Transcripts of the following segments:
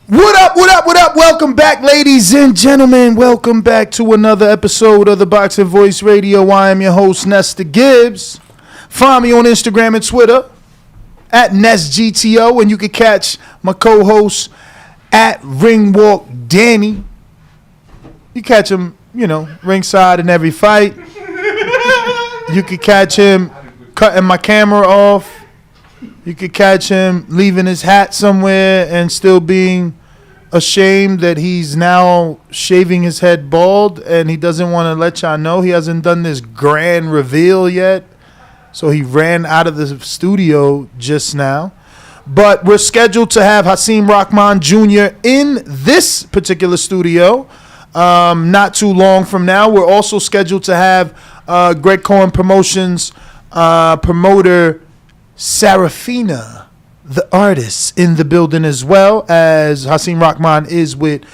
What up, what up, what up? Welcome back, ladies and gentlemen. Welcome back to another episode of the Boxing Voice Radio. I am your host, Nesta Gibbs. Find me on Instagram and Twitter at NestGTO, and you can catch my co-host at Ringwalk Danny. You catch him, ringside in every fight. You can catch him cutting my camera off. You could catch him leaving his hat somewhere and still being ashamed that he's now shaving his head bald, and he doesn't want to let y'all know he hasn't done this grand reveal yet. So he ran out of the studio just now. But we're scheduled to have Hasim Rahman Jr. in this particular studio not too long from now. We're also scheduled to have Greg Cohen Promotions promoter Sarafina, the artist, in the building, as well as Hasim Rahman is with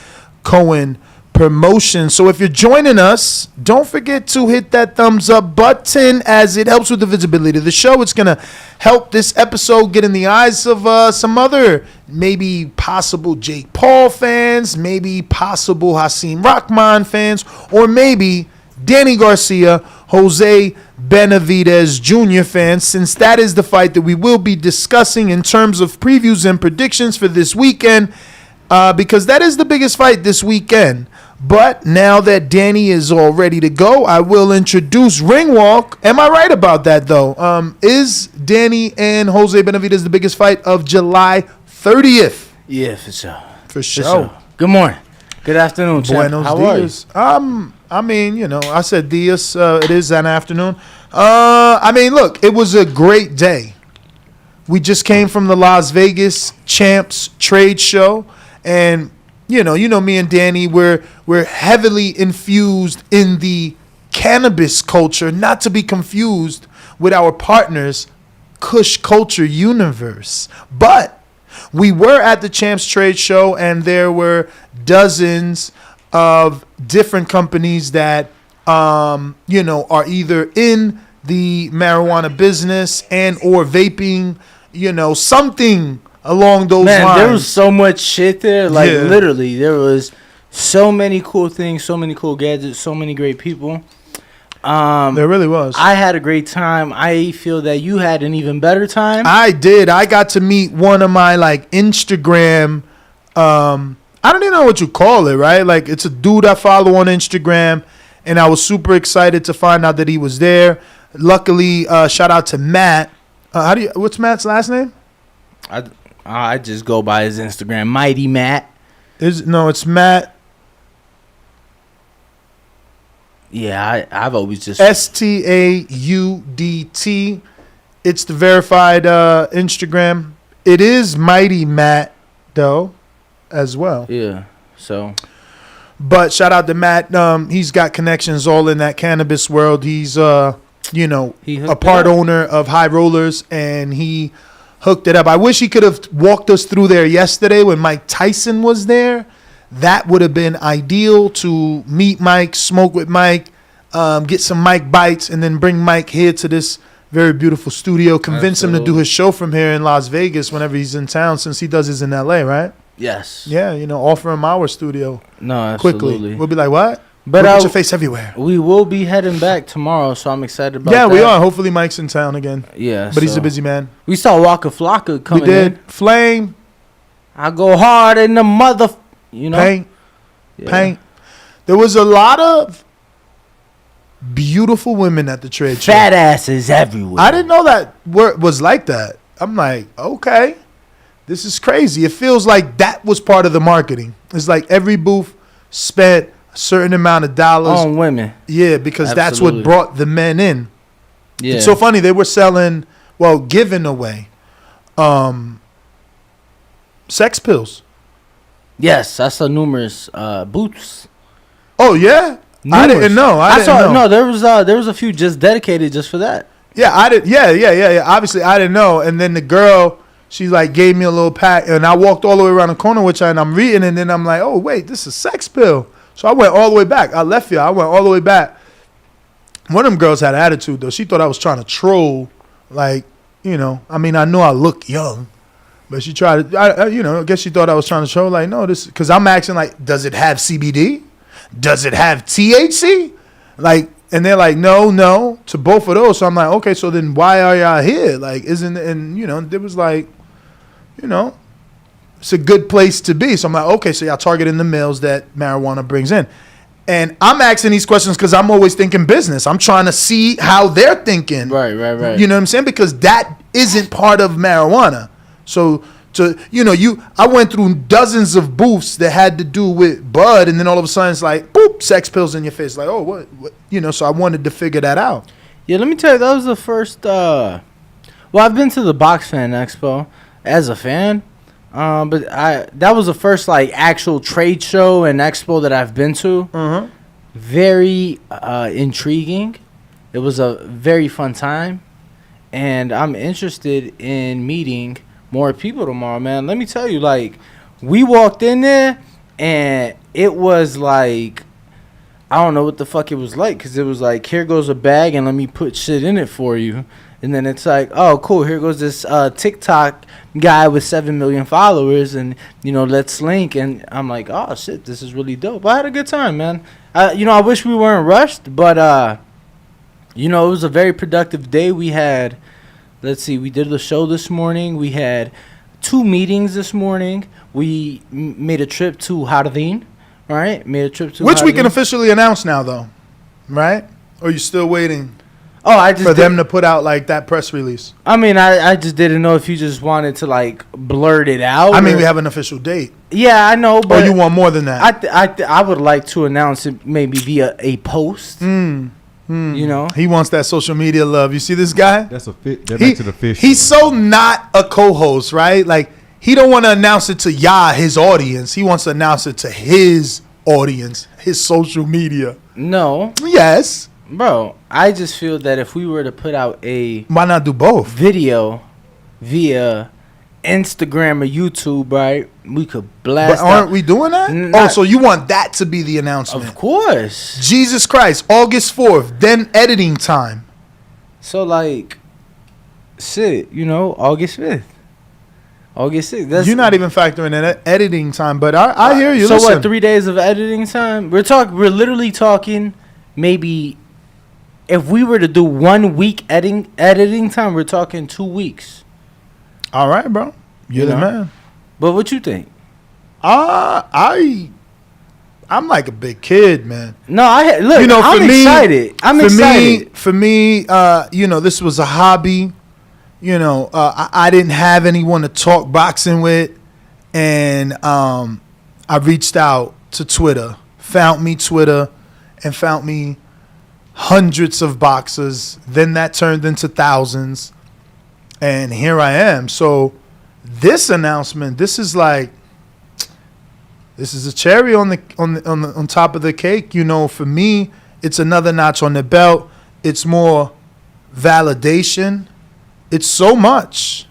Cohen Promotions. So if you're joining us, don't forget to hit that thumbs up button, as it helps with the visibility of the show. It's going to help this episode get in the eyes of some other maybe possible Jake Paul fans, maybe possible Hasim Rahman fans, or maybe Danny Garcia, Jose Benavidez Jr. fans, since that is the fight that we will be discussing in terms of previews and predictions for this weekend, because that is the biggest fight this weekend. But now that Danny is all ready to go, I will introduce Ringwalk. Am I right about that, though? Is Danny and Jose Benavidez the biggest fight of July 30th? Yeah, for sure. For sure. Good morning. Good afternoon, champ. Buenos How dias. I said dias. It is an afternoon. Look, it was a great day. We just came from the Las Vegas Champs Trade Show, and you know me and Danny, we're heavily infused in the cannabis culture, not to be confused with our partners, Kush Culture Universe. But we were at the Champs Trade Show, and there were dozens of different companies that are either in the marijuana business and or vaping, something along those lines. Man, there was so much shit there. Literally, there was so many cool things, so many cool gadgets, so many great people. There really was. I had a great time. I feel that you had an even better time. I did. I got to meet one of my Instagram. I don't even know what you call it, right? It's a dude I follow on Instagram, and I was super excited to find out that he was there. Luckily, shout out to Matt. What's Matt's last name? I just go by his Instagram, Mighty Matt. It's Matt. Yeah, I've always just STAUDT. It's the verified Instagram. It is Mighty Matt though, as well. Yeah. So, but shout out to Matt. He's got connections all in that cannabis world. He's a part owner of High Rollers, and he hooked it up. I wish he could have walked us through there yesterday when Mike Tyson was there. That would have been ideal, to meet Mike, smoke with Mike, get some Mike bites, and then bring Mike here to this very beautiful studio. Convince him to do his show from here in Las Vegas whenever he's in town, since he does his in L.A., right? Yes. Yeah, offer him our studio. No, absolutely. Quickly. We'll be like, what? But put your face everywhere. We will be heading back tomorrow, so I'm excited about that. Yeah, we are. Hopefully Mike's in town again. Yeah. But he's a busy man. We saw Waka Flocka coming in. We did. Flame. I go hard in the mother... Paint. There was a lot of beautiful women at the trade show. Fat asses everywhere. I didn't know that was like that. I'm like, okay, this is crazy. It feels like that was part of the marketing. It's like every booth spent a certain amount of dollars on women. Yeah, because that's what brought the men in. Yeah. It's so funny. They were giving away sex pills. Yes, I saw numerous booths. Oh yeah, numerous. I didn't know. I saw. No, there was a few just dedicated just for that. Yeah, I did. Yeah. Obviously, I didn't know. And then the girl, she gave me a little pack, and I walked all the way around the corner with her, and I'm reading, and then I'm like, oh wait, this is a sex pill. So I went all the way back. I left here. I went all the way back. One of them girls had an attitude though. She thought I was trying to troll. I knew I look young. But she tried to, I guess she thought I was trying to show, like, no, this, because I'm asking, like, does it have CBD? Does it have THC? Like, and they're like, no, to both of those. So I'm like, okay, so then why are y'all here? Like, there was like, it's a good place to be. So I'm like, okay, so y'all targeting the males that marijuana brings in. And I'm asking these questions because I'm always thinking business. I'm trying to see how they're thinking. Right. You know what I'm saying? Because that isn't part of marijuana. So, I went through dozens of booths that had to do with bud, and then all of a sudden it's like, boop, sex pills in your face. Like, oh, what? So I wanted to figure that out. Yeah, let me tell you, that was the first, well, I've been to the Box Fan Expo as a fan, but that was the first, like, actual trade show and expo that I've been to. Uh-huh. Very intriguing. It was a very fun time, and I'm interested in meeting more people tomorrow, man. Let me tell you, like, we walked in there, and it was like, I don't know what the fuck it was like, because it was like, here goes a bag, and let me put shit in it for you. And then it's like, oh, cool, here goes this TikTok guy with 7 million followers, and, let's link. And I'm like, oh, shit, this is really dope. I had a good time, man. I wish we weren't rushed, but, it was a very productive day. We had, let's see, we did the show this morning. We had 2 meetings this morning. We made a trip to Jardín, right? Which we can officially announce now, though, right? Or are you still waiting? Oh, I just for them to put out like that press release. I mean, I just didn't know if you just wanted to like blurt it out. I mean, we have an official date. Yeah, I know, but you want more than that? I would like to announce it maybe via a post. He wants that social media love. You see this guy? That's a fit. That makes it official. He's so not a co-host, right? Like he don't want to announce it to his audience. He wants to announce it to his audience, his social media. No. Yes. Bro, I just feel that if we were to put out why not do both? Video via Instagram or YouTube, right? We could blast. But aren't we doing that? So you want that to be the announcement? Of course. Jesus Christ, August 4th, then editing time. So like, shit, August 5th. August 6th. You're not even factoring in editing time, but I hear you. So listen. what? 3 days of editing time? We're literally talking maybe. If we were to do 1 week editing time, we're talking 2 weeks. All right, bro. You're the man. But what you think? I'm like a big kid, man. No, I'm excited. I'm excited. For me, this was a hobby. I didn't have anyone to talk boxing with, and I reached out to Twitter, found me hundreds of boxers. Then that turned into thousands, and here I am. So this announcement, this is a cherry on top of the cake. For me, it's another notch on the belt. It's more validation. It's so much,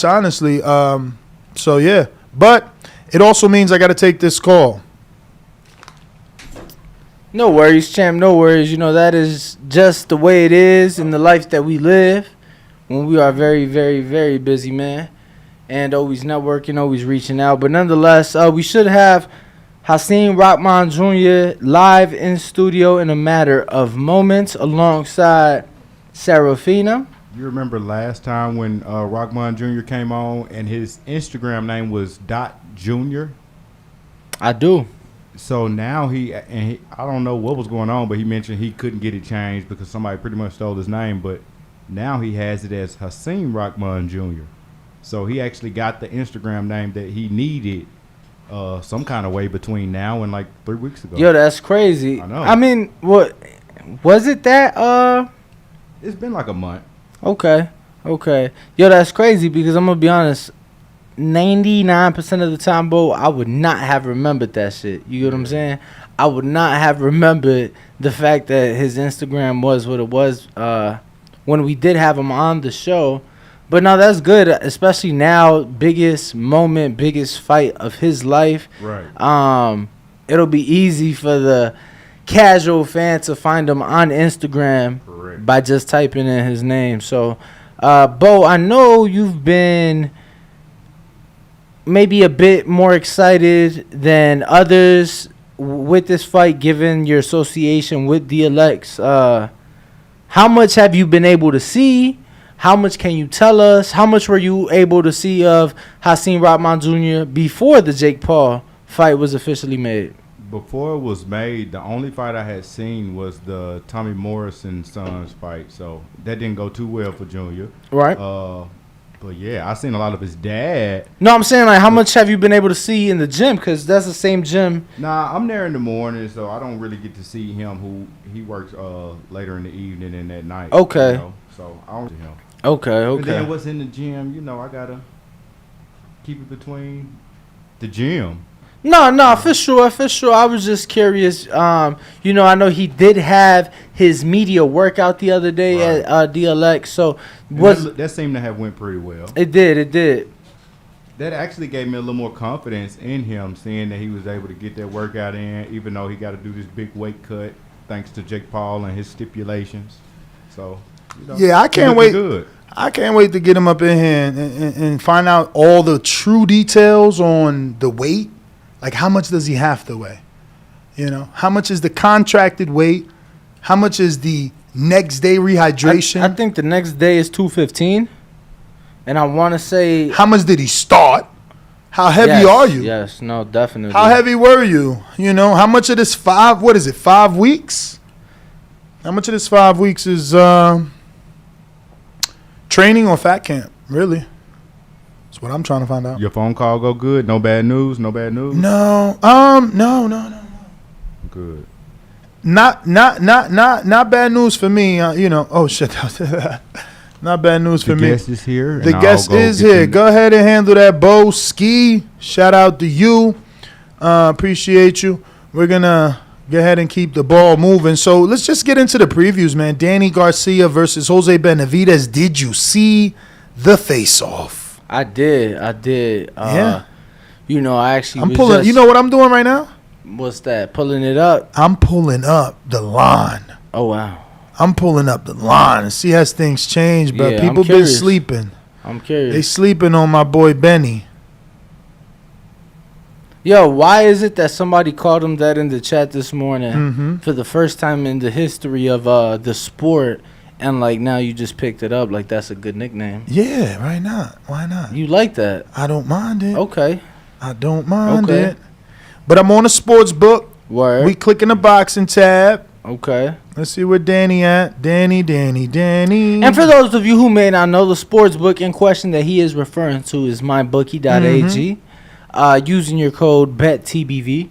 honestly. So yeah, but it also means I got to take this call. No worries, champ. No worries. That is just the way it is in the life that we live when we are very, very, very busy, man. And always networking, always reaching out. But nonetheless, we should have Hasim Rahman Jr. live in studio in a matter of moments alongside Sarafina. You remember last time when Rahman Jr. came on and his Instagram name was .Jr.? I do. So now I don't know what was going on, but he mentioned he couldn't get it changed because somebody pretty much stole his name. But now he has it as Hasim Rahman Jr. So he actually got the Instagram name that he needed some kind of way between now and like 3 weeks ago. Yo, that's crazy. I know. I mean, what was it that? It's been like a month. Okay. Yo, that's crazy because I'm gonna be honest. 99% of the time, bro, I would not have remembered that shit. You get what I'm saying? I would not have remembered the fact that his Instagram was what it was when we did have him on the show. But no, that's good, especially now, biggest moment, biggest fight of his life. Right. It'll be easy for the casual fan to find him on Instagram. Correct. By just typing in his name. So, Bo, I know you've been maybe a bit more excited than others with this fight, given your association with DLX. How much have you been able to see? How much can you tell us? How much were you able to see of Hasim Rahman Jr. before the Jake Paul fight was officially made? Before it was made, the only fight I had seen was the Tommy Morrison Sons fight, so that didn't go too well for Junior. Right. But yeah, I seen a lot of his dad. No, I'm saying, like, how much have you been able to see in the gym? Because that's the same gym. Nah, I'm there in the morning, so I don't really get to see him. He works later in the evening and at night. Okay. You know? So I don't see him. Okay. And then what's in the gym, I gotta keep it between the gym. No, for sure. I was just curious. I know he did have his media workout the other day at DLX. So that seemed to have went pretty well. It did. That actually gave me a little more confidence in him, seeing that he was able to get that workout in, even though he got to do this big weight cut thanks to Jake Paul and his stipulations. So, yeah, I can't wait. Good. I can't wait to get him up in here and find out all the true details on the weight. Like, how much does he have to weigh? How much is the contracted weight? How much is the next day rehydration? I think the next day is 215. And I want to say... How much did he start? How heavy are you? Yes, no, definitely. How heavy were you? How much of this 5 weeks? How much of this 5 weeks is training or fat camp, really? That's what I'm trying to find out. Your phone call go good? No bad news? No. No. Good. Not bad news for me. Oh shit. Not bad news for me. The guest is here. The guest is here. Go ahead and handle that, Bo Ski. Shout out to you. Appreciate you. We're gonna go ahead and keep the ball moving. So let's just get into the previews, man. Danny Garcia versus Jose Benavidez. Did you see the face-off? I did. Yeah. I actually I'm pulling. You know what I'm doing right now? What's that? Pulling it up? I'm pulling up the line. Oh, wow. I'm pulling up the line and see how things change, but people been sleeping. I'm curious. They sleeping on my boy Benny. Yo, why is it that somebody called him that in the chat this morning for the first time in the history of the sport? And, like, now you just picked it up. Like, that's a good nickname. Yeah, why not? Why not? You like that? I don't mind it. Okay. I don't mind it. But I'm on a sports book. Word. We clicking the boxing tab. Okay. Let's see where Danny at. Danny. And for those of you who may not know, the sports book in question that he is referring to is mybookie.ag. Using your code BETTBV.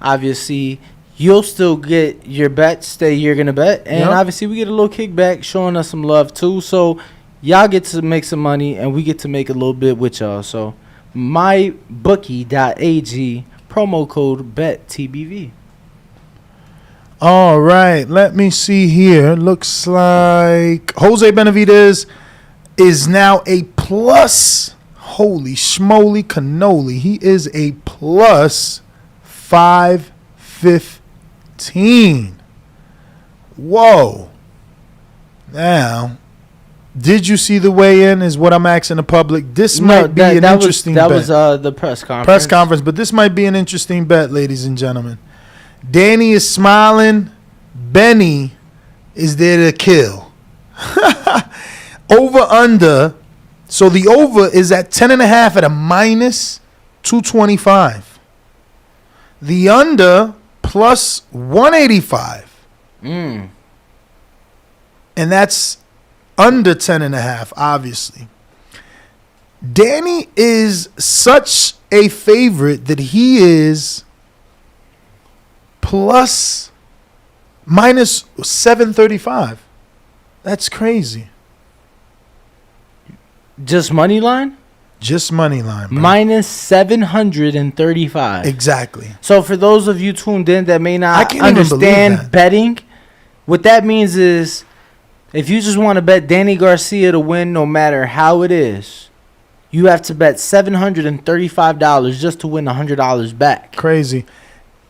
Obviously, you'll still get your bets that you're going to bet. And obviously, we get a little kickback showing us some love, too. So, y'all get to make some money, and we get to make a little bit with y'all. So, mybookie.ag, promo code BETTBV. All right. Let me see here. Looks like Jose Benavidez is now a plus. Holy schmoly cannoli. He is a plus 515. Whoa. Now, did you see the weigh-in is what I'm asking the public. This might be an interesting bet. That was the press conference. But this might be an interesting bet, ladies and gentlemen. Danny is smiling. Benny is there to kill. Over under. So the over is at 10.5 at a minus 225. The under plus 185. And that's under 10.5, obviously. Danny is such a favorite that he is minus 735. That's crazy. Just money line? Just money line, bro. Minus 735. Exactly. So for those of you tuned in that may not understand understand betting, what that means is if you just want to bet Danny Garcia to win no matter how it is, you have to bet $735 just to win $100 back. Crazy.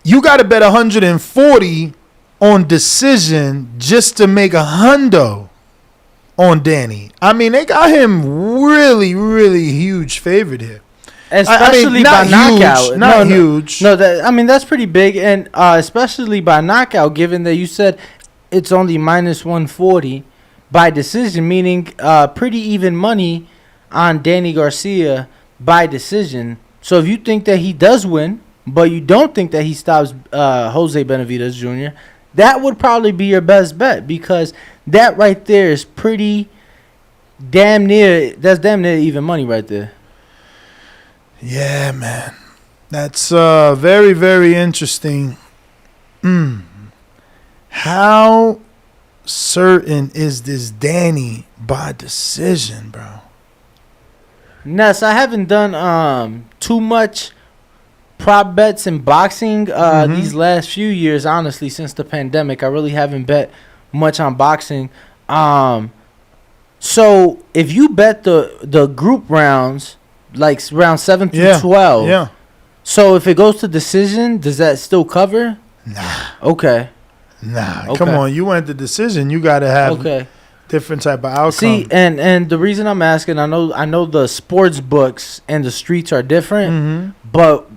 You got to bet 140 on decision just to make a hundo on Danny. I mean, they got him really, really huge favorite here. especially not by knockout. huge, not huge. No, that's pretty big, and especially by knockout. Given that you said it's only minus 140 by decision, meaning pretty even money on Danny Garcia by decision. So if you think that he does win, but you don't think that he stops Jose Benavidez Jr., that would probably be your best bet, because that right there is pretty damn near. That's damn near even money right there. Yeah, man. That's very, very interesting. How certain is this Danny by decision, bro? Ness, I haven't done too much prop bets in boxing these last few years, honestly, since the pandemic. I really haven't bet much on boxing. So if you bet the group rounds, like round 7 through 12. Yeah. So if it goes to decision, does that still cover? Nah. Okay. Come on. You went to decision. You got to have different type of outcome. See, and the reason I'm asking, I know the sports books and the streets are different, but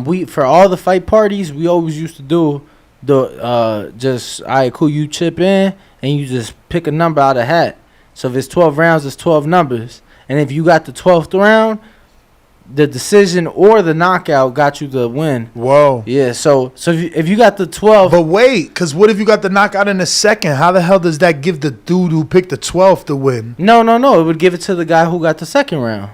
we, for all the fight parties, we always used to do the just, all right, cool, you chip in and you just pick a number out of the hat. So if it's 12 rounds, it's 12 numbers. And if you got the 12th round, the decision or the knockout got you the win. Whoa. Yeah, so if you got the 12th. But wait, because what if you got the knockout in the second? How the hell does that give the dude who picked the 12th to win? No. It would give it to the guy who got the second round.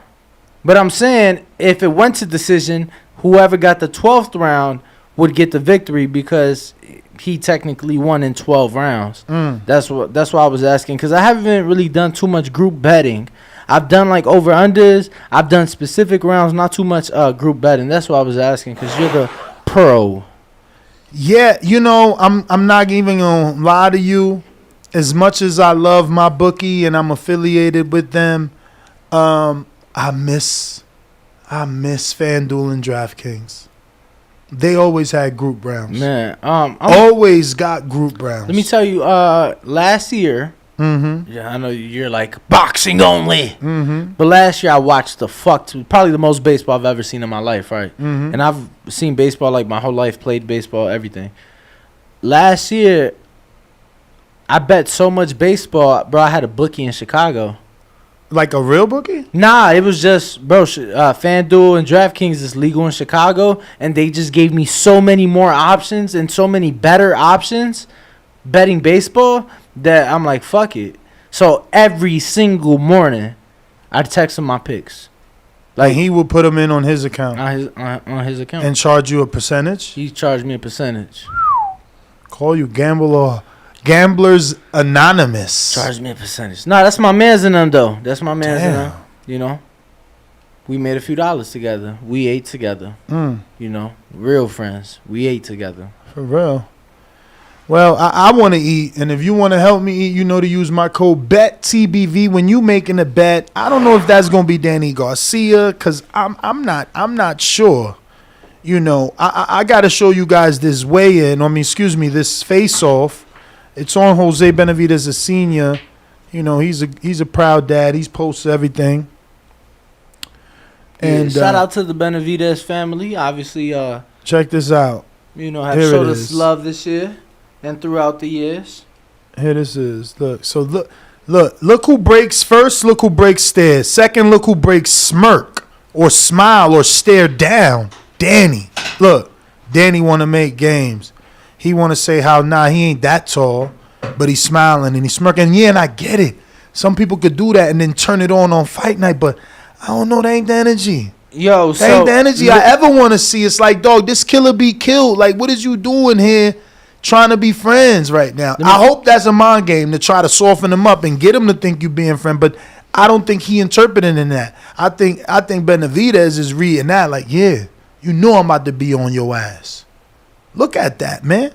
But I'm saying if it went to decision, whoever got the 12th round would get the victory, because he technically won in 12 rounds. That's why I was asking, because I haven't really done too much group betting. I've done like over-unders. I've done specific rounds, not too much group betting. That's why I was asking, because you're the pro. Yeah, I'm not even going to lie to you. As much as I love my bookie and I'm affiliated with them, I miss FanDuel and DraftKings. They always had group rounds. Man, always got group rounds. Let me tell you, last year, yeah, I know you're like boxing only, but last year I watched probably the most baseball I've ever seen in my life, right? And I've seen baseball like my whole life, played baseball, everything. Last year, I bet so much baseball, bro. I had a bookie in Chicago. Like a real bookie? Nah, it was just, bro, FanDuel and DraftKings is legal in Chicago, and they just gave me so many more options and so many better options betting baseball that I'm like, fuck it. So every single morning, I'd text him my picks. Like, he would put them in on his account. On his account. And charge you a percentage? He charged me a percentage. Call you Gamblers Anonymous. Charge me a percentage. Nah, that's my man's in them, though. That's my man's in them. You know? We made a few dollars together. We ate together. Real friends. We ate together. For real. Well, I want to eat, and if you want to help me eat, you know to use my code BETTBV when you making a bet. I don't know if that's gonna be Danny Garcia, cause I'm not sure. I got to show you guys this weigh-in. This face-off. It's on Jose Benavidez, a senior. He's a proud dad. He's posted everything. And shout out to the Benavidez family. Obviously, check this out. Have showed us love this year and throughout the years. Here this is. Look who breaks first. Look who breaks stare. Second, look who breaks smirk or smile or stare down. Danny. Look, Danny want to make games. He want to say how, he ain't that tall, but he's smiling and he's smirking. Yeah, and I get it. Some people could do that and then turn it on fight night, but I don't know. That ain't the energy. That ain't the energy I ever want to see. It's like, dog, this killer be killed. Like, what is you doing here trying to be friends right now? I hope that's a mind game to try to soften him up and get him to think you being friend, but I don't think he interpreted in that. I think Benavidez is reading that like, yeah, I'm about to be on your ass. Look at that, man.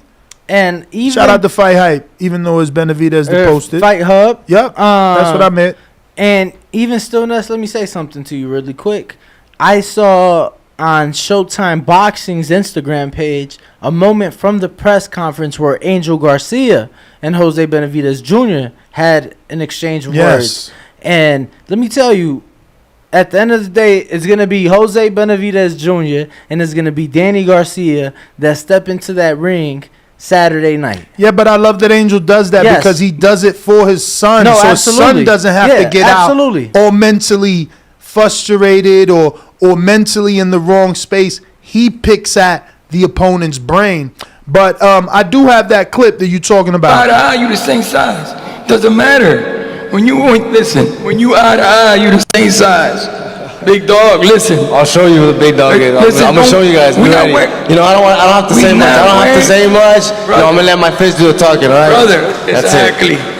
And even shout out to Fight Hype, even though it's Benavidez that posted. Fight Hub. Yep, that's what I meant. And even still, Ness, let me say something to you really quick. I saw on Showtime Boxing's Instagram page a moment from the press conference where Angel Garcia and Jose Benavidez Jr. had an exchange of words. And let me tell you, at the end of the day, it's gonna be Jose Benavidez Jr. and it's gonna be Danny Garcia that step into that ring Saturday night. Yeah, but I love that Angel does that because he does it for his son. No, so absolutely. his son doesn't have to get absolutely. out all mentally frustrated or mentally in the wrong space. He picks at the opponent's brain. But I do have that clip that you're talking about. Eye to eye, you the same size. Doesn't matter. When you eye to eye, you the same size. Big dog, listen. I'll show you who the big dog is. Listen, I'm gonna show you guys. Be ready. You know, I don't have to say much. I don't have to say much. No, I'm gonna let my face do the talking, all right? Brother, That's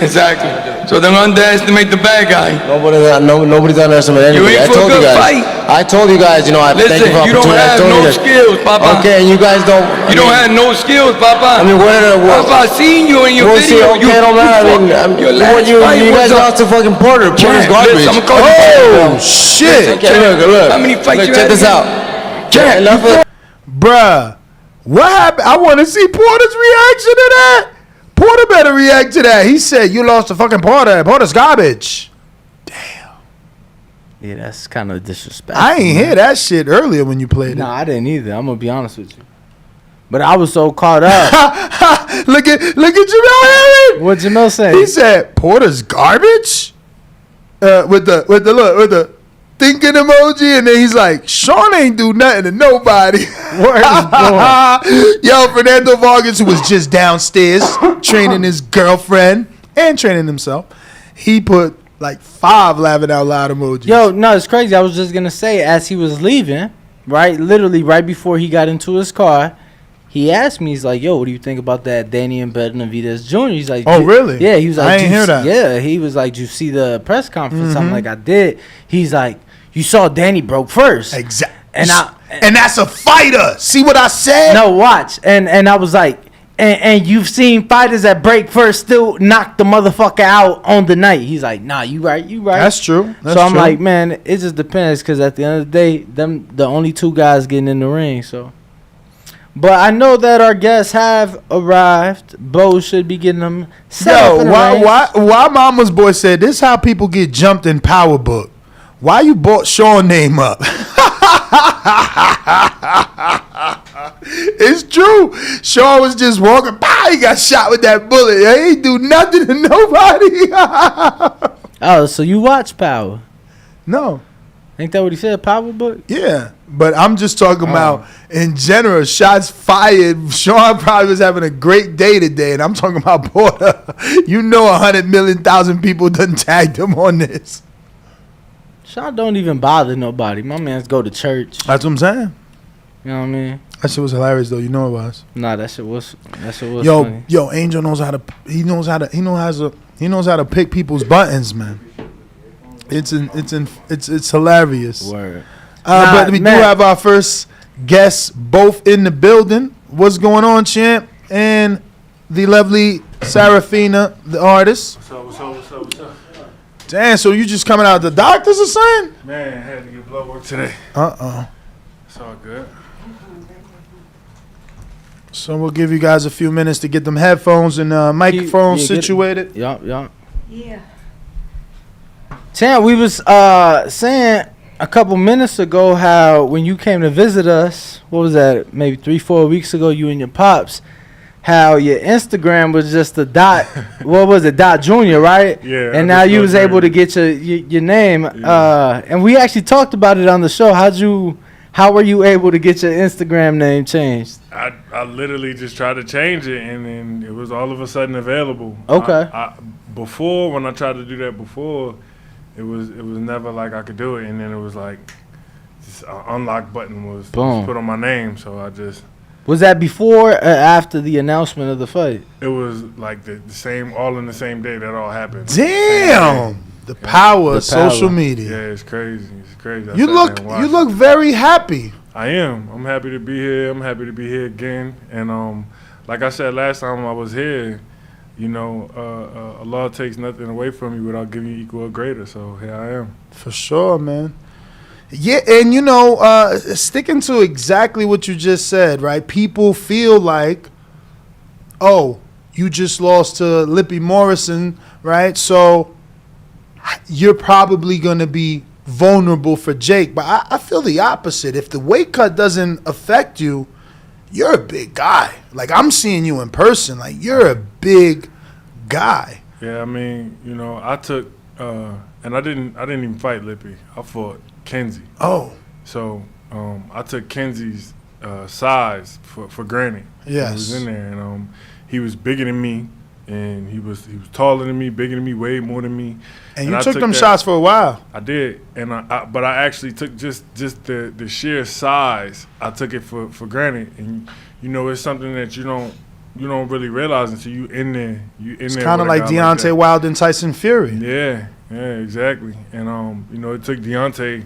exactly. So don't underestimate the bad guy. Nobody's underestimating anybody. You ain't for a good fight. I told you guys, you know, thank Listen, you for you don't have no skills, Papa. Okay, and you guys don't. You don't have no skills, Papa. I mean, Papa, seen you in your we'll see, video. okay, don't matter. I mean, your last you fight guys was lost to fucking Porter. Porter's garbage. Listen, I'm gonna call you. Oh, shit. Okay, look. How many fights you check had this out. Jack, Bruh, what happened? I want to see Porter's reaction to that. Porter better react to that. He said, you lost to fucking Porter. Porter's garbage. Yeah, that's kind of disrespectful. I ain't hear that shit earlier when you played No, I didn't either. I'm gonna be honest with you. But I was so caught up. it. Look at Jamel Herring. What Jamel say? He said, Porter's garbage? With the thinking emoji, and then he's like, Sean ain't do nothing to nobody. Word is born. Yo, Fernando Vargas, who was just downstairs training his girlfriend and training himself, he put like 5 laughing out loud emojis. Yo, no, it's crazy. I was just gonna say, as he was leaving, right, literally right before he got into his car, he asked me, he's like, yo, what do you think about that Danny and Benavidez Jr.? He's like, oh, really? Yeah, he was like, I ain't hear that. Yeah, he was like, did you see the press conference? I'm like, I did. He's like, you saw Danny broke first. Exactly. And that's a fighter. See what I said? No, watch. And I was like, and you've seen fighters that break first still knock the motherfucker out on the night. He's like, nah, you right. That's true. So I'm like, man, it just depends, because at the end of the day, the only 2 guys getting in the ring. So, but I know that our guests have arrived. Bo should be getting them set up in the ring. Why Mama's boy said this? How people get jumped in Power Book? Why you brought Sean name up? It's true. Sean was just walking by. He got shot with that bullet. He ain't do nothing to nobody. Oh, so you watch Power? No. Ain't that what he said? Power Book? Yeah. But I'm just talking about in general, shots fired. Sean probably was having a great day today, and I'm talking about Porter. You know 100 million thousand people done tagged him on this. Sean don't even bother nobody. My man's go to church. That's what I'm saying. You know what I mean? That shit was hilarious though. You know it was. Nah, that shit was funny. Yo, Angel knows how to pick people's buttons, man. It's hilarious. Word. But we do have our first guests both in the building. What's going on, champ? And the lovely Sarafina, the artist. What's up? Damn, so you just coming out of the doctor's or something? Man, I had to get blood work today. It's all good. So we'll give you guys a few minutes to get them headphones and microphones situated. Yup. Yeah. Tam, we was saying a couple minutes ago how when you came to visit us, what was that, maybe 3-4 weeks ago, you and your pops, how your Instagram was just a dot, what was it, Dot Junior, right? Yeah. And now you was able to get your name. Yeah. And we actually talked about it on the show. How were you able to get your Instagram name changed? I literally just tried to change it, and then it was all of a sudden available. Okay. Before, when I tried to do that before, it was never like I could do it, and then it was like this unlock button was put on my name, so I just. Was that before or after the announcement of the fight? It was like the same, all in the same day that all happened. Damn, the power of social media. Yeah, it's crazy. It's crazy. You look very happy. I am. I'm happy to be here. I'm happy to be here again. And like I said last time I was here, you know, Allah takes nothing away from you without giving you equal or greater. So here I am. For sure, man. Yeah, and you know, sticking to exactly what you just said, right? People feel like, oh, you just lost to Lippy Morrison, right? So you're probably going to be vulnerable for Jake. But I feel the opposite. If the weight cut doesn't affect you, you're a big guy. Like, I'm seeing you in person. Like, you're a big guy. Yeah, I mean, you know, I took and I didn't even fight Lippy. I fought Kenzie. Oh. So I took Kenzie's size for granted. Yes. He was in there, and he was bigger than me, and he was taller than me, bigger than me, way more than me. And you took them shots for a while. I did, and but I actually took just the sheer size. I took it for granted, and you know, it's something that you don't really realize until you in there. It's kind of like Deontay Wilder and Tyson Fury. Yeah, exactly. And you know, it took Deontay.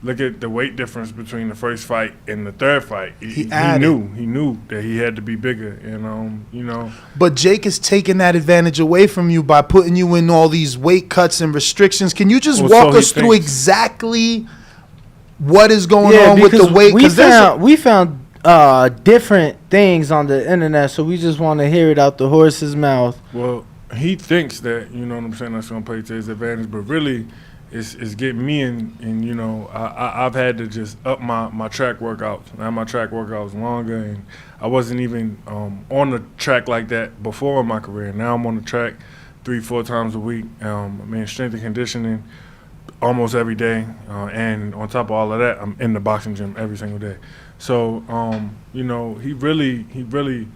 Look at the weight difference between the first fight and the third fight. He knew that he had to be bigger, and you know. But Jake is taking that advantage away from you by putting you in all these weight cuts and restrictions. Can you just walk us through exactly what is going on with the weight? We found different things on the internet, so we just want to hear it out the horse's mouth. Well, he thinks that, you know what I'm saying, that's going to play to his advantage, but really it's getting me in, and you know, I've had to just up my track workouts. Now my track workouts longer, and I wasn't even on the track like that before in my career. Now I'm on the track 3-4 times a week. I mean, strength and conditioning almost every day, and on top of all of that, I'm in the boxing gym every single day. So you know, he really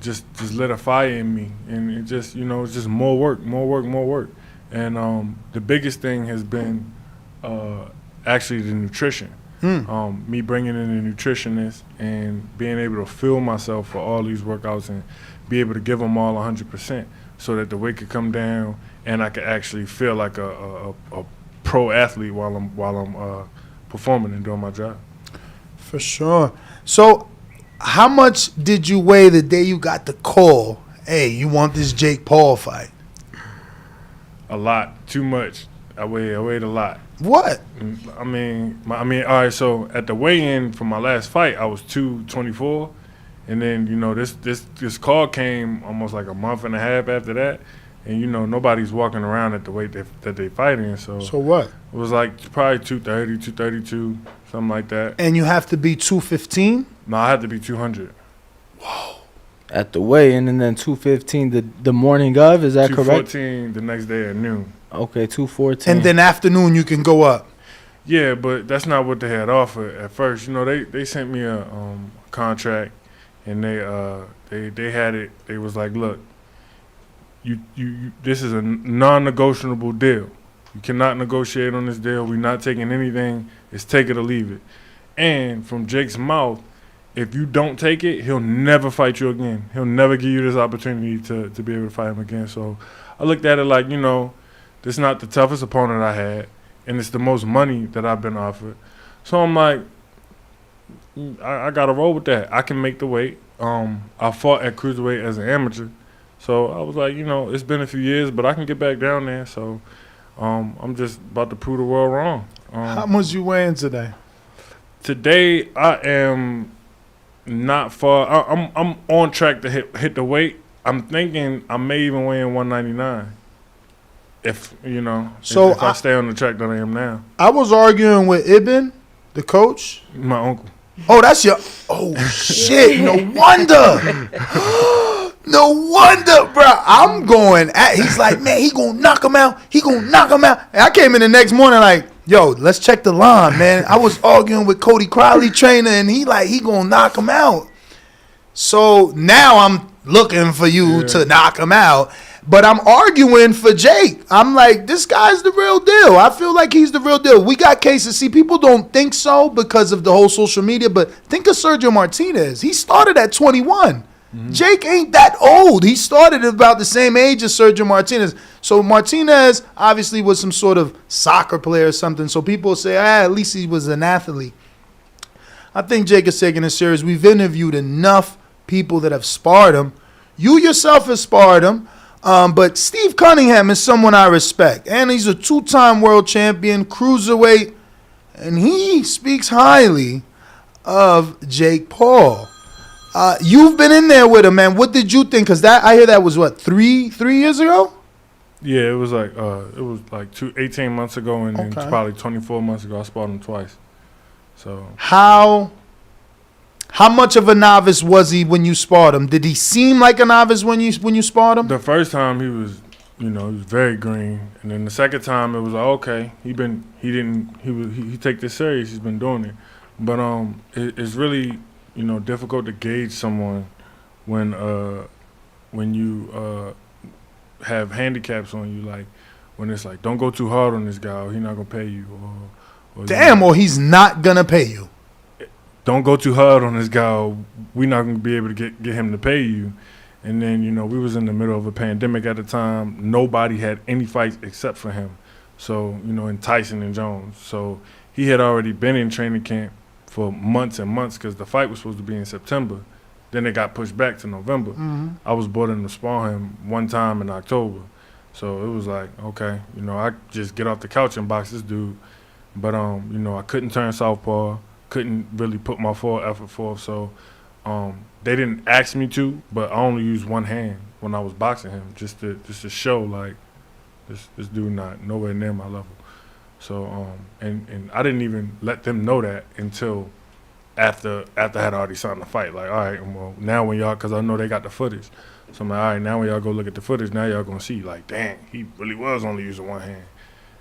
just lit a fire in me, and it just, you know, it's just more work. And the biggest thing has been actually the nutrition. Me bringing in a nutritionist and being able to feel myself for all these workouts and be able to give them all 100% so that the weight could come down and I could actually feel like a pro athlete while I'm performing and doing my job. For sure. So how much did you weigh the day you got the call, hey, you want this Jake Paul fight? A lot, too much. I weighed a lot. What? I mean, all right. So at the weigh-in for my last fight, I was 224, and then, you know, this call came almost like a month and a half after that, and you know, nobody's walking around at the weight that they fighting. So what? It was like probably 230, 232, something like that. And you have to be 215? No, I had to be 200. Whoa. At the weigh-in, and then 215 the morning of, is that correct? 214 the next day at noon. Okay, 214. And then afternoon you can go up. Yeah, but that's not what they had offered at first. You know, they sent me a contract, and they had it. They was like, look, you this is a non-negotiable deal. You cannot negotiate on this deal. We're not taking anything. It's take it or leave it. And from Jake's mouth, if you don't take it, he'll never fight you again. He'll never give you this opportunity to be able to fight him again. So I looked at it like, you know, this is not the toughest opponent I had, and it's the most money that I've been offered. So I'm like, I got to roll with that. I can make the weight. I fought at cruiserweight as an amateur. So I was like, you know, it's been a few years, but I can get back down there. So I'm just about to prove the world wrong. How much you weighing today? Today I am not far. I'm on track to hit the weight. I'm thinking I may even weigh in 199. If you know, so if I stay on the track that I am now. I was arguing with Ibn, the coach. My uncle. Oh, that's your. Oh shit! No wonder. No wonder, bro. I'm going at. He's like, man, he gonna knock him out. He gonna knock him out. And I came in the next morning like, yo, let's check the line, man. I was arguing with Cody Crowley trainer, and he gonna knock him out. So now I'm looking for you to knock him out, but I'm arguing for Jake. I'm like, this guy's the real deal. I feel like he's the real deal. We got cases. See, people don't think so because of the whole social media, but think of Sergio Martinez. He started at 21. Jake ain't that old. He started about the same age as Sergio Martinez. So Martinez obviously was some sort of soccer player or something. So people say, at least he was an athlete. I think Jake is taking it serious. We've interviewed enough people that have sparred him. You yourself have sparred him. But Steve Cunningham is someone I respect. And he's a 2-time world champion, cruiserweight. And he speaks highly of Jake Paul. You've been in there with him, man. What did you think? Because I hear that was, what, three years ago? Yeah, it was like 18 months ago, and then Okay. probably 24 months ago I sparred him twice. So How much of a novice was he when you sparred him? Did he seem like a novice when you sparred him? the first time he was very green, and then the second time it was like, okay, he take this serious. He's been doing it, but it's really difficult to gauge someone when you have handicaps on you, like when it's like, don't go too hard on this guy, or he's not gonna pay you, or Damn, or he's not gonna pay you. don't go too hard on this guy, or we're not gonna be able to get him to pay you. And then we was in the middle of a pandemic at the time. Nobody had any fights except for him. So and Tyson and Jones. So he had already been in training camp for months and months because the fight was supposed to be in September. Then it got pushed back to November. Mm-hmm. I was brought in to spar him one time in October. So it was like, okay, I just get off the couch and box this dude. But, I couldn't turn southpaw, couldn't really put my full effort forth. So they didn't ask me to, but I only used one hand when I was boxing him just to show, like, this dude not nowhere near my level. So, and I didn't even let them know that until after I had already signed the fight. Like, all right, well, now when y'all, because I know they got the footage. So I'm like, all right, now when y'all go look at the footage, now y'all going to see, like, dang, he really was only using one hand.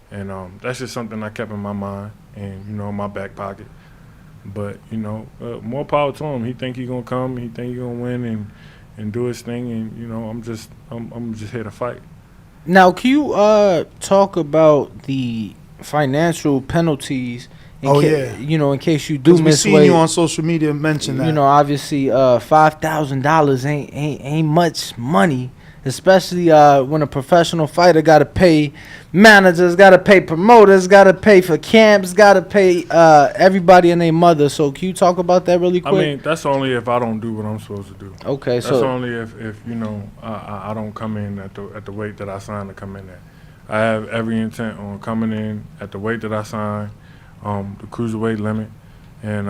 And that's just something I kept in my mind and, in my back pocket. But, more power to him. He think he going to come. He think he going to win and do his thing. And, I'm just here to fight. Now, can you talk about the financial penalties? In case you do miss seeing weight. you on social media mention that. Obviously, $5,000 ain't much money, especially when a professional fighter got to pay managers, got to pay promoters, got to pay for camps, got to pay everybody and their mother. So can you talk about that really quick? I mean, that's only if I don't do what I'm supposed to do. Okay, that's so only if I don't come in at the weight that I signed to come in at. I have every intent on coming in at the weight that I signed, the cruiserweight limit, and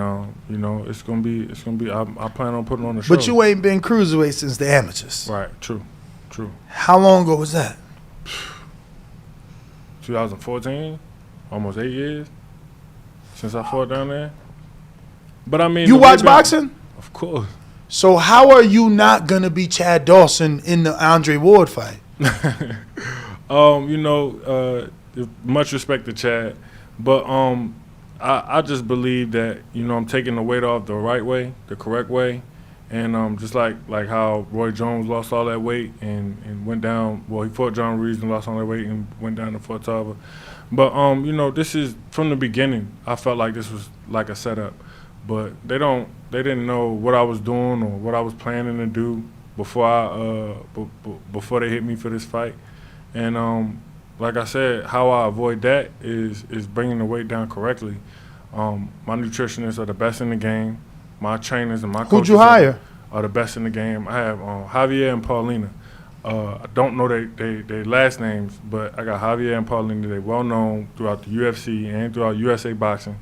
it's gonna be. I plan on putting on the show. But you ain't been cruiserweight since the amateurs. Right. True. How long ago was that? 2014, almost 8 years since I fought down there. But I mean, You watch boxing? Of course. So how are you not gonna be Chad Dawson in the Andre Ward fight? Much respect to Chad, but I just believe that I'm taking the weight off the right way, the correct way, and just like how Roy Jones lost all that weight and went down. Well, he fought John Reeves and lost all that weight and went down to Fort Tarver. But this is from the beginning. I felt like this was like a setup, but they didn't know what I was doing or what I was planning to do before they hit me for this fight, and like I said, how I avoid that is bringing the weight down correctly. My nutritionists are the best in the game. My trainers and my coaches Who'd you hire? Are the best in the game. I have Javier and Paulina. I don't know their last names, but I got Javier and Paulina. They're well known throughout the UFC and throughout USA boxing,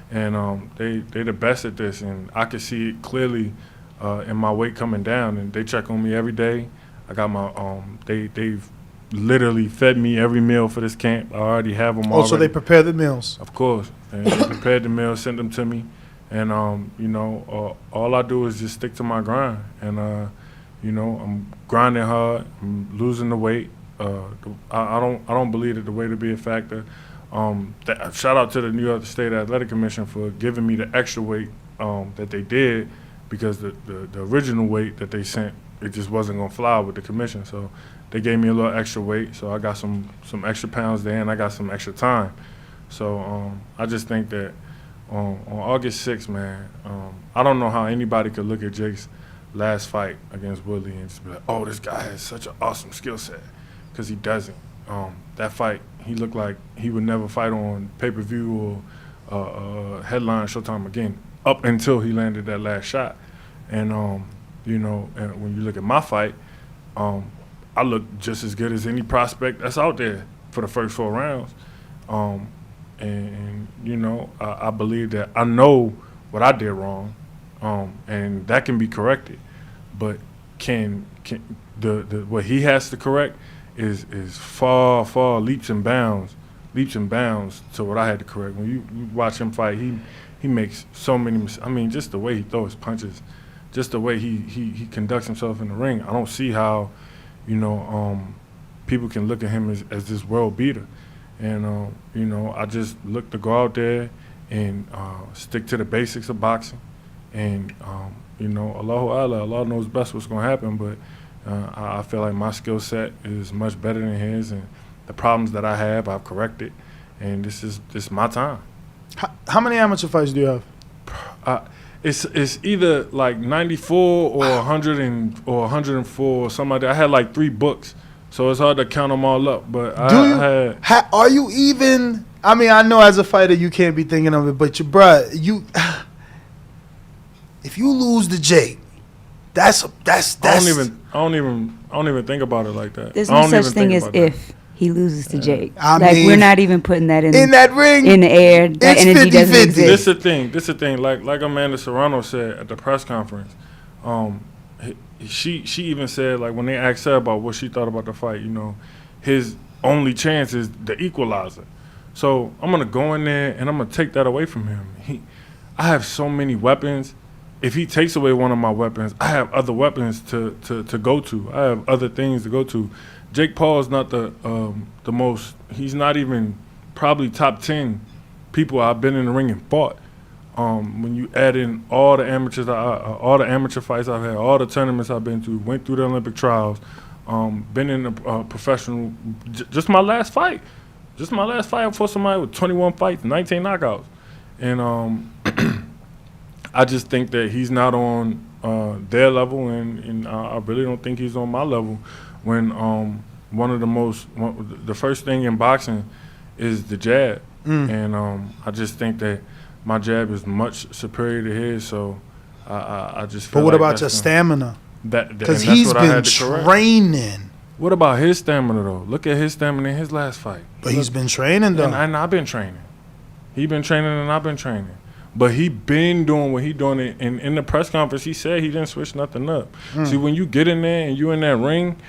and they're the best at this. And I can see it clearly in my weight coming down. And they check on me every day. I got my they've literally fed me every meal for this camp. I already have them. Also, they prepare the meals. Of course, and they prepared the meals, sent them to me, and all I do is just stick to my grind, and I'm grinding hard. I'm losing the weight. I don't believe that the weight will be a factor. Shout out to the New York State Athletic Commission for giving me the extra weight that they did, because the original weight that they sent, it just wasn't gonna fly with the commission. So they gave me a little extra weight, so I got some extra pounds there, and I got some extra time. So I just think that on August 6th, man, I don't know how anybody could look at Jake's last fight against Woodley and just be like, oh, this guy has such an awesome skill set, because he doesn't. That fight, he looked like he would never fight on pay-per-view or headline Showtime again, up until he landed that last shot. And, and when you look at my fight, I look just as good as any prospect that's out there for the first 4 rounds. I believe that I know what I did wrong, and that can be corrected. But can the what he has to correct is far leaps and bounds to what I had to correct. When you watch him fight, he makes so many I mean, just the way he throws punches, just the way he conducts himself in the ring. I don't see how, people can look at him as this world beater. And, I just look to go out there and stick to the basics of boxing. And, Allahu Allah, Allah knows best what's going to happen. But I feel like my skill set is much better than his. And the problems that I have, I've corrected. And this is my time. How many amateur fights do you have? It's either like 94 or 100 or 104 or something like that. I had like 3 books. So it's hard to count them all up, but are you even? I mean, I know as a fighter you can't be thinking of it, but if you lose to Jake, that's. I don't even think about it like that. There's no such thing as if he loses to Jake. I mean, we're not even putting that in that ring in the air. That energy doesn't exist. This is the thing. Like Amanda Serrano said at the press conference. She even said, like, when they asked her about what she thought about the fight, his only chance is the equalizer. So I'm gonna go in there and I'm gonna take that away from him. I have so many weapons. If he takes away one of my weapons, I have other weapons to go to. I have other things to go to. Jake Paul is not the most. He's not even probably top 10 people I've been in the ring and fought. When you add in all the amateurs, all the amateur fights I've had, all the tournaments I've been to, went through the Olympic trials, been in a professional. Just my last fight for somebody with 21 fights, 19 knockouts, and I just think that he's not on their level, and I really don't think he's on my level. When the first thing in boxing is the jab, and I just think that my jab is much superior to his, so I just feel. But what like about your stamina? Because he's been training. What about his stamina, though? Look at his stamina in his last fight. But he's been training, though. And I've been training. He been training and I've been training. But he been doing what he doing. In the press conference, he said he didn't switch nothing up. See, when you get in there and you in that ring,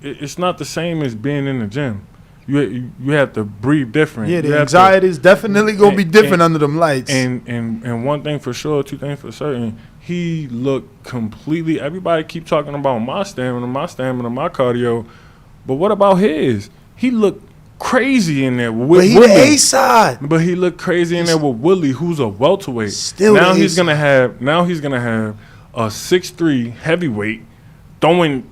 it's not the same as being in the gym. You have to breathe different. Yeah, the anxiety is definitely going to be different under them lights. And one thing for sure, 2 things for certain, he looked completely, everybody keep talking about my stamina, my cardio, but what about his? He looked crazy in there with Willie. But he the A-side. But he looked crazy in there with Willie, who's a welterweight. Still now he's gonna have a 6'3" heavyweight throwing.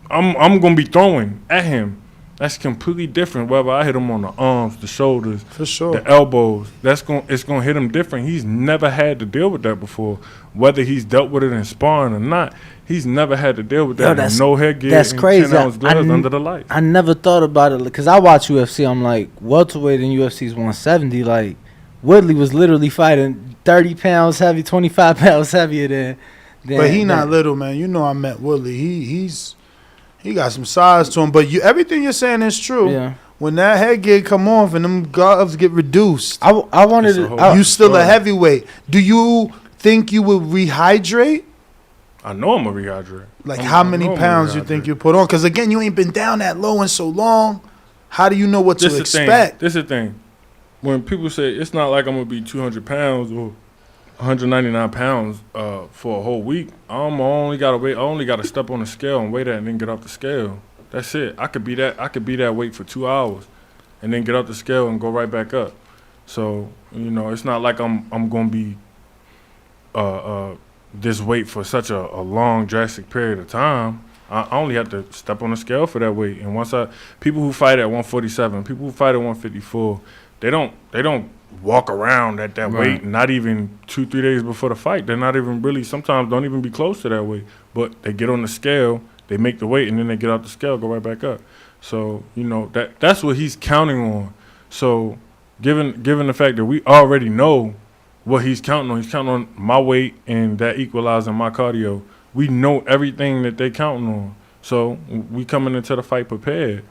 I'm gonna be throwing at him. That's completely different. Whether I hit him on the arms, the shoulders, for sure, the elbows, it's gonna hit him different. He's never had to deal with that before. Whether he's dealt with it in sparring or not, he's never had to deal with that. With no headgear. That's crazy. 10-ounce gloves under the light. I never thought about it because I watch UFC. I'm like, welterweight in UFC is 170. Like Woodley was literally fighting 30 pounds heavy, 25 pounds heavier than. But he not little, man. I met Woodley. He got some size to him, but everything you're saying is true. Yeah. When that headgear come off and them gloves get reduced, I wanted to. You still a heavyweight. Do you think you will rehydrate? I know I'm a rehydrate. Like how many pounds you think you put on? Because again, you ain't been down that low in so long. How do you know what to expect? This is the thing. When people say it's not like I'm gonna be 200 pounds or 199 pounds for a whole week, I only gotta step on the scale and weigh that and then get off the scale. That's it. I could be that weight for 2 hours and then get off the scale and go right back up. So, it's not like I'm gonna be this weight for such a long drastic period of time. I only have to step on the scale for that weight. And people who fight at 147, people who fight at 154, they don't walk around at that weight, not even 2-3 days before the fight. They're not even really, sometimes don't even be close to that weight. But they get on the scale, they make the weight, and then they get off the scale, go right back up. So, that's what he's counting on. So, given the fact that we already know what he's counting on my weight and that equalizing my cardio. We know everything that they counting on. So, we coming into the fight prepared.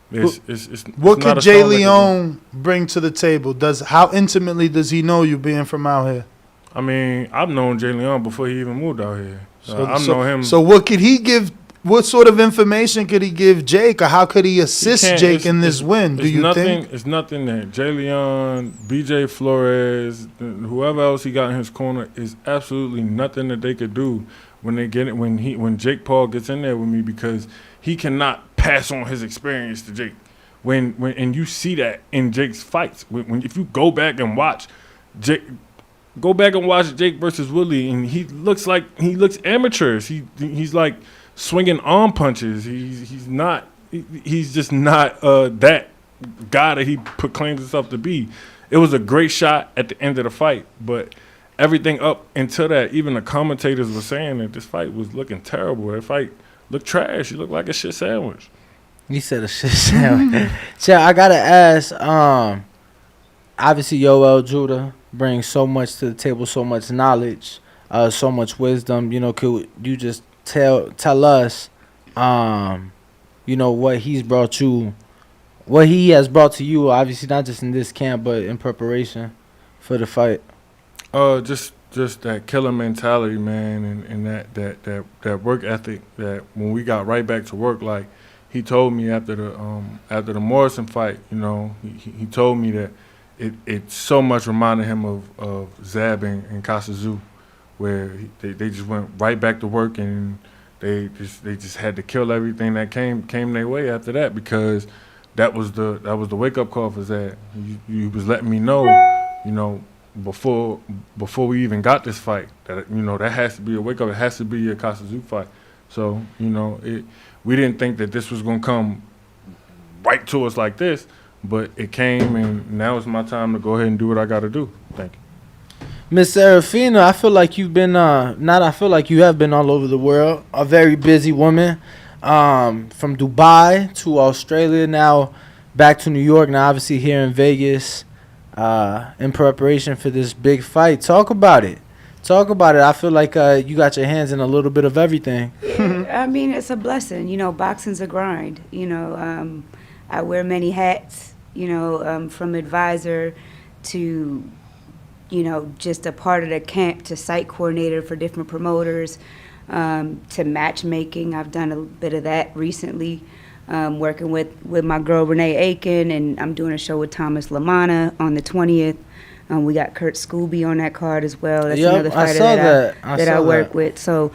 What could Jay Leone bring to the table? How intimately does he know you being from out here? I mean, I've known Jay Leone before he even moved out here. I've known him. So what could he give what sort of information could he give Jake, or how could he assist Jake in this win? Do you think? It's nothing that Jay Leon, BJ Flores, whoever else he got in his corner is absolutely nothing that they could do when they get it when Jake Paul gets in there with me, because he cannot pass on his experience to Jake. And you see that in Jake's fights. If you go back and watch Jake. Go back and watch Jake versus Willie, and he looks amateurish. He's like swinging arm punches. He's just not that guy that he proclaims himself to be. It was a great shot at the end of the fight, but everything up until that, even the commentators were saying that this fight was looking terrible. That fight looked trash. It looked like a shit sandwich. He said a shit sandwich. So I gotta ask. Obviously, Yoel Judah brings so much to the table, so much knowledge, so much wisdom. You know, could you just tell us, you know, what he's brought you, what he has brought to you? Obviously, not just in this camp, but in preparation for the fight. Just that killer mentality, man, and that work ethic. That when we got right back to work, like he told me after the Morrison fight, you know, he told me that. It so much reminded him of Zab and Kasazu, where they just went right back to work, and they just had to kill everything that came their way after that, because that was the wake up call for Zab. You was letting me know, you know, before we even got this fight, that, you know, that has to be a wake up. It has to be a Kasazu fight. So, you know, we didn't think that this was gonna come right to us like this. But it came, and now it's my time to go ahead and do what I got to do. Thank you. Miss Sarafina, I feel like you've been, I feel like you have been all over the world. A very busy woman, from Dubai to Australia, now back to New York, now obviously here in Vegas, in preparation for this big fight. Talk about it. I feel like you got your hands in a little bit of everything. I mean, it's a blessing. You know, boxing's a grind. You know, I wear many hats, you know, from advisor to, you know, just a part of the camp, to site coordinator for different promoters, to matchmaking. I've done a bit of that recently, working with my girl Renee Aiken, and I'm doing a show with Thomas Lamana on the 20th. We got Kurt Scooby on that card as well. That's another fighter that I work with. So.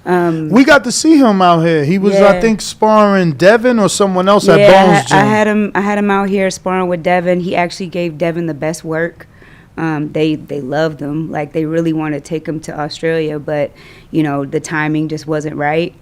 We got to see him out here. He was, I think, sparring Devin or someone else at Bones Gym. I had him out here sparring with Devin. He actually gave Devin the best work. They loved him. Like, they really wanted to take him to Australia, but, you know, the timing just wasn't right.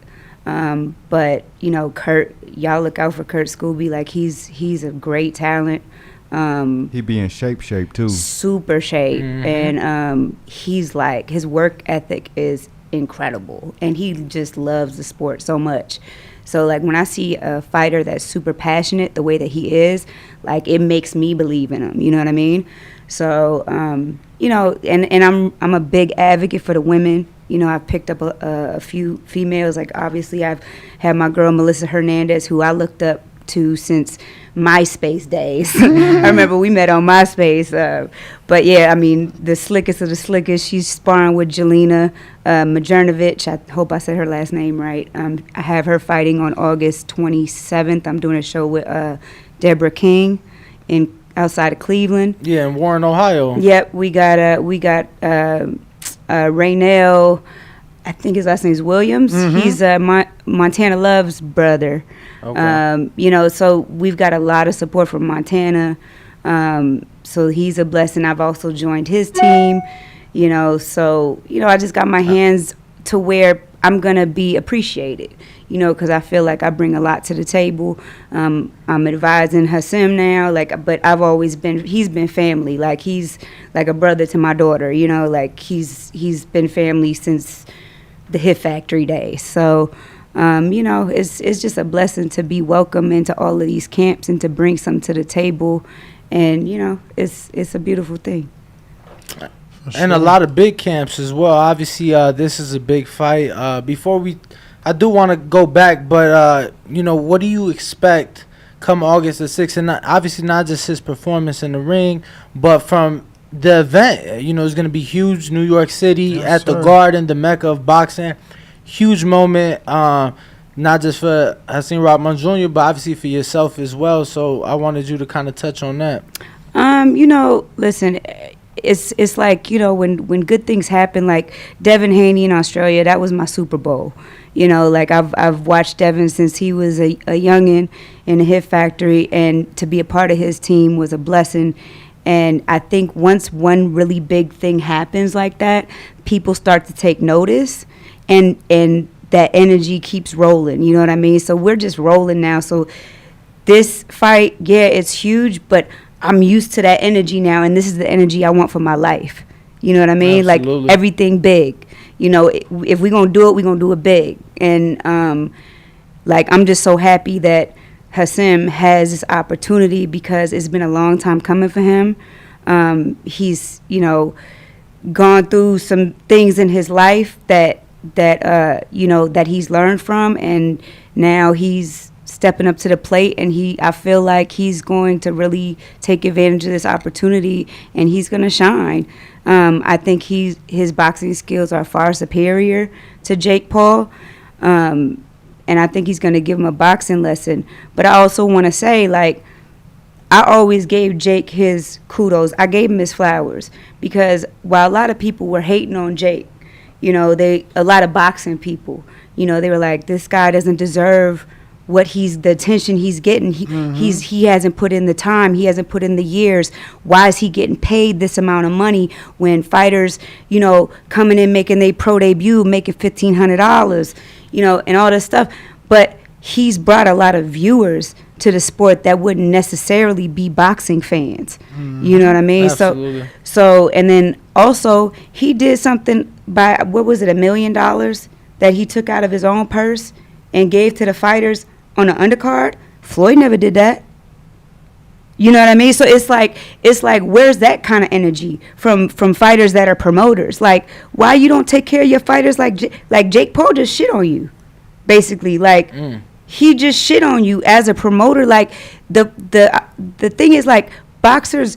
But, you know, Kurt, y'all look out for Kurt Scooby. Like, he's a great talent. He be in shape too. Super shape. Mm-hmm. And he's like, his work ethic is incredible, and he just loves the sport so much. So, like, when I see a fighter that's super passionate the way that he is, like, it makes me believe in him. You know what I mean? So, you know, and I'm a big advocate for the women. You know, I've picked up a few females. Like, obviously, I've had my girl Melissa Hernandez, who I looked up to since MySpace days. I remember we met on MySpace. But yeah, I mean, the slickest of the slickest. She's sparring with Jelena Majernovic. I hope I said her last name right. I have her fighting on August 27th. I'm doing a show with Deborah King outside of Cleveland. Yeah, in Warren, Ohio. Yep, we got Raynell. I think his last name is Williams. Mm-hmm. He's Montana Love's brother. Okay. You know, so we've got a lot of support from Montana. So he's a blessing. I've also joined his team, you know. So, you know, I just got my hands to where I'm going to be appreciated, you know, because I feel like I bring a lot to the table. I'm advising Hasim now, but I've always he's been family. Like, he's like a brother to my daughter, you know, like he's been family since the Hit Factory days. So, you know, it's just a blessing to be welcome into all of these camps and to bring something to the table. And, you know, it's a beautiful thing. And a lot of big camps as well. Obviously, this is a big fight. I do want to go back, but, you know, what do you expect come August the 6th? And obviously not just his performance in the ring, but from the event. You know, it's going to be huge. New York City, the Garden, the Mecca of boxing. Huge moment. not just for Hasim Rahman Jr., but obviously for yourself as well. So I wanted you to kind of touch on that. Listen, it's like, when good things happen, like Devin Haney in Australia, that was my Super Bowl. Like I've watched Devin since he was a youngin' in the Hit Factory, and to be a part of his team was a blessing. And I think once one really big thing happens like that, people start to take notice, and that energy keeps rolling. You know what I mean? So we're just rolling now. So this fight, yeah, it's huge, but I'm used to that energy now, and this is the energy I want for my life. You know what I mean? Absolutely. Like everything big. If we're going to do it, we're going to do it big. And I'm just so happy that Hasim has this opportunity, because it's been a long time coming for him. He's, gone through some things in his life that he's learned from, and now he's stepping up to the plate, and I feel like he's going to really take advantage of this opportunity, and he's going to shine. I think his boxing skills are far superior to Jake Paul. And I think he's going to give him a boxing lesson. But I also want to say, like, I always gave Jake his kudos. I gave him his flowers, because while a lot of people were hating on Jake, a lot of boxing people, they were like, this guy doesn't deserve the attention he's getting. He hasn't put in the time. He hasn't put in the years. Why is he getting paid this amount of money when fighters, coming in making their pro debut, making $1,500, and all this stuff? But he's brought a lot of viewers to the sport that wouldn't necessarily be boxing fans. You know what I mean? Absolutely. So, and then also he did something by, what was it, $1 million that he took out of his own purse and gave to the fighters on the undercard. Floyd never did that. You know what I mean? So it's like where's that kind of energy from fighters that are promoters? Like, why you don't take care of your fighters? Like Jake Paul just shit on you, basically. Like he just shit on you as a promoter. Like the thing is, like, boxers,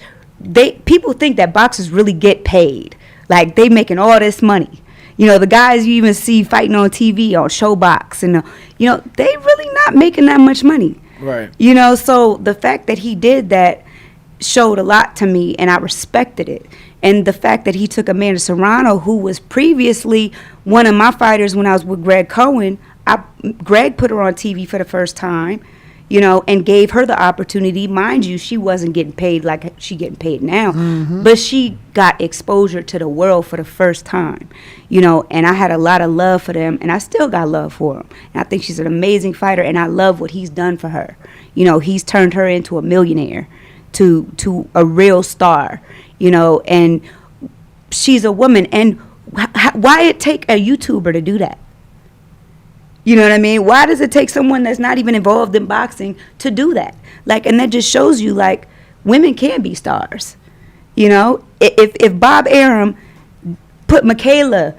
people think that boxers really get paid. Like they making all this money. The guys you even see fighting on TV on Showbox, and they really not making that much money. Right. So the fact that he did that showed a lot to me, and I respected it. And the fact that he took Amanda Serrano, who was previously one of my fighters when I was with Greg Cohen, Greg put her on TV for the first time, and gave her the opportunity. Mind you, she wasn't getting paid like she getting paid now, but she got exposure to the world for the first time, and I had a lot of love for them, and I still got love for him. And I think she's an amazing fighter, and I love what he's done for her. He's turned her into a millionaire, to a real star, and she's a woman. And why it take a YouTuber to do that? You know what I mean? Why does it take someone that's not even involved in boxing to do that? Like, and that just shows you, like, women can be stars. If Bob Arum put Michaela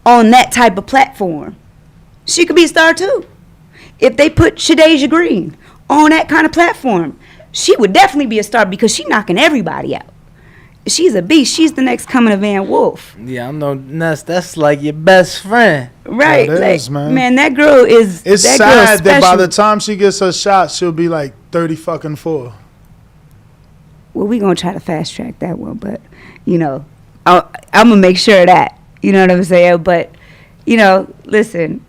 on that type of platform, she could be a star too. If they put Shadeja Green on that kind of platform, she would definitely be a star, because she's knocking everybody out. She's a beast. She's the next coming of Van Wolf. Yeah, I'm no Ness. That's like your best friend. Right. It is, man. Man, that girl is. It's that sad that by special. the time she gets her shot, she'll be like 34. Well, we gonna try to fast track that one, but I'm gonna make sure of that. You know what I'm saying? But listen,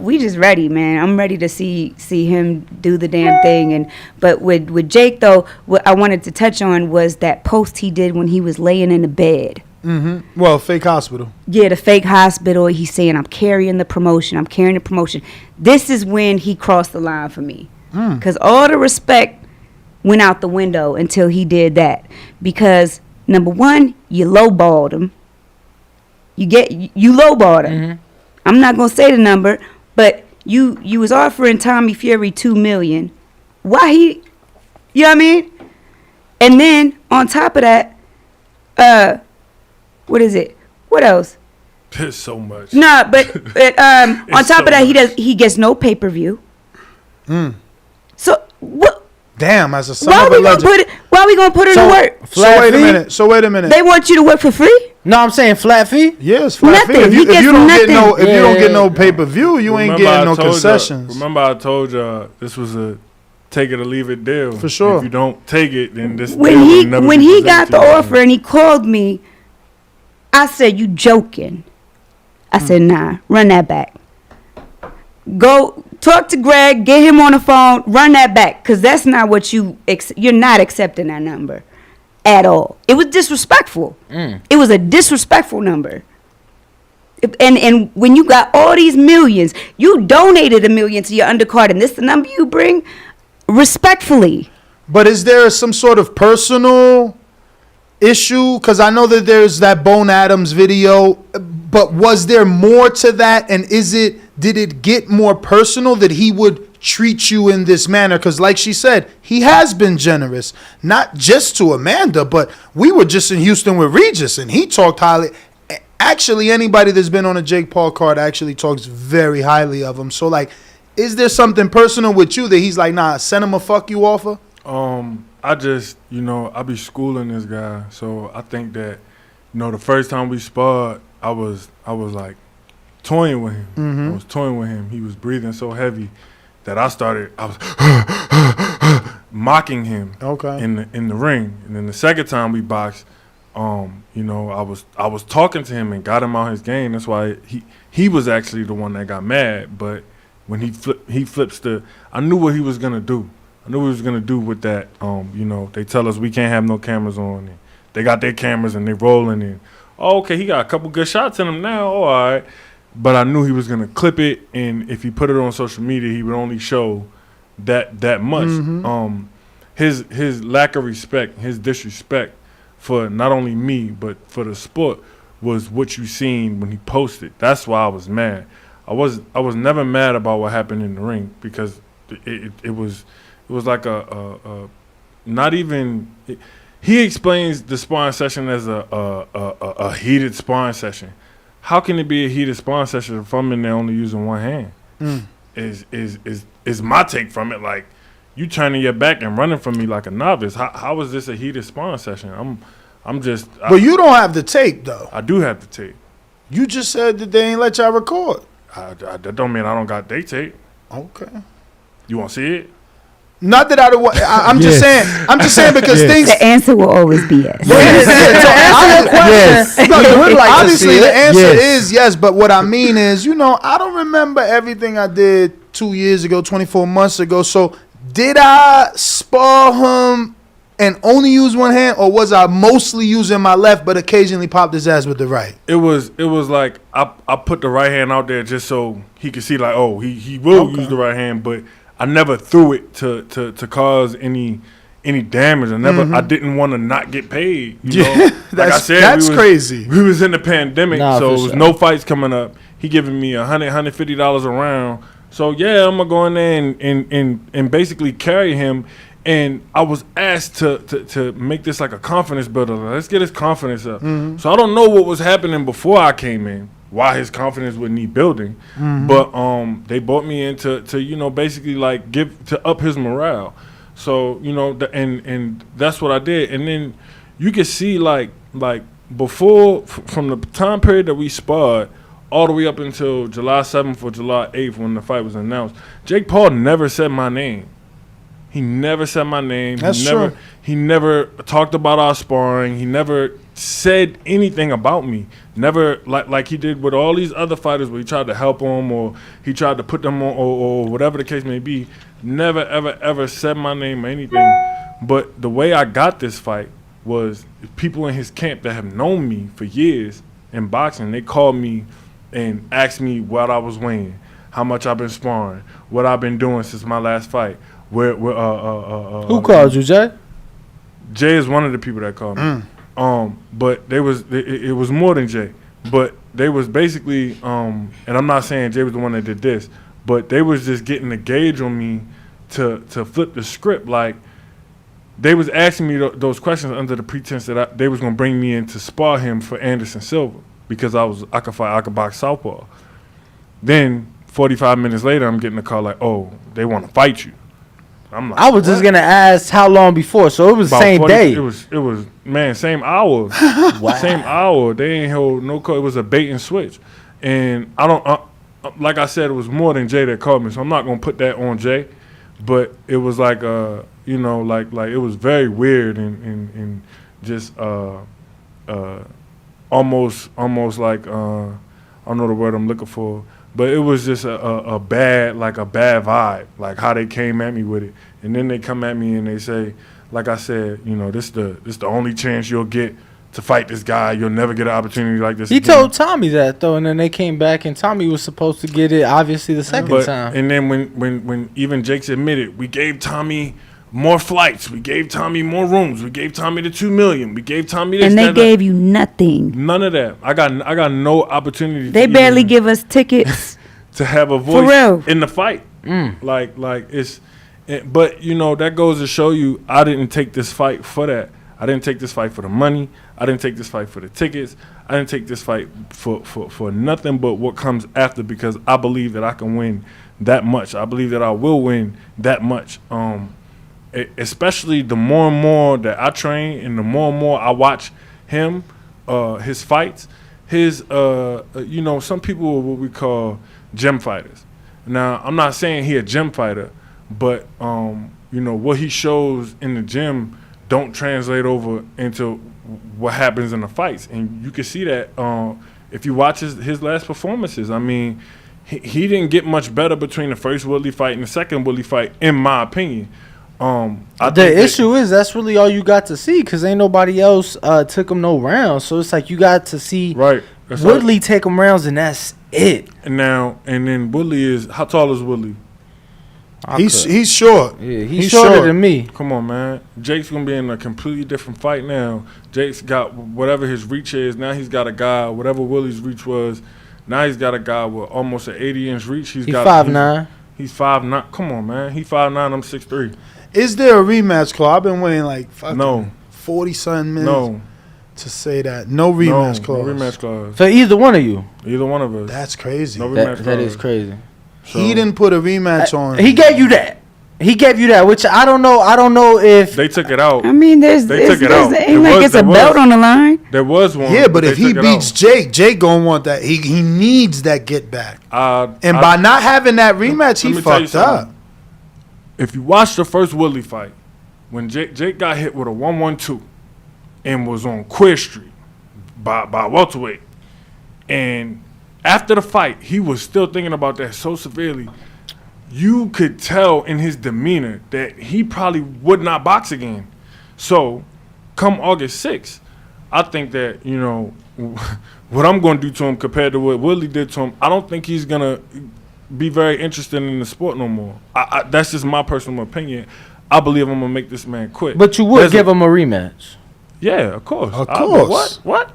we just ready, man. I'm ready to see him do the damn thing. But with Jake, though, what I wanted to touch on was that post he did when he was laying in the bed. Well, fake hospital. Yeah, the fake hospital. He's saying, I'm carrying the promotion. This is when he crossed the line for me. Because all the respect went out the window until he did that. Because, number one, you lowballed him. You lowballed him. I'm not gonna say the number, but you was offering Tommy Fury $2 million. Why he? You know what I mean? And then on top of that, what is it? What else? There's so much. Nah, but on top of that, he gets no pay-per-view. So what? Damn, as a son of a legend. Why are we gonna put her to work? So wait a minute. They want you to work for free? No, I'm saying flat fee. Yeah, it's flat fee. Nothing. If He you gets don't get nothing. no, if you don't get no Yeah. pay per view, you ain't Remember getting I no told concessions. Remember I told you this was a take it or leave it deal. For sure. If you don't take it, then this When deal he will never when be he got presented the to you offer and he called me, I said, "You joking?" I said, "Nah, run that back. Go talk to Greg, get him on the phone, run that back, cause that's not what you're not accepting that number at all. It was disrespectful. It was a disrespectful number. And when you got all these millions, you donated $1 million to your undercard, and this the number you bring, respectfully." But is there some sort of personal issue? Because I know that there's that Bone Adams video, but was there more to that? And did it get more personal that he would treat you in this manner? Because like she said, he has been generous, not just to Amanda, but we were just in Houston with Regis, and he talked highly. Actually, anybody that's been on a Jake Paul card actually talks very highly of him. So, like, is there something personal with you that he's like, nah, send him a fuck you offer? I just, I be schooling this guy, so I think that, the first time we sparred, I was like toying with him. I was toying with him. He was breathing so heavy that I was mocking him. Okay. In the ring, and then the second time we boxed, I was talking to him and got him out his game. That's why he was actually the one that got mad. But when he flips I knew what he was gonna do. I knew what he was gonna do with that. They tell us we can't have no cameras on. And they got their cameras and they rolling in. Oh, okay, he got a couple good shots in him now. Oh, all right. But I knew he was gonna clip it, and if he put it on social media, he would only show that much. His lack of respect, his disrespect for not only me but for the sport was what you seen when he posted. That's why I was mad. I was never mad about what happened in the ring, because it was like a not even. He explains the sparring session as a heated sparring session. How can it be a heated sparring session if I'm in there only using one hand? Is my take from it. Like, you turning your back and running from me like a novice. How is this a heated sparring session? But you don't have the tape though. I do have the tape. You just said that they ain't let y'all record. That don't mean I don't got their tape. Okay. You want to see it? Not that I'm just saying. I'm just saying because things. The answer will always be yes. Obviously, the answer is yes. But what I mean is, I don't remember everything I did 2 years ago, 24 months ago. So did I spar him and only use one hand, or was I mostly using my left but occasionally popped his ass with the right? It was like I put the right hand out there just so he could see, like, oh, he will use the right hand, but I never threw it to cause any damage. I didn't want to not get paid. Like I said, that's crazy. We was in the pandemic, so it was sure. no fights coming up. He giving me $150 a round. So yeah, I'm gonna go in there and basically carry him. And I was asked to make this like a confidence builder. Let's get his confidence up. So I don't know what was happening before I came in, why his confidence would need building. But they brought me in to basically like to up his morale. So and that's what I did. And then you can see like before, from the time period that we sparred all the way up until July 7th or July 8th when the fight was announced, Jake Paul never said my name. He never said my name. That's true. He never talked about our sparring. He never said anything about me. Never like he did with all these other fighters where he tried to help them or he tried to put them on or whatever the case may be. Never, ever said my name or anything. But the way I got this fight was people in his camp that have known me for years in boxing, they called me and asked me what I was weighing, how much I've been sparring, what I've been doing since my last fight. Who called you, Jay? Jay is one of the people that called me. But it was more than Jay. But they was basically, and I'm not saying Jay was the one that did this, but they was just getting a gauge on me to flip the script. Like, they was asking me those questions under the pretense that they was gonna bring me in to spar him for Anderson Silva because I could box southpaw. Then 45 minutes later, I'm getting a call like, oh, they want to fight you. I'm like, I was just gonna ask how long before, so it was the about same 40 day. It was man, same hour. Wow. Same hour. They ain't hold no call. It was a bait and switch. And I don't like I said, it was more than Jay that called me, so I'm not gonna put that on Jay. But it was like you know, like it was very weird and just almost like I don't know the word I'm looking for. But it was just a bad vibe, like how they came at me with it. And then they come at me and they say, like I said, you know, this the only chance you'll get to fight this guy. You'll never get an opportunity like this He again. told Tommy that though, and then they came back, and Tommy was supposed to get it obviously the second time. And then when even Jake's admitted, we gave Tommy more flights, we gave Tommy more rooms, we gave Tommy the $2 million, we gave Tommy this. And they that, gave you nothing. none of that. I got no opportunity. They to barely even- give us tickets. to have a voice real. in the fight. Like it's, but you know that goes to show you I didn't take this fight for that. I didn't take this fight for the money. I didn't take this fight for the tickets. I didn't take this fight for nothing but what comes after, because I believe that I can win that much. I believe that I will win that much. Especially the more and more that I train and the more and more I watch him, his fights, his you know, some people are what we call gym fighters. Now, I'm not saying he a gym fighter, but you know, what he shows in the gym don't translate over into what happens in the fights. And you can see that if you watch his last performances. I mean, he didn't get much better between the first Woodley fight and the second Woodley fight, in my opinion. The issue is that's really all you got to see, because ain't nobody else took him no rounds. So it's like you got to see right. That's Woodley right. take him rounds, and that's it. And then Woodley is, how tall is Woodley? He's short. Yeah, he's shorter than me. Come on, man. Jake's gonna be in a completely different fight now. Jake's got whatever his reach is. Now he's got a guy, whatever Willie's reach was. Now he's got a guy with almost an 80-inch reach. He's got 5'9". He's 5'9". Come on, man. He's 5'9". I'm 6'3". Is there a rematch clause? I've been waiting like No. 40-something minutes No. to say that. No rematch clause. No rematch clause. For either one of you. Either one of us. That's crazy. No rematch That clause. is crazy. He didn't put a rematch on. He gave you that. He gave you that, which I don't know. I don't know if They took it out. I mean, They took it out. ain't like it's a belt on the line. There was one. Yeah, but they if he took it beats out. Jake gonna want that. He needs that get back. And I- by not having that rematch, let he me tell you fucked up. something. If you watch the first Woodley fight, when Jake got hit with a 1-1-2 and was on Queer Street by welterweight, and after the fight, he was still thinking about that so severely. You could tell in his demeanor that he probably would not box again. So, come August 6th, I think that, you know, what I'm going to do to him compared to what Woodley did to him, I don't think he's going to be very interested in the sport no more. That's just my personal opinion. I believe I'm going to make this man quit. But you would give him a rematch. Yeah, of course. Of course. What?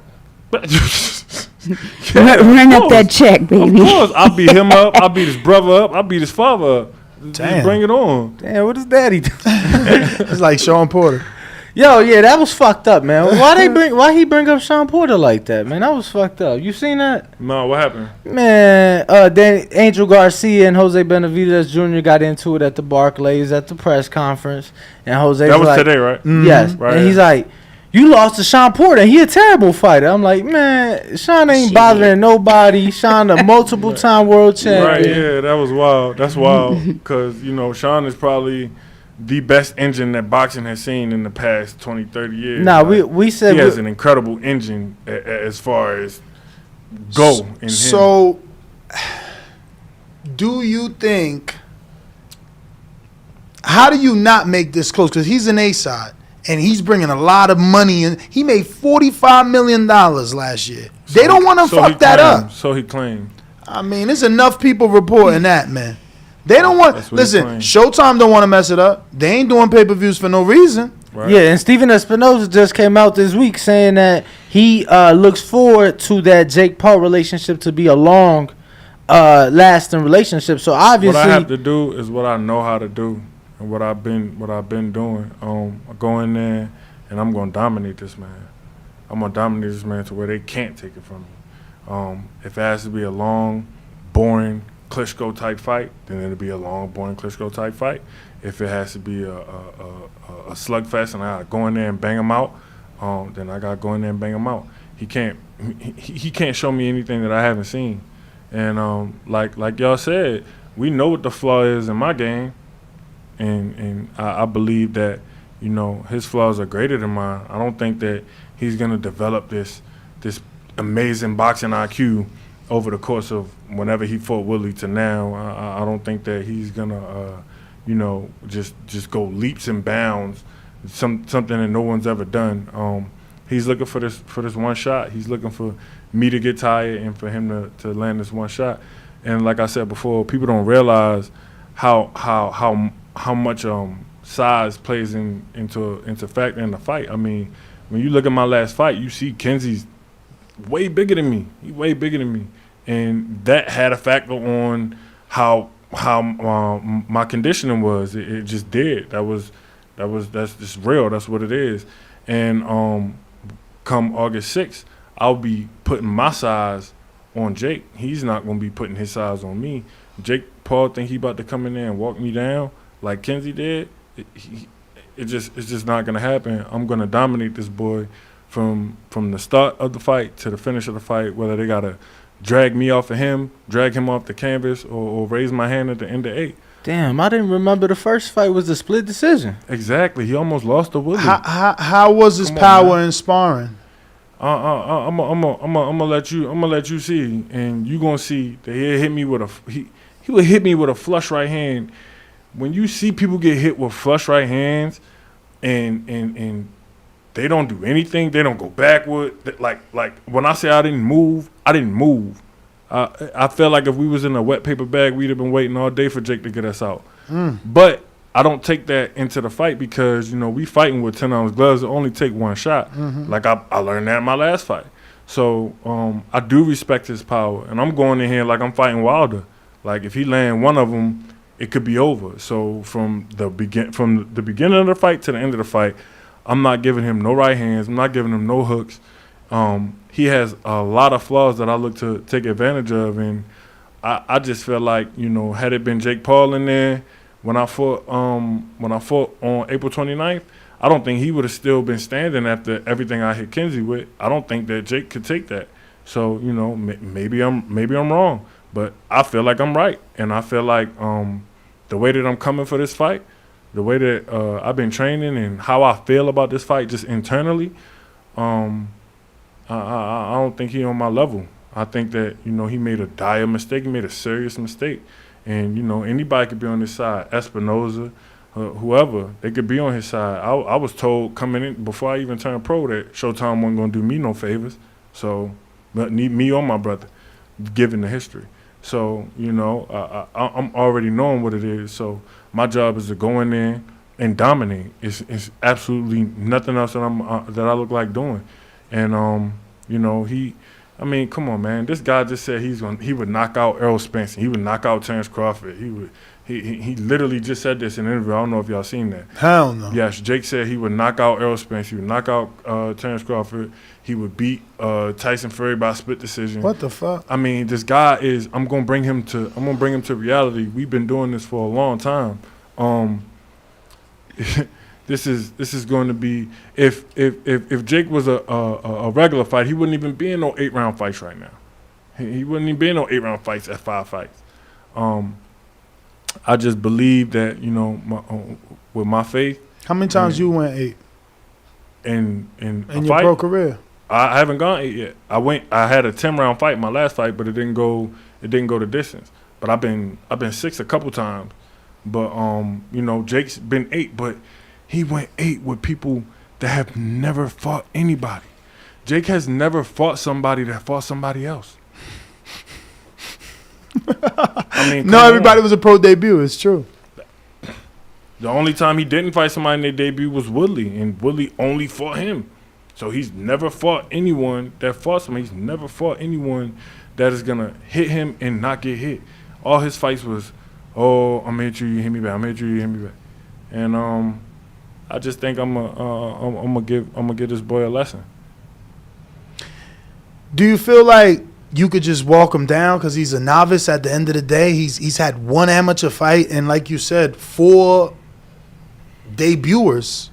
Run up that check, baby. Of course. I'll beat him up. I'll beat his brother up. I'll beat his father up. Just Damn. bring it on. Damn, what does daddy do? It's like Sean Porter. Yo, yeah, that was fucked up, man. Why he bring up Sean Porter like that, man? That was fucked up. You seen that? No, what happened? Man, then Angel Garcia and Jose Benavidez Jr. got into it at the Barclays at the press conference, and Jose That was like, today, right? Yes, Right. and he's like, "You lost to Sean Porter. He a terrible fighter." I'm like, man, Sean ain't bothering nobody. Sean a multiple-time world champion. Right, yeah, that was wild. That's wild. Because, you know, Sean is probably the best engine that boxing has seen in the past 20, 30 years. Nah, Like, we said he has an incredible engine as far as go in him. So, do you think? How do you not make this close? Because he's an A-side, and he's bringing a lot of money in. He made $45 million last year. They don't want to fuck that up. So he claimed. I mean, there's enough people reporting that, man. They don't want. That's what he's Listen, claiming. Showtime don't want to mess it up. They ain't doing pay-per-views for no reason. Right? Yeah, and Steven Espinoza just came out this week saying that he looks forward to that Jake Paul relationship to be a long, lasting relationship. So obviously, What I have to do is what I know how to do, and what I've been doing. I go in there and I'm gonna dominate this man. I'm gonna dominate this man to where they can't take it from me. If it has to be a long, boring, Klitschko type fight, then it'll be a long, boring Klitschko type fight. If it has to be a slugfest and I gotta go in there and bang him out, then I gotta go in there and bang him out. He can't show me anything that I haven't seen. And like y'all said, we know what the flaw is in my game, and I believe that, you know, his flaws are greater than mine. I don't think that he's gonna develop this amazing boxing IQ over the course of whenever he fought Willie to now. I don't think that he's gonna just go leaps and bounds, something that no one's ever done. He's looking for this one shot. He's looking for me to get tired and for him to land this one shot. And like I said before, people don't realize how much size plays into factor in the fight. I mean, when you look at my last fight, you see Kenzie's way bigger than me. He's way bigger than me, and that had a factor on how my conditioning was. It just did. That's just real. That's what it is. And come August 6th, I'll be putting my size on Jake. He's not gonna be putting his size on me. Jake Paul think he about to come in there and walk me down like Kenzie did. It's just not gonna happen. I'm gonna dominate this boy from the start of the fight to the finish of the fight, whether they gotta drag me off of him, drag him off the canvas, or raise my hand at the end of 8. Damn, I didn't remember the first fight was a split decision. Exactly. He almost lost to Willie. How was his power in sparring? I'm gonna let you see, and you gonna see that he hit me with he would hit me with a flush right hand. When you see people get hit with flush right hands, and they don't do anything, they don't go backward. Like when I say I didn't move. I felt like if we was in a wet paper bag, we'd have been waiting all day for Jake to get us out. But I don't take that into the fight because, you know, we fighting with 10-ounce gloves that only take one shot. Like I learned that in my last fight. So I do respect his power, and I'm going in here like I'm fighting Wilder. Like if he land one of them, it could be over. So from the beginning of the fight to the end of the fight, I'm not giving him no right hands. I'm not giving him no hooks. He has a lot of flaws that I look to take advantage of, and I just feel like, you know, had it been Jake Paul in there when I fought on April 29th, I don't think he would have still been standing after everything I hit Kenzie with. I don't think that Jake could take that. So, you know, maybe I'm wrong, but I feel like I'm right, and I feel like the way that I'm coming for this fight, the way that I've been training, and how I feel about this fight just internally, I don't think he on my level. I think that, you know, he made a dire mistake. He made a serious mistake. And, you know, anybody could be on his side. Espinoza, whoever, they could be on his side. I was told coming in, before I even turned pro, that Showtime wasn't going to do me no favors. So, but need me or my brother, given the history. So, you know, I'm already knowing what it is. So my job is to go in there and dominate. It's absolutely nothing else that I look like doing. And you know, come on, man. This guy just said he would knock out Errol Spence. He would knock out Terrence Crawford. He literally just said this in an interview. I don't know if y'all seen that. Hell no. Yes, Jake said he would knock out Errol Spence. He would knock out Terrence Crawford. He would beat Tyson Fury by split decision. What the fuck? I mean, this guy is. I'm gonna bring him to reality. We've been doing this for a long time. This is going to be, if Jake was a regular fight, he wouldn't even be in no 8-round fights right now. He wouldn't even be in no 8-round fights at 5 fights. I just believe that, you know, with my faith. How many times you went 8? In your pro career? I haven't gone 8 yet. I had a 10-round fight in my last fight, but it didn't go the distance. But I've been 6 a couple times. But you know, Jake's been 8, but he went 8 with people that have never fought anybody. Jake has never fought somebody that fought somebody else. I mean, no, everybody was a pro debut. It's true. The only time he didn't fight somebody in their debut was Woodley, and Woodley only fought him. So he's never fought anyone that fought somebody. He's never fought anyone that is gonna hit him and not get hit. All his fights was, oh, I'm gonna hit you, you hit me back. I'm gonna hit you, you hit me back. And I just think I'm gonna give this boy a lesson. Do you feel like you could just walk him down because he's a novice. At the end of the day, he's had one amateur fight and, like you said, 4 debuters.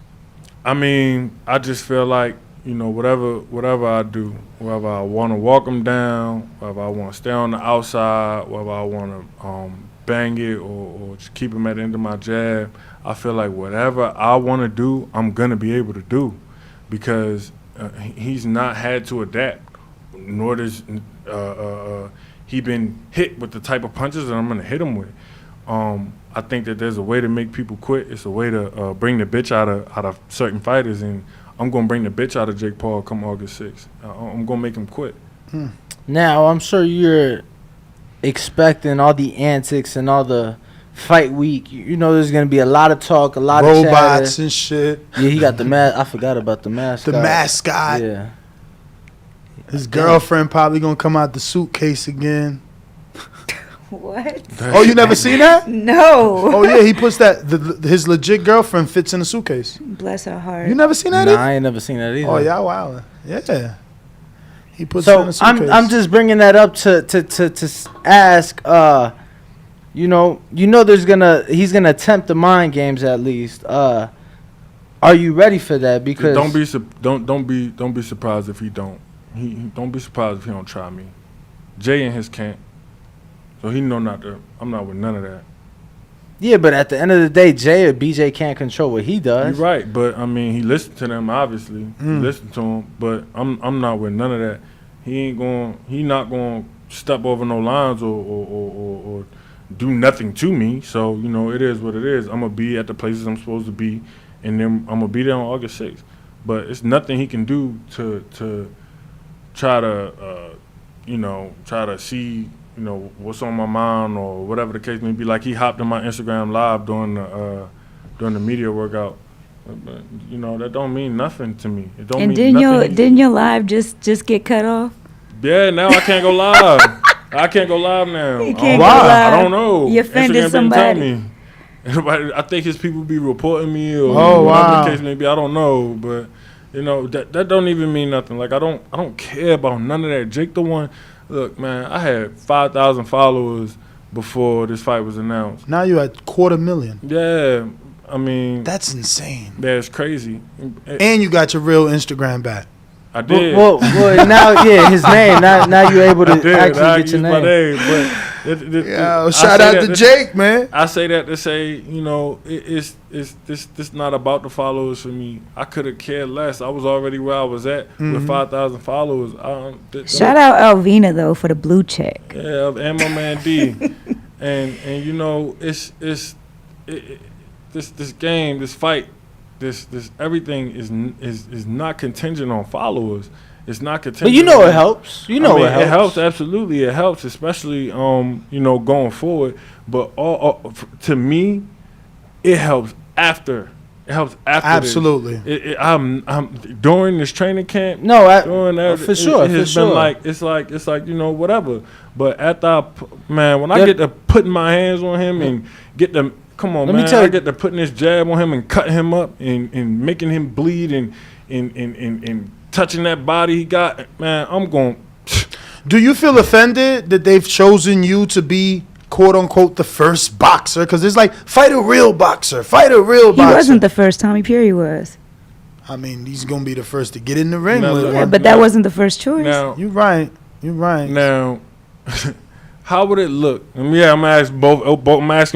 I mean, I just feel like, you know, whatever I do, whether I want to walk him down, whether I want to stay on the outside, whether I want to bang it or just keep him at the end of my jab, I feel like whatever I want to do, I'm going to be able to do because he's not had to adapt, nor does he been hit with the type of punches that I'm going to hit him with. I think that there's a way to make people quit. It's a way to bring the bitch out of certain fighters, and I'm going to bring the bitch out of Jake Paul come August 6th. I'm going to make him quit. Now, I'm sure you're expecting all the antics and all the fight week. You know there's going to be a lot of talk, a lot of robots chatter. And shit. Yeah, he got the mask. I forgot about the mascot. The mascot. Yeah. His girlfriend probably going to come out the suitcase again. What? Oh, you never seen that? No. Oh, yeah, he puts that. His legit girlfriend fits in a suitcase. Bless her heart. You never seen that Nah, either? I ain't never seen that either. Oh, yeah, wow. Yeah. He puts it in So a suitcase. I'm just bringing that up to ask. You know, he's gonna attempt the mind games at least. Are you ready for that? Because don't be surprised if he don't. He don't be surprised if he don't try me. Jay in his camp, so he know not to. I'm not with none of that. yeah, but at the end of the day, Jay or BJ can't control what he does. You're right, but I mean, he listened to them obviously. He listened to them, but I'm not with none of that. He not going to step over no lines or do nothing to me. So, you know, it is what it is. I'm going to be at the places I'm supposed to be, and then I'm going to be there on August 6th. But it's nothing he can do to try to, try to see, you know, what's on my mind or whatever the case may be. Like he hopped on my Instagram live during the media workout. But, you know, that don't mean nothing to me. It don't And mean nothing. didn't your live just get cut off? Yeah, now I can't go live. I can't go live now. You can't go live. I don't know. You offended Instagram somebody. didn't tell me. I think his people be reporting me or Oh, whatever wow. the case may be. I don't know, but you know that don't even mean nothing. Like I don't care about none of that. Jake the one. Look, man, I had 5,000 followers before this fight was announced. Now you at 250,000. Yeah, I mean That's insane. that's crazy. And you got your real Instagram back. I did. Well, now, yeah, his name. Now you're able to I did. actually I get your used my name. name, but Yo, I shout say out that to Jake, man. I say that to say, you know, it's this not about the followers for me. I could have cared less. I was already where I was at with 5,000 followers. Shout out Alvina though for the blue check. Yeah, and my man D, and you know, it's this game, this fight, this everything is not contingent on followers. It's not contingent. But you know on, it helps. You know I mean, it helps. It helps, absolutely. It helps, especially you know, going forward. But to me, it helps after. It helps after. Absolutely. This. I'm during this training camp. No, during that, for sure. It has for been sure. like it's like you know, whatever. But after when I get to putting my hands on him and get the Let me tell I you- get to putting this jab on him and cutting him up and making him bleed and touching that body he got, man, I'm going. Do you feel offended that they've chosen you to be, quote unquote, the first boxer? Because it's like, fight a real boxer. Fight a real He boxer. wasn't the first. Tommy Fury was. I mean, he's going to be the first to get in the ring No, with no. Yeah, one. but that wasn't the first choice. Now, You're right. You're right. now, how would it look? And yeah, I'm asking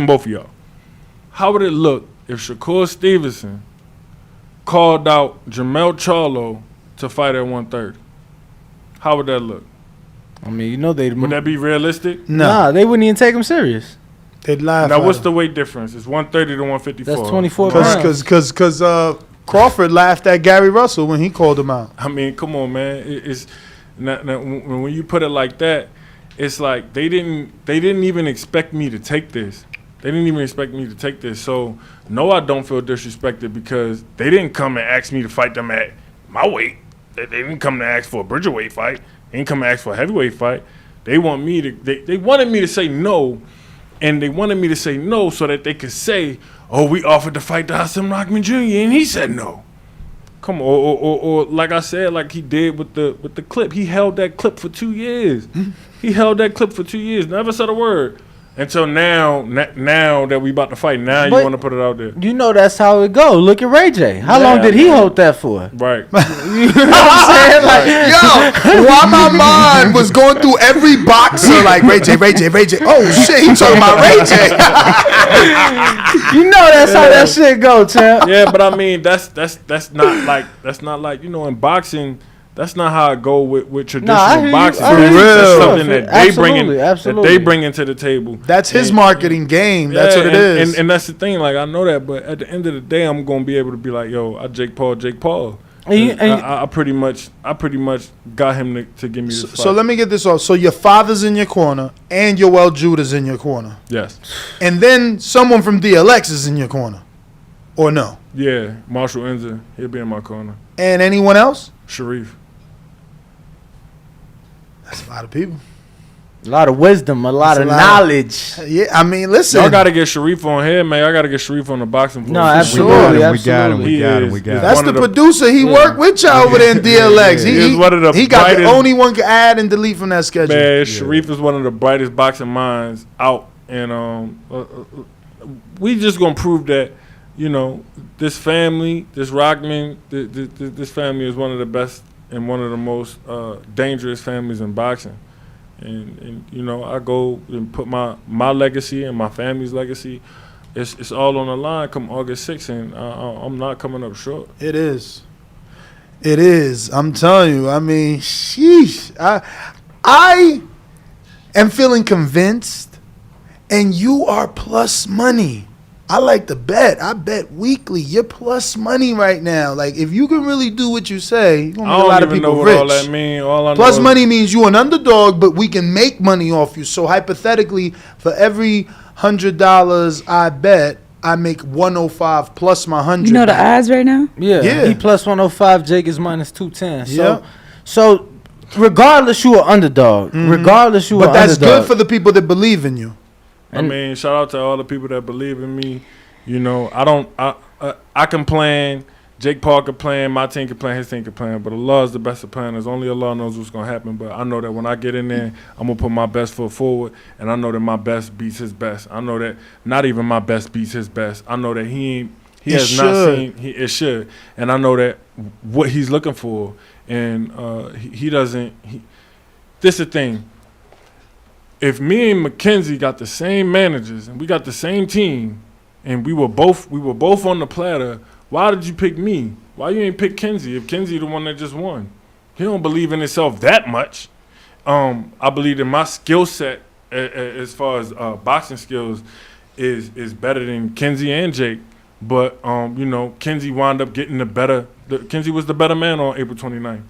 both of y'all. How would it look if Shakur Stevenson called out Jermell Charlo to fight at 130? How would that look? I mean, you know they Would that be realistic? No. Nah, they wouldn't even take him serious. They'd laugh Now, at what's him. the weight difference? It's 130 to 154. That's 24 pounds. Because Crawford laughed at Gary Russell when he called him out. I mean, come on, man. It's now, when you put it like that, it's like they didn't even expect me to take this. They didn't even expect me to take this. So no, I don't feel disrespected because they didn't come and ask me to fight them at my weight. They didn't come to ask for a bridgerweight fight. They didn't come to ask for a heavyweight fight. They want me to. They wanted me to say no, and they wanted me to say no so that they could say, "Oh, we offered to fight Hasim Rahman Jr. and he said no." Come on, or like I said, like he did with the clip. He held that clip for 2 years. He held that clip for 2 years. Never said a word. Until now that we about to fight, now But you want to put it out there. You know that's how it go. Look at Ray J. How long did he hold that for? Right. You know what I'm saying? Like, Yo, while my mind was going through every boxer, like Ray J. Oh shit, he talking about Ray J. you know that's how that shit go, champ. Yeah, but I mean that's not like in boxing. That's not how it go with traditional boxing. That's something that they bring into the table. That's his marketing game. That's what it is. And that's the thing. Like I know that, but at the end of the day, I'm gonna be able to be like, yo, I Jake Paul. I pretty much got him to give me this fight. So let me get this off. So your father's in your corner and Yoel Judah's in your corner. Yes. And then someone from DLX is in your corner, or no? Yeah, Marshall Enza, he'll be in my corner. And anyone else? Sharif. That's a lot of people. A lot of wisdom, a lot of knowledge. Yeah, I mean, listen. Y'all got to get Sharif on here, man. I got to get Sharif on the boxing floor. No, absolutely. We got him. That's the producer. He worked with y'all over there in DLX. He got the only one can add and delete from that schedule. Man, Sharif is one of the brightest boxing minds out. And we just going to prove that, this family, this Rockman, this family is one of the best and one of the most dangerous families in boxing. And I go and put my legacy and my family's legacy. It's all on the line come August 6th, and I'm not coming up short. It is. I'm telling you. I mean, sheesh. I am feeling convinced, and you are plus money. I like to bet. I bet weekly. You're plus money right now. Like, if you can really do what you say, you're going to make a lot of people rich. I don't even know what all that means. All I plus know money means you're an underdog, but we can make money off you. So, hypothetically, for every $100 I bet, I make 105 plus my 100. You know the odds right now? Yeah. He plus 105, Jake is minus 210. So regardless, you are underdog. Mm-hmm. But that's good for the people that believe in you. I mean, shout out to all the people that believe in me. I can plan. Jake Paul can plan. My team can plan. His team can plan. But Allah is the best of planners. Only Allah knows what's going to happen. But I know that when I get in there, I'm going to put my best foot forward. And I know that my best beats his best. I know that not even my best beats his best. I know that he has not seen. It should. And I know that what he's looking for. And he doesn't. This is the thing. If me and McKenzie got the same managers and we got the same team and we were both on the platter, why did you pick me? Why you ain't pick Kenzie? If Kenzie the one that just won, he don't believe in himself that much. I believe in my skill set as far as boxing skills is better than Kenzie and Jake. But Kenzie wound up getting Kenzie was the better man on April 29th.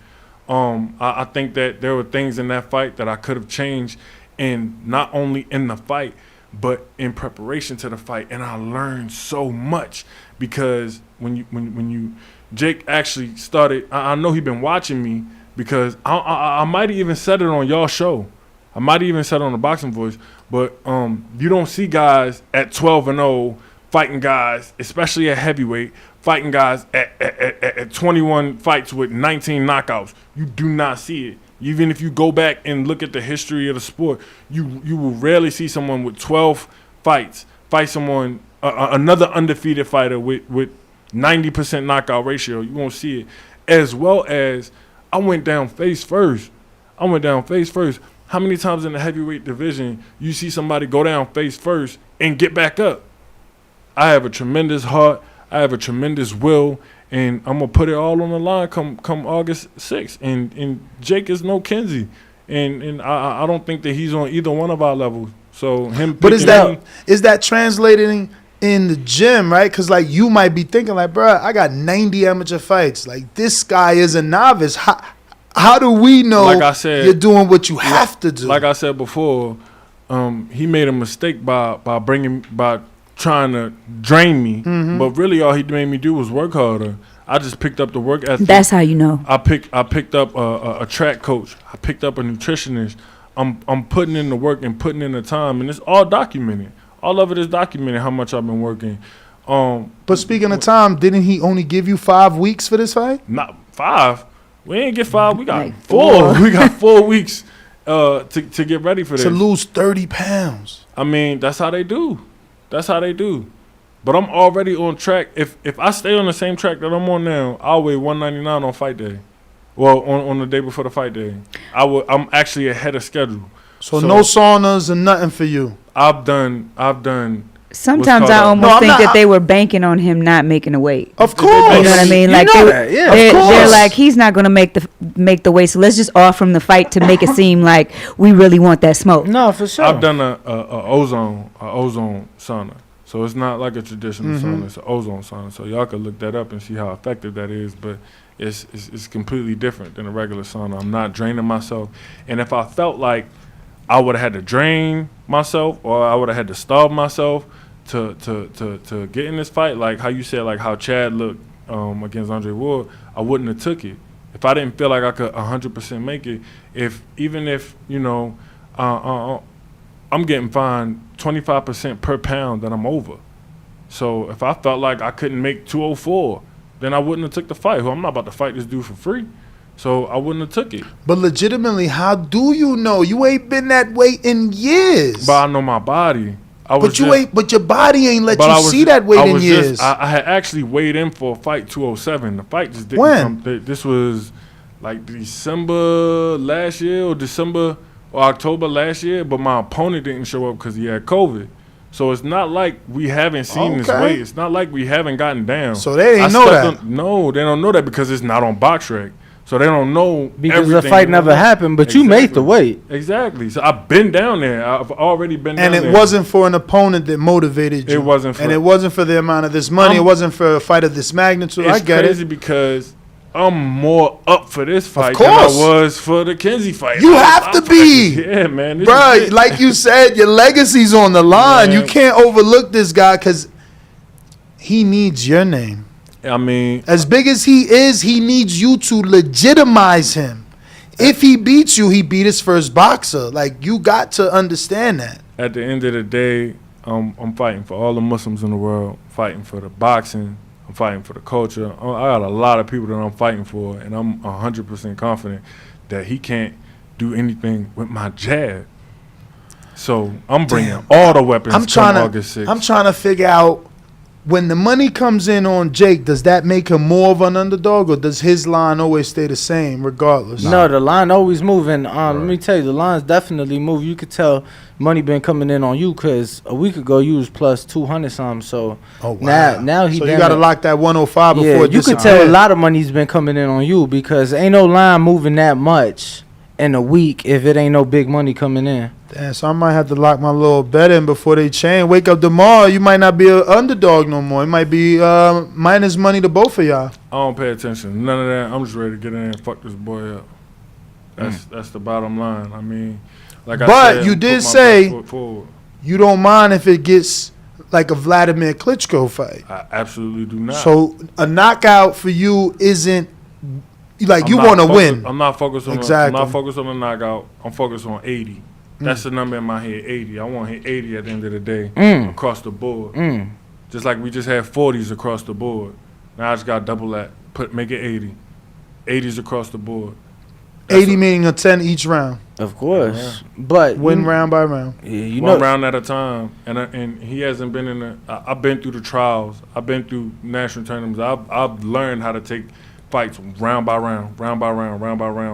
I think that there were things in that fight that I could have changed. And not only in the fight, but in preparation to the fight. And I learned so much because when Jake actually started, I know he been watching me because I might have even said it on y'all show. I might have even said it on the Boxing Voice. But you don't see guys at 12-0 fighting guys, especially at heavyweight, fighting guys at 21 fights with 19 knockouts. You do not see it. Even if you go back and look at the history of the sport, you will rarely see someone with 12 fight someone, another undefeated fighter with 90% knockout ratio. You won't see it. As well as I went down face first. How many times in the heavyweight division you see somebody go down face first and get back up? I have a tremendous heart. I have a tremendous will. And I'm going to put it all on the line come August 6th. And Jake is no Kenzie. And I don't think that he's on either one of our levels. So him. But is that translating in the gym, right? Because, like, you might be thinking, like, bro, I got 90 amateur fights. Like, this guy is a novice. How do we know like I said, you're doing what you have to do? Like I said before, he made a mistake by trying to drain me, but really all he made me do was work harder. I just picked up the work ethic. That's how you know. I picked up a track coach. I picked up a nutritionist. I'm putting in the work and putting in the time, and it's all documented. All of it is documented how much I've been working. But speaking of time, didn't he only give you 5 weeks for this fight? Not 5. We ain't get 5. We got Like 4. 4. We got 4 weeks to get ready for this. To lose 30 pounds. I mean, that's how they do. That's how they do. But I'm already on track. If I stay on the same track that I'm on now, I'll weigh 199 on fight day. Well, on the day before the fight day. I'm actually ahead of schedule. So no saunas and nothing for you. I've done. Sometimes I almost think that they were banking on him not making the weight. Of course. You know what I mean? You Like know that, yeah. they're like, he's not gonna make the weight, so let's just offer him the fight to make it seem like we really want that smoke. No, for sure. I've done a ozone sauna. So it's not like a traditional sauna. It's an ozone sauna. So y'all could look that up and see how effective that is. But it's completely different than a regular sauna. I'm not draining myself. And if I felt like I would have had to drain myself or I would have had to starve myself to get in this fight, like how you said, like how Chad looked against Andre Ward, I wouldn't have took it. If I didn't feel like I could 100% make it, even if you know, I'm getting fined 25% per pound that I'm over. So if I felt like I couldn't make 204, then I wouldn't have took the fight. I'm not about to fight this dude for free. So I wouldn't have took it. But legitimately, how do you know? You ain't been that weight in years. But I know my body. But your body ain't let you see that weight in years. I had actually weighed in for a fight 207. The fight just didn't When? come. This was like December last year or December or October last year. But my opponent didn't show up because he had COVID. So it's not like we haven't seen this weight. It's not like we haven't gotten down. So they didn't know that. No, they don't know that because it's not on BoxRec. So they don't know because the fight never happened, but you made the weight. Exactly. So I've been down there. I've already been down there. And it wasn't for an opponent that motivated you. It wasn't for. And it wasn't for the amount of this money. It wasn't for a fight of this magnitude. I get it. It's crazy because I'm more up for this fight than I was for the Kenzie fight. You have to be. Yeah, man. Bro, like you said, your legacy's on the line. Man. You can't overlook this guy because he needs your name. I mean, as big as he is, he needs you to legitimize him. If he beats you, he beat his first boxer. Like, you got to understand that. At the end of the day, I'm fighting for all the Muslims in the world, fighting for the boxing, I'm fighting for the culture. I got a lot of people that I'm fighting for, and I'm 100% confident that he can't do anything with my jab. So I'm bringing all the weapons August 6th. I'm trying to figure out, when the money comes in on Jake, does that make him more of an underdog, or does his line always stay the same regardless? No, the line always moving. Let me tell you, the lines definitely move. You could tell money been coming in on you because a week ago you was plus 200 something. So now he. So you got to lock that 105 before. Yeah, you could tell a lot of money's been coming in on you because ain't no line moving that much in a week if it ain't no big money coming in. Damn, so I might have to lock my little bet in before they change. Wake up tomorrow, you might not be an underdog no more. It might be minus money to both of y'all. I don't pay attention. None of that. I'm just ready to get in and fuck this boy up. That's the bottom line. I mean, like I said, but you did say you don't mind if it gets like a Vladimir Klitschko fight. I absolutely do not. So a knockout for you isn't like you want to win. I'm not focused on exactly. I'm not focused on the knockout. I'm focused on 80. That's the number in my head, 80. I want to hit 80 at the end of the day across the board. Just like we just had 40s across the board. Now I just got to double that. Make it 80. 80s across the board. That's 80 meaning a 10 each round. Of course. But win round by round. Yeah, one round at a time. And he hasn't been in the I've been through the trials. I've been through national tournaments. I've learned how to take fights round by round,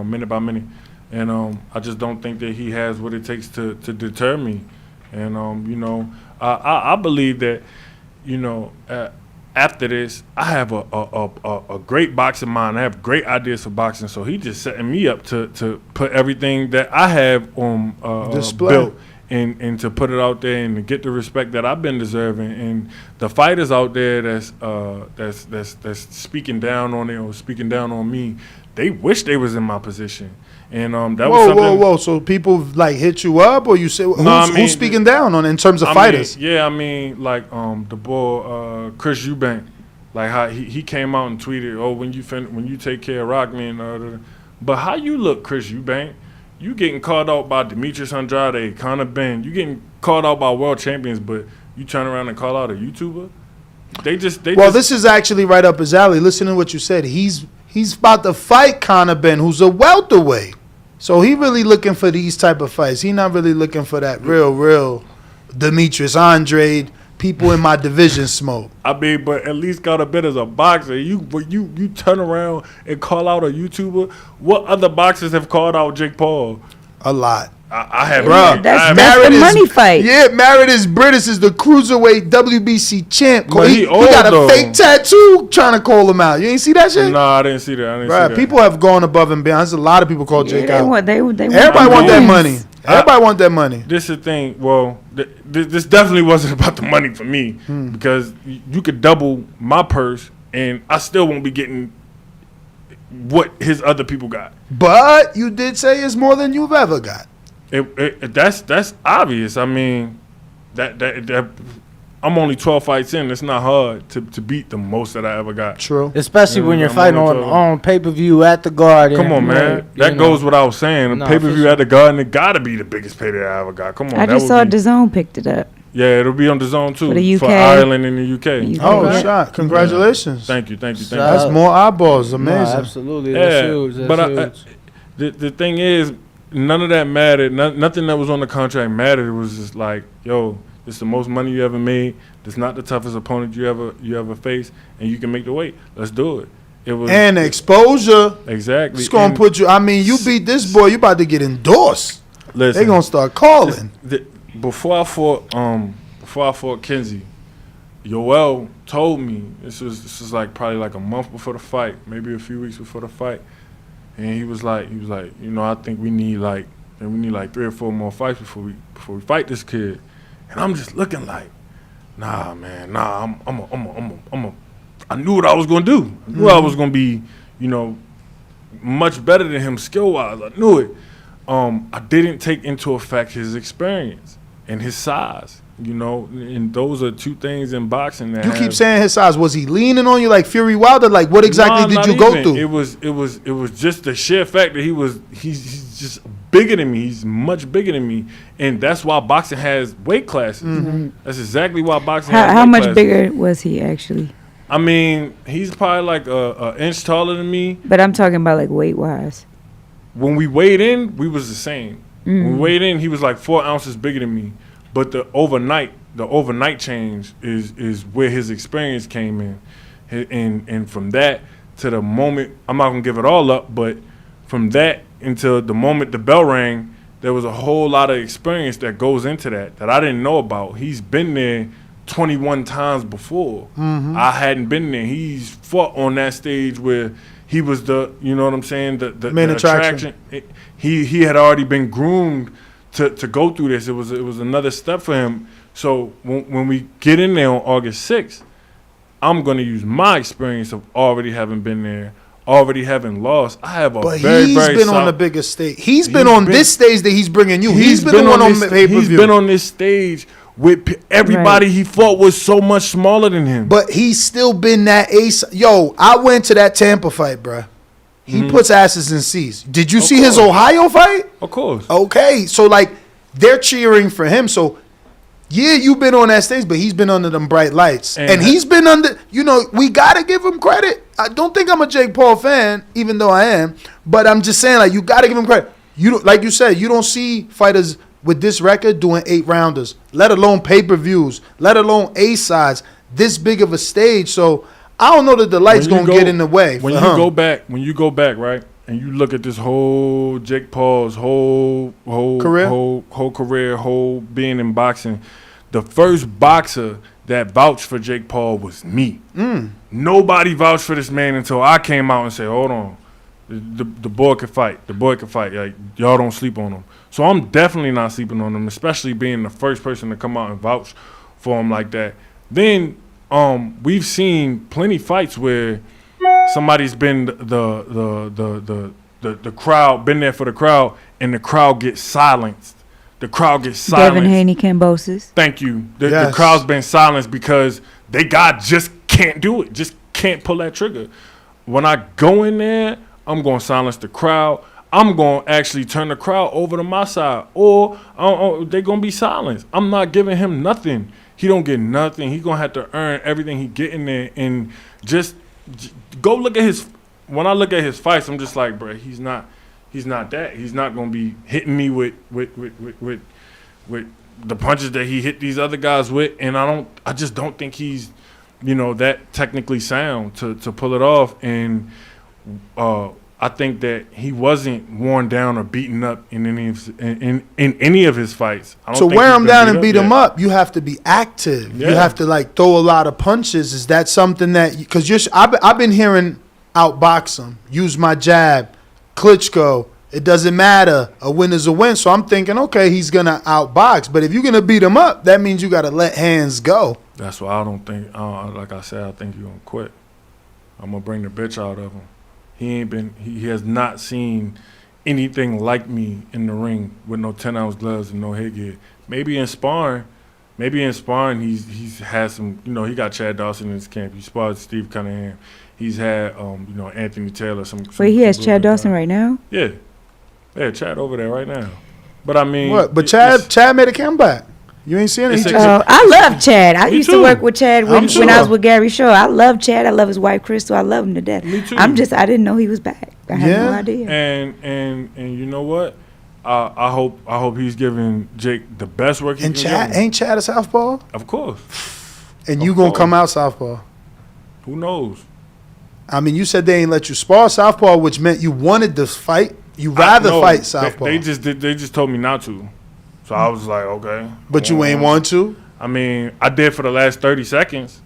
minute by minute. And I just don't think that he has what it takes to deter me. And, I believe that, after this, I have a great boxing mind. I have great ideas for boxing. So he just setting me up to put everything that I have on built and to put it out there and to get the respect that I've been deserving. And the fighters out there that's speaking down on it or speaking down on me, they wish they was in my position. And that was something. Whoa! So people like hit you up, or you say who's speaking down on it in terms of fighters? Like the boy Chris Eubank, like how he came out and tweeted, "Oh, when you take care of Rockman," but how you look, Chris Eubank? You getting called out by Demetrius Andrade, Conor Ben. You getting called out by world champions, but you turn around and call out a YouTuber? This is actually right up his alley. Listen to what you said. He's about to fight Conor Benn, who's a welterweight. So he really looking for these type of fights. He not really looking for that real Demetrius Andrade, people in my division smoke. I mean, but at least Conor Benn as a boxer. You turn around and call out a YouTuber. What other boxers have called out Jake Paul? A lot. I have. Bro, that's the money fight. Yeah, Benavidez Britis is the cruiserweight WBC champ. But he got old, a fake tattoo trying to call him out. You ain't see that shit? No, I didn't see that. Right, people have gone above and beyond. There's a lot of people call Jake out. Everybody want that money. Everybody want that money. This is the thing. Well, this definitely wasn't about the money for me because you could double my purse and I still won't be getting what his other people got. But you did say it's more than you've ever got. That's obvious. I mean, that I'm only 12 fights in. It's not hard to beat the most that I ever got. True. Especially when you're fighting on pay-per-view at the Garden. Come on, man. That goes without saying. A pay-per-view at the Garden, it got to be the biggest payday I ever got. Come on. I just saw DAZN picked it up. Yeah, it'll be on DAZN too. For the UK. For Ireland and the UK. Oh, shot. Congratulations. Thank you. That's more eyeballs. Amazing. No, absolutely. Yeah. That's huge. That's huge. The thing is, none of that mattered. Nothing that was on the contract mattered. It was just like, yo, this is the most money you ever made. This is not the toughest opponent you ever faced, and you can make the weight. Let's do it. It was and exposure. Exactly. It's gonna put you. I mean, you beat this boy, you about to get endorsed. Listen, they gonna start calling. Before I fought Kenzie, Yoel told me this was like probably like a month before the fight, maybe a few weeks before the fight. And he was like, you know, I think we need like 3 or 4 more fights before we fight this kid. And I'm just looking like, nah, man, nah. I knew what I was gonna do. I knew I was gonna be, you know, much better than him skill wise. I knew it. I didn't take into effect his experience and his size. You know, and those are two things in boxing that you keep saying his size. Was he leaning on you like Fury Wilder? Like what exactly did you go through? It was just the sheer fact that he's just bigger than me. He's much bigger than me, and that's why boxing has weight classes. Mm-hmm. That's exactly why boxing. How much bigger was he actually? I mean, he's probably like a inch taller than me. But I'm talking about like weight wise. When we weighed in, we was the same. When we weighed in, he was like 4 ounces bigger than me. But the overnight change is where his experience came in, and from that to the moment, I'm not gonna give it all up, but from that until the moment the bell rang, there was a whole lot of experience that goes into that I didn't know about. He's been there 21 times before. Mm-hmm. I hadn't been there. He's fought on that stage where he was the, you know what I'm saying, the main attraction. He had already been groomed to go through this. It was another step for him. So when we get in there on August 6th, I'm going to use my experience of already having been there, already having lost. I have a very been on the biggest stage. He's been on this stage that he's bringing you. He's been on pay-per-view. He's been on this stage with everybody he fought was so much smaller than him. But he's still been that ace. Yo, I went to that Tampa fight, bruh. He puts asses in seats. Did you see his Ohio fight? Of course. Okay, so like they're cheering for him. So yeah, you've been on that stage, but he's been under them bright lights, and he's been under. You know, we gotta give him credit. I don't think I'm a Jake Paul fan, even though I am. But I'm just saying, like, you gotta give him credit. You like you said, you don't see fighters with this record doing 8 rounders, let alone pay-per-views, let alone A sides, this big of a stage. So I don't know that the lights gonna get in the way. When you go back, right, and you look at this whole Jake Paul's whole career, whole being in boxing, the first boxer that vouched for Jake Paul was me. Nobody vouched for this man until I came out and said, "Hold on, the boy can fight. The boy can fight. Like, y'all don't sleep on him." So I'm definitely not sleeping on him, especially being the first person to come out and vouch for him like that. Then we've seen plenty fights where somebody's been the crowd, been there for the crowd, and the crowd gets silenced. The crowd gets silenced. Devin Haney, Cambosis. Thank you. The crowd's been silenced because just can't do it. Just can't pull that trigger. When I go in there, I'm going to silence the crowd. I'm going to actually turn the crowd over to my side, or they're going to be silenced. I'm not giving him nothing. He don't get nothing. He gonna have to earn everything he getting there. And just go look at his. When I look at his fights, I'm just like, bro, he's not that. He's not gonna be hitting me with the punches that he hit these other guys with. And I just don't think he's, that technically sound to pull it off. And I think that he wasn't worn down or beaten up in any of his fights. To wear him down and beat him up, you have to be active. Yeah. You have to throw a lot of punches. Is that something that because I've been hearing outbox him, use my jab, Klitschko. It doesn't matter. A win is a win. So I'm thinking, okay, he's gonna outbox. But if you're gonna beat him up, that means you gotta let hands go. That's why I don't think. Like I said, I think you're gonna quit. I'm gonna bring the bitch out of him. He has not seen anything like me in the ring with no 10-ounce gloves and no headgear. Maybe in sparring, he's had some, he got Chad Dawson in his camp. He sparred Steve Cunningham. He's had, Anthony Taylor. Wait, he has Chad Dawson right now? Yeah. Yeah, Chad over there right now. But I mean. What? But Chad made a comeback. You ain't seen it? I love Chad. I used to work with Chad when I was with Gary Shaw. I love Chad. I love his wife Crystal. I love him to death. Me too. I didn't know he was back. I had no idea. And you know what? I hope he's giving Jake the best work he can give him. Ain't Chad a southpaw? Of course. And you gonna come out southpaw? Who knows? I mean, you said they ain't let you spar southpaw, which meant you wanted to fight. You rather fight southpaw. They just told me not to. So I was like, okay. But you ain't want to? I mean, I did for the last 30 seconds.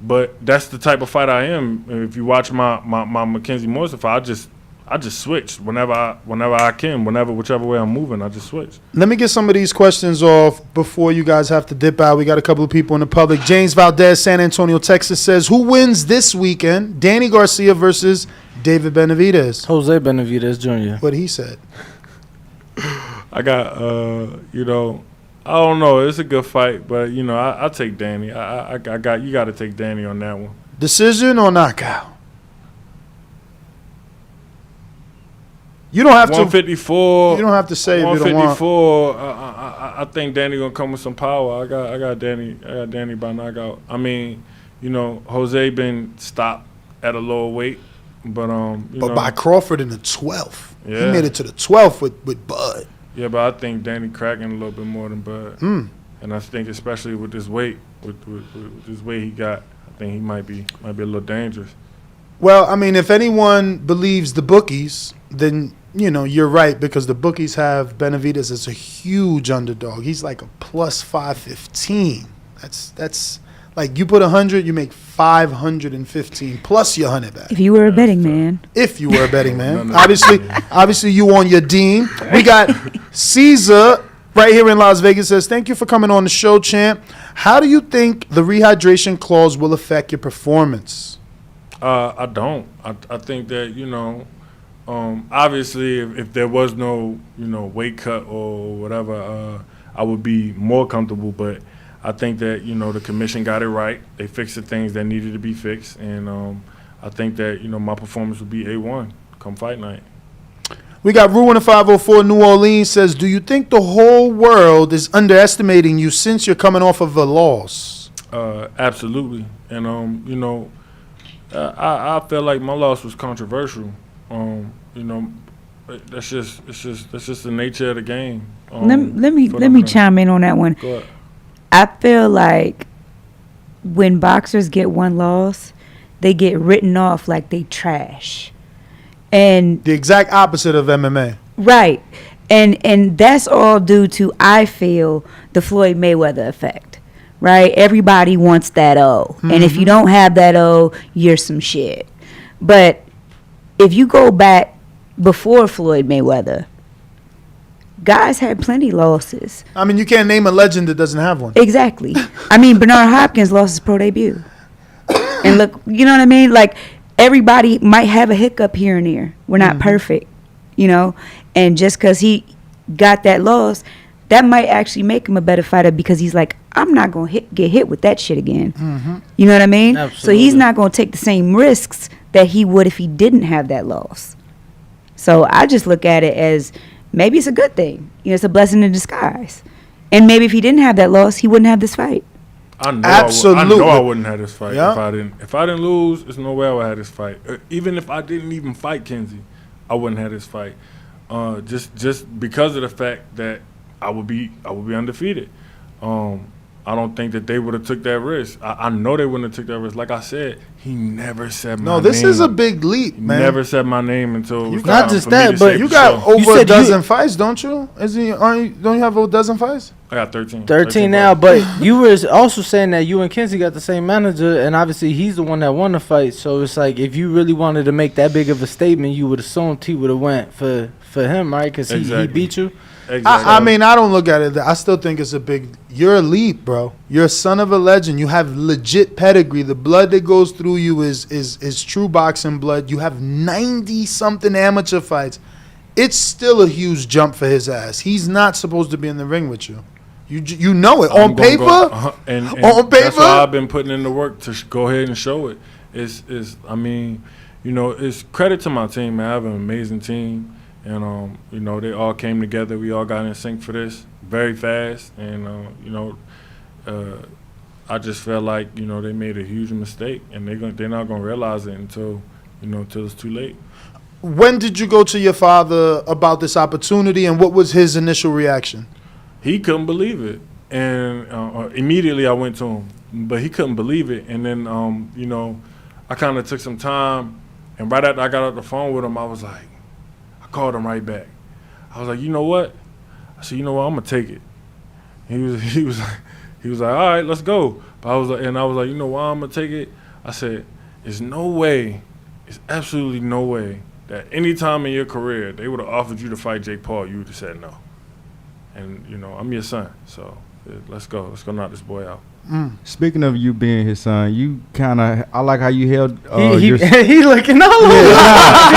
But that's the type of fight I am. If you watch my Mackenzie Morrison fight, I just switch whenever I can, whichever way I'm moving, I just switch. Let me get some of these questions off before you guys have to dip out. We got a couple of people in the public. James Valdez, San Antonio, Texas says, who wins this weekend? Danny Garcia versus David Benavidez. Jose Benavidez Jr. What he said. I got, I don't know. It's a good fight, but I take Danny. You got to take Danny on that one. Decision or knockout? You don't have 154. You don't have to say if you don't want. 154. I think Danny gonna come with some power. I got Danny by knockout. I mean, Jose been stopped at a lower weight, but by Crawford in the 12th. Yeah. He made it to the 12th with Bud. Yeah, but I think Danny cracking a little bit more than Bud. And I think especially with this weight, with this weight he got, I think he might be a little dangerous. Well, I mean, if anyone believes the bookies, then you're right, because the bookies have Benavidez as a huge underdog. He's like a plus 515. That's like you put 100, you make 515 plus your 100 back. If you were a betting man. Obviously you on your Dean. We got Caesar right here in Las Vegas says, thank you for coming on the show, champ. How do you think the rehydration clause will affect your performance? I don't. I think that, obviously if there was no, weight cut or whatever, I would be more comfortable. But I think that, the commission got it right. They fixed the things that needed to be fixed. And I think that, my performance would be A1 come fight night. We got Ruin in 504 New Orleans says, do you think the whole world is underestimating you since you're coming off of a loss? Absolutely. And, I feel like my loss was controversial. That's just the nature of the game. Let me chime in on that one. Go ahead. I feel like when boxers get one loss, they get written off like they trash, and the exact opposite of MMA. Right, and that's all due to, I feel, the Floyd Mayweather effect. Right, everybody wants that O, and if you don't have that O, you're some shit. But if you go back before Floyd Mayweather, guys had plenty losses. I mean, you can't name a legend that doesn't have one. Exactly. I mean, Bernard Hopkins lost his pro debut, and look, you know what I mean. Like, everybody might have a hiccup here and there. We're not perfect, and just because he got that loss, that might actually make him a better fighter, because he's like, I'm not going to get hit with that shit again. You know what I mean? Absolutely. So he's not going to take the same risks that he would if he didn't have that loss. So I just look at it as maybe it's a good thing. It's a blessing in disguise. And maybe if he didn't have that loss, he wouldn't have this fight. I know Absolutely. I wouldn't have this fight Yeah. if I didn't lose. There's no way I would have this fight. Even if I didn't even fight Kenzie, I wouldn't have this fight. Just because of the fact that I would be undefeated. I don't think that they would have took that risk. I know they wouldn't have took that risk. Like I said, he never said my name. No, this is a big leap, He man. never said my name until it was Not time just for me that, to but say You for got sure. over a said dozen fights, don't you? Don't you have a dozen fights? I got 13. 13 now, but you were also saying that you and Kenzie got the same manager, and obviously he's the one that won the fight. So it's like if you really wanted to make that big of a statement, you would assume T would have went for him, right? Because he Exactly. beat you. Exactly. I mean, I don't look at it. I still think it's a big. You're elite, bro. You're a son of a legend. You have legit pedigree. The blood that goes through you is true boxing blood. You have 90 something amateur fights. It's still a huge jump for his ass. He's not supposed to be in the ring with you. You know it I'm on gonna paper. And On That's paper? why I've been putting in the work to go ahead and show it. I mean, it's credit to my team, man. I have an amazing team. And, they all came together. We all got in sync for this very fast. And, I just felt like, they made a huge mistake. And they're not going to realize it until it's too late. When did you go to your father about this opportunity, and what was his initial reaction? He couldn't believe it. And immediately I went to him. But he couldn't believe it. And then, I kind of took some time. And right after I got off the phone with him, I was like, called him right back. I was like, you know what? I said, I'm gonna take it. He was like, all right, let's go. But I was like, you know why I'm gonna take it? I said, it's absolutely no way that any time in your career they would have offered you to fight Jake Paul, you would have said no. And I'm your son, so let's go knock this boy out. Speaking of you being his son, you I like how you held He looking all over.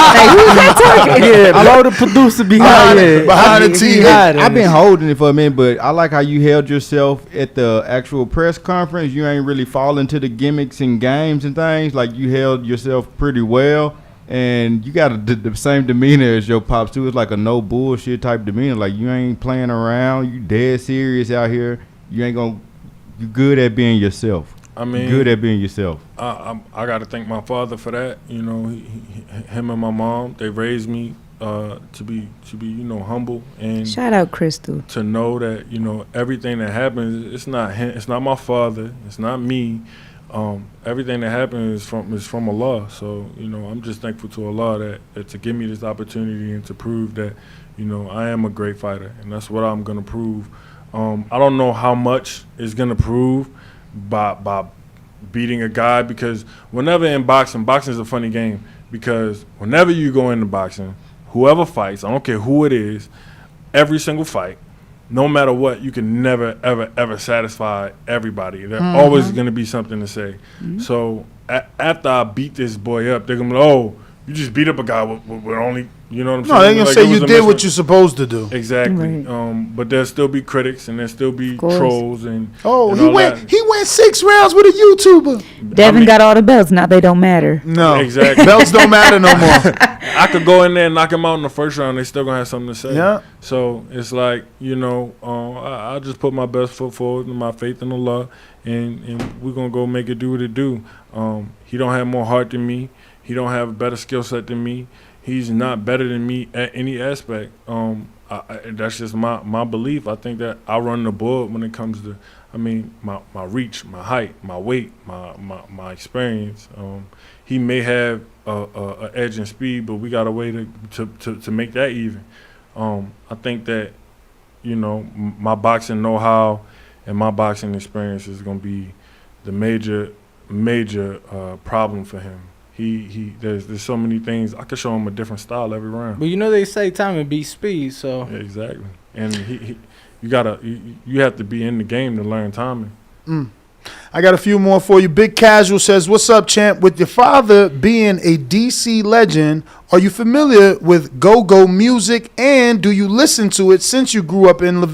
Like, who's that talking? Yeah, I know the producer behind behind the TV. I've been holding it for a minute, but I like how you held yourself at the actual press conference. You ain't really falling to the gimmicks and games and things. Like, you held yourself pretty well, and you got the same demeanor as your pops too. It's like a no bullshit type demeanor. Like, you ain't playing around. You dead serious out here. You good at being yourself. I mean, good at being yourself. I got to thank my father for that. Him and my mom, they raised me to be humble, and Shout out Crystal. to know that everything that happens, it's not him, it's not my father, it's not me. Everything that happens is from Allah. So I'm just thankful to Allah that to give me this opportunity and to prove that I am a great fighter, and that's what I'm gonna prove. I don't know how much is gonna prove by beating a guy, because whenever in boxing is a funny game, because whenever you go into boxing, whoever fights, I don't care who it is, every single fight, no matter what, you can never, ever, ever satisfy everybody. There's always going to be something to say. So after I beat this boy up, they're going to be like, oh, you just beat up a guy with only, you know what I'm saying? No, they're gonna Like, say it was you a did what mismatch. you're supposed to do. Exactly. Right. But there'll still be critics, and there'll still be course. trolls. And Oh, and he all went that. 6 rounds with a YouTuber. Devin got all the belts. Now they don't matter. No, Exactly. belts don't matter no more. I could go in there and knock him out in the first round. They still gonna have something to say. Yeah. So it's like I just put my best foot forward and my faith in Allah, and we're gonna go make it do what it do. He don't have more heart than me. He don't have a better skill set than me. He's not better than me at any aspect. That's just my belief. I think that I run the board when it comes to, my reach, my height, my weight, my experience. He may have a edge in speed, but we got a way to make that even. I think that, my boxing know-how and my boxing experience is going to be the major problem for him. There's so many things. I could show him a different style every round. But they say timing beats speed, so. Yeah, exactly. And you have to be in the game to learn timing. I got a few more for you. Big Casual says, "What's up, champ? With your father being a DC legend, are you familiar with go-go music, and do you listen to it since you grew up in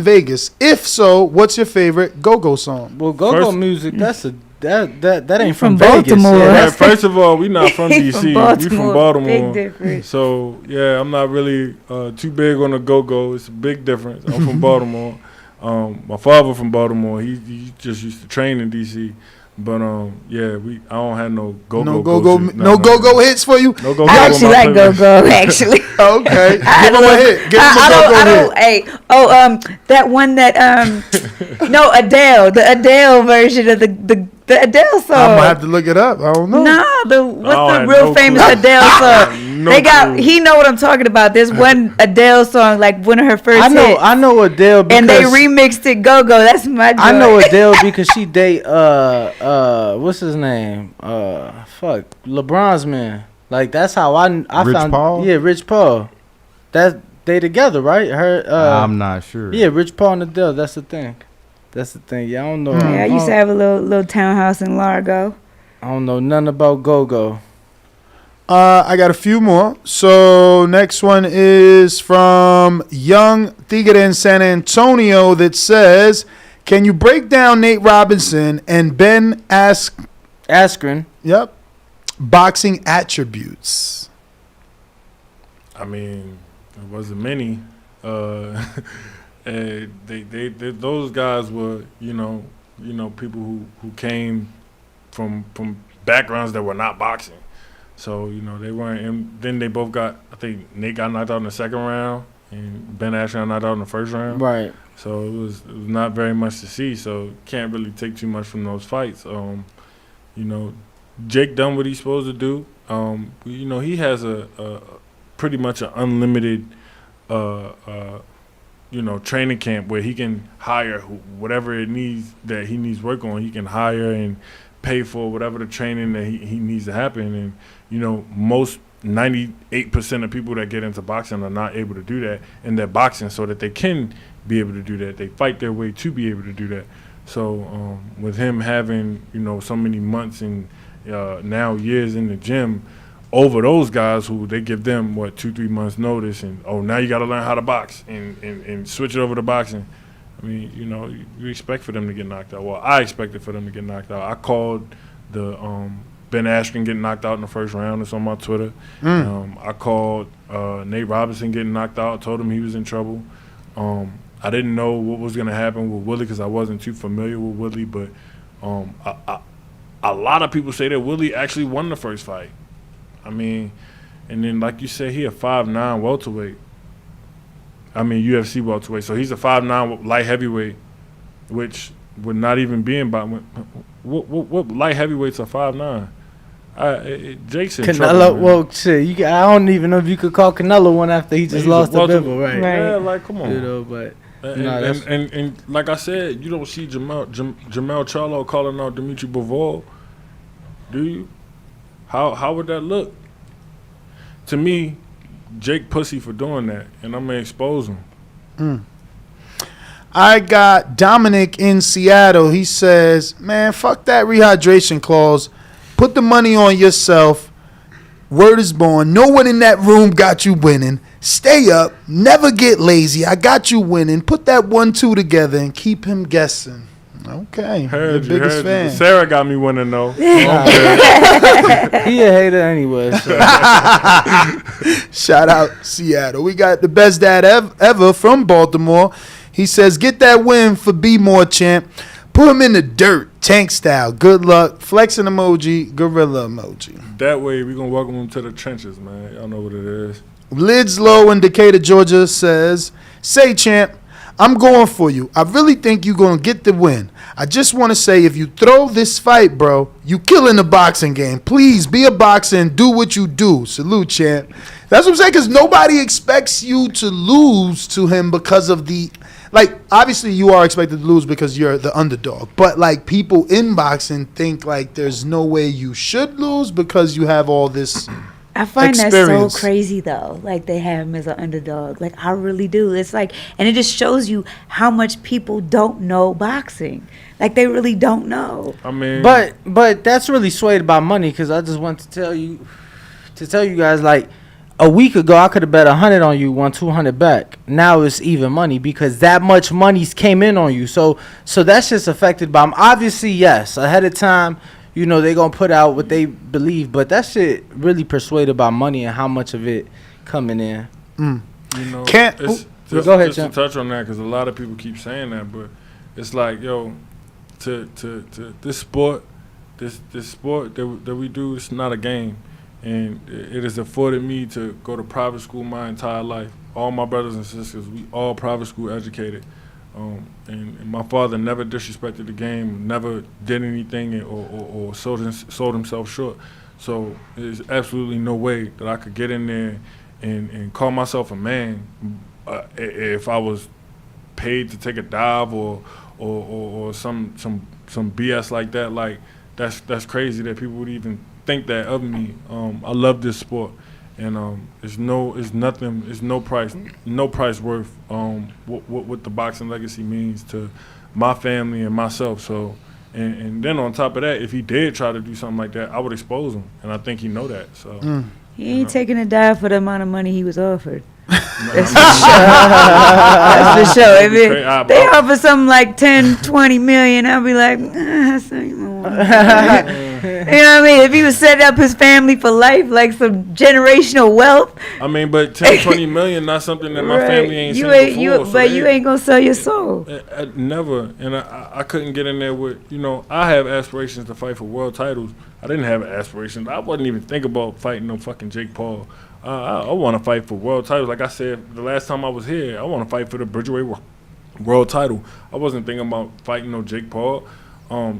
Vegas? If so, what's your favorite go-go song?" Well, go-go First- music, that ain't from Baltimore. Vegas. Yeah, first of all, we not from He DC. from We from Baltimore. Baltimore. Big difference. So yeah, I'm not really too big on the go-go. It's a big difference. I'm from Baltimore. My father from Baltimore. He just used to train in DC. But yeah, I don't have no go-go hits for you. No go-go. I actually like go-go. Actually, okay. Give him a hit. Give him a go-go hit. Hey, that one that no, Adele, the Adele version of the Adele song. I'm gonna have to look it up. I don't know. No, what's the real famous Adele song? He know what I'm talking about. There's one Adele song, like one of her first hits. I know Adele because and they remixed it go-go. That's my joy. I know Adele because she date what's his name? LeBron's man. Like that's how I Rich found Paul? Yeah, Rich Paul. That they together, right? I'm not sure. Yeah, Rich Paul and Adele, that's the thing. Yeah, I don't know. Yeah, I used to have a little townhouse in Largo. I don't know nothing about go-go. I got a few more. So next one is from Young Tigre in San Antonio that says, can you break down Nate Robinson and Ben Askren? Yep. Boxing attributes. I mean, it wasn't many. And they those guys were, people who came from backgrounds that were not boxing. So, they weren't. And then they both got, I think Nate got knocked out in the second round and Ben Askren got knocked out in the first round. Right. So it was not very much to see. So can't really take too much from those fights. Jake done what he's supposed to do. He has a pretty much an unlimited training camp where he can hire whatever it needs that he needs work on. He can hire and pay for whatever the training that he needs to happen. And, most 98% of people that get into boxing are not able to do that. And they're boxing so that they can be able to do that. They fight their way to be able to do that. So with him having, so many months and now years in the gym, over those guys who they give them 2-3 months notice and now you got to learn how to box and switch it over to boxing. I mean, you expect for them to get knocked out. Well, I expected for them to get knocked out. I called the Ben Askren getting knocked out in the first round. It's on my Twitter. I called Nate Robinson getting knocked out. I told him he was in trouble. I didn't know what was going to happen with Willie because I wasn't too familiar with Willie, but a lot of people say that Willie actually won the first fight. I mean, and then like you said, he a 5'9" welterweight. I mean, UFC welterweight. So he's a 5'9" light heavyweight, which would not even be in boxing. What light heavyweights are 5'9"? Jake's in trouble, man. Well, shit, I don't even know if you could call Canelo one after he just lost to Bivol, right? Yeah, like, come on. But... And like I said, you don't see Jamel Charlo calling out Dimitri Bivol, do you? How would that look? To me, Jake pussy for doing that, and I'm gonna expose him. I got Dominic in Seattle. He says, man, fuck that rehydration clause. Put the money on yourself. Word is born. No one in that room got you winning. Stay up. Never get lazy. I got you winning. Put that 1-2 together and keep him guessing. Okay. Heard the you, biggest fan. Sarah got me winning, though. He a hater anyway. So. Shout out Seattle. We got the best dad ever from Baltimore. He says, get that win for Be More Champ. Put him in the dirt, tank style. Good luck. Flexing emoji, gorilla emoji. That way, we're going to welcome him to the trenches, man. Y'all know what it is. Lids Low in Decatur, Georgia says, say, champ, I'm going for you. I really think you're going to get the win. I just want to say, if you throw this fight, bro, you killing the boxing game. Please be a boxer and do what you do. Salute, champ. That's what I'm saying, because nobody expects you to lose to him because of the... Like, obviously, you are expected to lose because you're the underdog. But, like, people in boxing think, like, there's no way you should lose because you have all this I find experience. that so crazy, though. Like, they have him as an underdog. Like, I really do. It's like, and it just shows you how much people don't know boxing. Like, they really don't know. I mean... But that's really swayed by money, because I just want to tell you guys, like, a week ago, I could have bet 100 on you, won 200 back. Now it's even money because that much money's came in on you. So that's just affected by them. Obviously, yes, ahead of time, they're going to put out what they believe. But that shit really persuaded by money and how much of it coming in. Can't... Go ahead, just to John. touch on that, because a lot of people keep saying that, but it's like, yo, to this sport, this sport that we do, it's not a game, and it has afforded me to go to private school my entire life. All my brothers and sisters, we all private school educated, and my father never disrespected the game, never did anything or sold himself short. So there's absolutely no way that I could get in there and call myself a man if I was paid to take a dive or some BS like that. Like that's crazy that people would even think that of me. I love this sport, and it's no price worth what the boxing legacy means to my family and myself. So. And then on top of that, if he did try to do something like that, I would expose him, and I think he know that. So He ain't taking a dive for the amount of money he was offered. That's That's for sure. If they offer something like 10, 20 million, I'll be like, that's not even one. You know what I mean? If he was setting up his family for life, like some generational wealth. I mean, but 10, 20 million, not something that my family ain't seen before. But you ain't gonna sell your soul. Never. And I couldn't get in there with, I have aspirations to fight for world titles. I didn't have aspirations. I wasn't even thinking about fighting no fucking Jake Paul. I want to fight for world titles. Like I said the last time I was here, I want to fight for the Bridgeweight world title. I wasn't thinking about fighting no Jake Paul.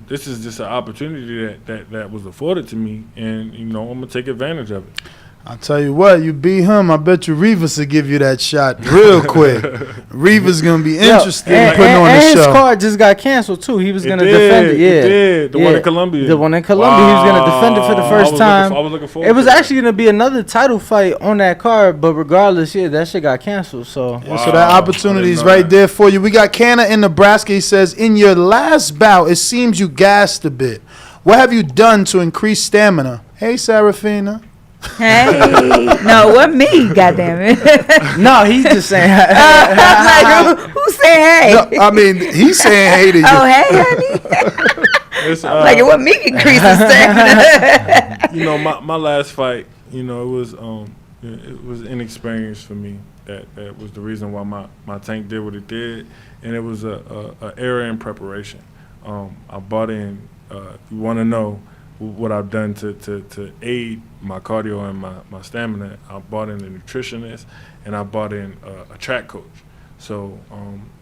This is just an opportunity that was afforded to me, and I'm gonna take advantage of it. I'll tell you what, you beat him, I bet you Rivas will give you that shot real quick. Rivas going to be interested in putting on the and show. his card just got canceled, too. He was going to defend it. Yeah. It did. The one in Colombia. The one in Colombia. He was going to defend it for the first time. I was looking forward It was to actually going to be another title fight on that card, but regardless, that shit got canceled. So, Yeah, so that opportunity is right there for you. We got Canna in Nebraska. He says, in your last bout, it seems you gassed a bit. What have you done to increase stamina? Hey, Sarafina. Hey, no, what me? Goddamn it! No, he's just saying. I'm like, who say hey? No, I mean, he's saying hey to you. Oh, hey, honey. It's, Like, what me increase the stamina? my last fight, it was inexperience for me. That was the reason why my tank did what it did, and it was a error in preparation. I bought in. If you want to know what I've done to aid my cardio and my stamina, I bought in a nutritionist and I bought in a track coach. So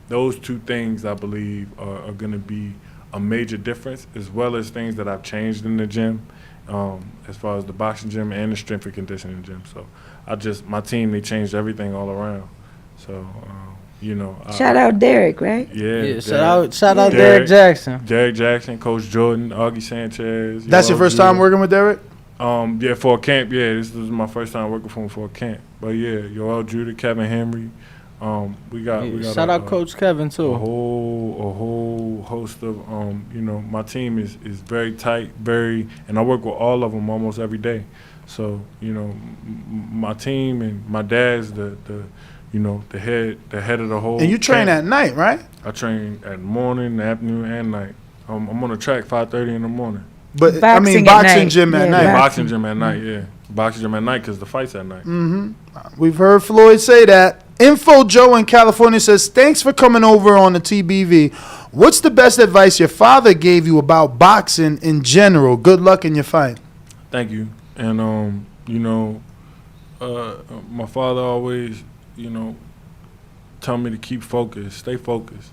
those two things I believe are going to be a major difference, as well as things that I've changed in the gym, as far as the boxing gym and the strength and conditioning gym. So my team, they changed everything all around. So Shout out Derek, right? Yeah, shout out Derek Jackson. Derek Jackson, Coach Jordan, Augie Sanchez. That's your first time working with Derek? Yeah, for a camp. Yeah, this was my first time working for him for a camp. But yeah, Yoel Judah, Kevin Henry. We got shout out Coach Kevin too. A whole host of my team is very tight, and I work with all of them almost every day. So my team and my dad's the head of the whole. And you train camp. at night, right? I train at morning, afternoon, and night. I'm on the track 5:30 in the morning. But Boxing boxing gym at night. Boxing gym at night, yeah. Boxing gym at night because the fight's at night. Mm-hmm. We've heard Floyd say that. Info Joe in California says, thanks for coming over on the TBV. What's the best advice your father gave you about boxing in general? Good luck in your fight. Thank you. And, my father always, tell me to keep focused, stay focused.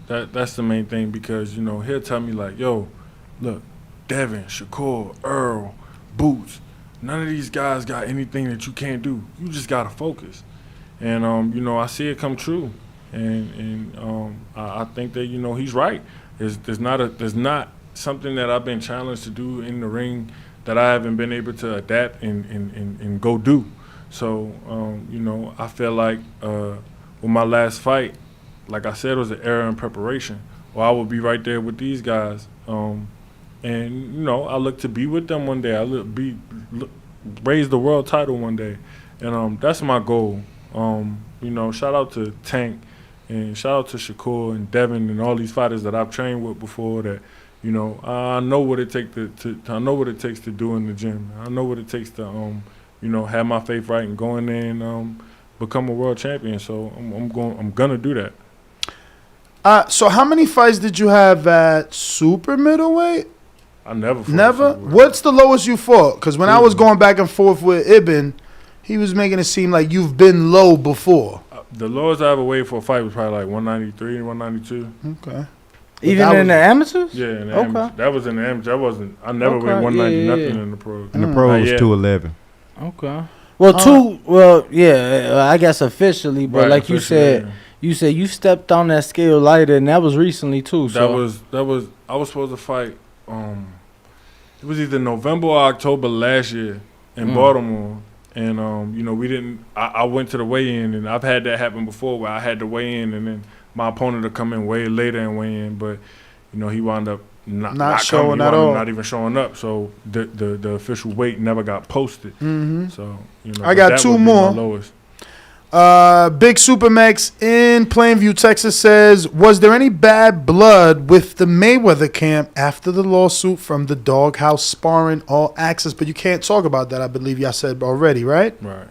That's the main thing because, he'll tell me like, yo, look, Devin, Shakur, Earl, Boots, none of these guys got anything that you can't do. You just got to focus. And, I see it come true. And I think that, he's right. There's not something that I've been challenged to do in the ring that I haven't been able to adapt and go do. So, I feel like with my last fight, like I said, it was an error in preparation. Or I would be right there with these guys. And, I look to be with them one day. Raise the world title one day. And that's my goal. Shout out to Tank and shout out to Shakur and Devin and all these fighters that I've trained with before that, I know what it takes I know what it takes to do in the gym. I know what it takes to, have my faith right and go in there and, become a world champion. So I'm gonna do that. So how many fights did you have at super middleweight? I never fought Never? super. What's the lowest you fought? Because when I was going back and forth with Ibn, he was making it seem like you've been low before. The lowest I ever weighed for a fight was probably like 193, 192. Okay. Even in the amateurs? Yeah, in the Okay. amateurs. That was in the amateurs. I never Okay, weighed 190 yeah, nothing yeah. in the pros. And the pros was Yeah. 211. Okay. Well, I guess officially, but Right, like you officially, said, you stepped on that scale lighter, and that was recently too. So That was I was supposed to fight. It was either November or October last year in Baltimore, and we didn't. I went to the weigh-in, and I've had that happen before where I had to weigh in, and then my opponent would come in way later and weigh in, but he wound up not showing coming. He at wound up all. not even showing up. So the official weight never got posted. Mm-hmm. So I got that two would be more. my lowest. Big Supermax in Plainview, Texas says, was there any bad blood with the Mayweather camp after the lawsuit from the Doghouse Sparring All Access? But you can't talk about that, I believe y'all said already, right? Right.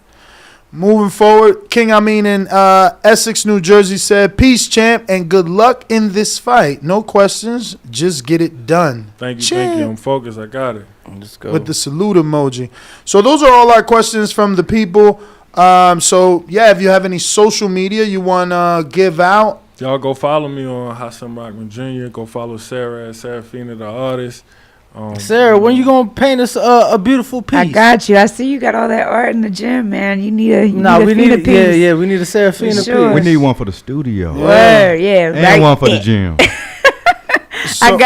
Moving forward, King Amin in Essex, New Jersey said, peace, champ, and good luck in this fight. No questions, just get it done. Thank you. Champ. I'm focused. I got it. let's go. With the salute emoji. So those are all our questions from the people. If you have any social media you want to give out. Y'all go follow me on Hasim Rahman Jr. Go follow Sarah at Sarafina, the artist. Sarah, when you gonna paint us a beautiful piece? I got you. I see you got all that art in the gym, man. You need a we need a piece. we need a Serafina Sure. We piece. need one for the studio. Word, yeah, And right. one for the gym. So, I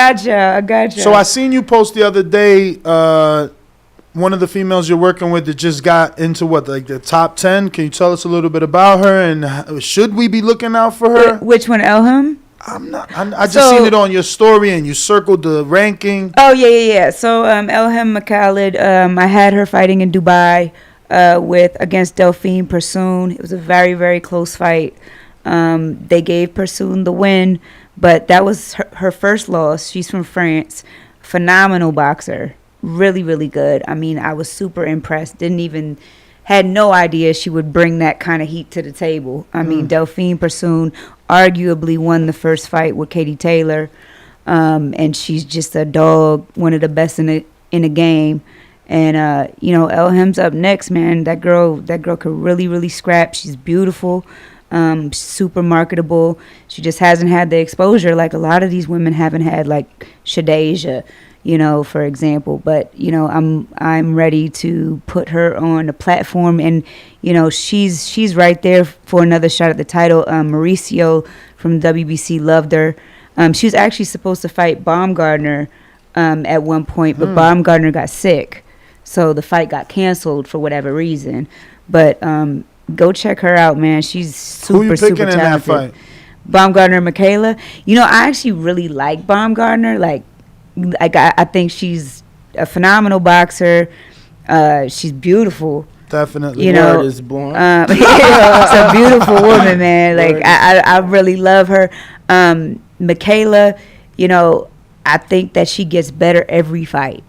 got you. So I seen you post the other day, one of the females you're working with that just got into the top 10. Can you tell us a little bit about her, and should we be looking out for her? Which one, Elham? I just seen it on your story, and you circled the ranking. Oh yeah. So Elham Khalid, I had her fighting in Dubai against Delphine Persoon. It was a very, very close fight. They gave Persoon the win, but that was her first loss. She's from France. Phenomenal boxer. Really, really good. I mean, I was super impressed. Had no idea she would bring that kind of heat to the table. I mean, Delphine Persoon arguably won the first fight with Katie Taylor, and she's just a dog, one of the best in the game. And Elham's up next, man. That girl could really, really scrap. She's beautiful, super marketable. She just hasn't had the exposure like a lot of these women haven't had, like Shadeja, for example. But I'm ready to put her on the platform, and she's right there for another shot at the title. Mauricio from WBC loved her. She was actually supposed to fight Baumgartner at one point, but Baumgartner got sick, so the fight got canceled for whatever reason. But go check her out, man. She's super, Who you super picking in talented. that fight? Baumgartner, Michaela. I actually really like Baumgartner. I think she's a phenomenal boxer. She's beautiful. Definitely. Word is born. She's a beautiful woman, man. I really love her. Michaela, I think that she gets better every fight.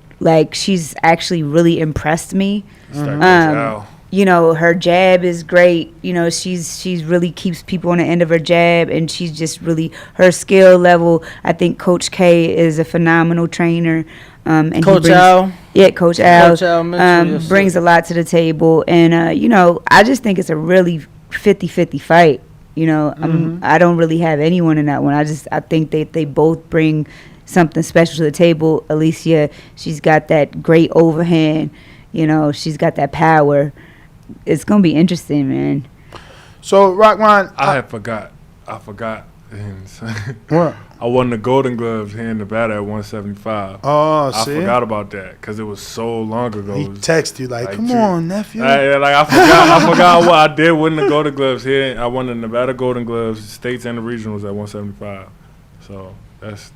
She's actually really impressed me. Her jab is great. She's really keeps people on the end of her jab, and she's just really, her skill level. I think Coach K is a phenomenal trainer. And Coach Al. Yeah, Coach Al. Coach Al Mitchell, yes, brings a lot to the table. And, I just think it's a really 50-50 fight. I don't really have anyone in that one. I think they both bring something special to the table. Alicia, she's got that great overhand. She's got that power. It's gonna be interesting, man. So, Rockman, I forgot. What? I won the Golden Gloves here in Nevada at 175. Oh, I see? forgot about that because it was so long ago. He texted you come two- on, nephew. I forgot what I did win the Golden Gloves here. I won the Nevada Golden Gloves, states and the regionals at 175. So that's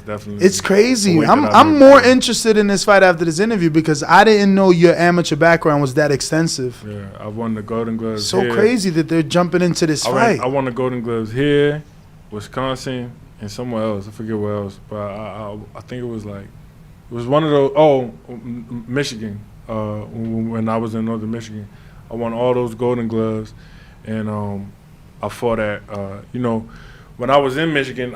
definitely. It's crazy. a weight that I I'm made. more interested in this fight after this interview because I didn't know your amateur background was that extensive. Yeah, I won the Golden Gloves. So here. crazy that they're jumping into this fight. I won the Golden Gloves here, Wisconsin, and somewhere else. I forget where else, but I think it was one of those. Michigan. When I was in Northern Michigan, I won all those Golden Gloves, and I fought at when I was in Michigan,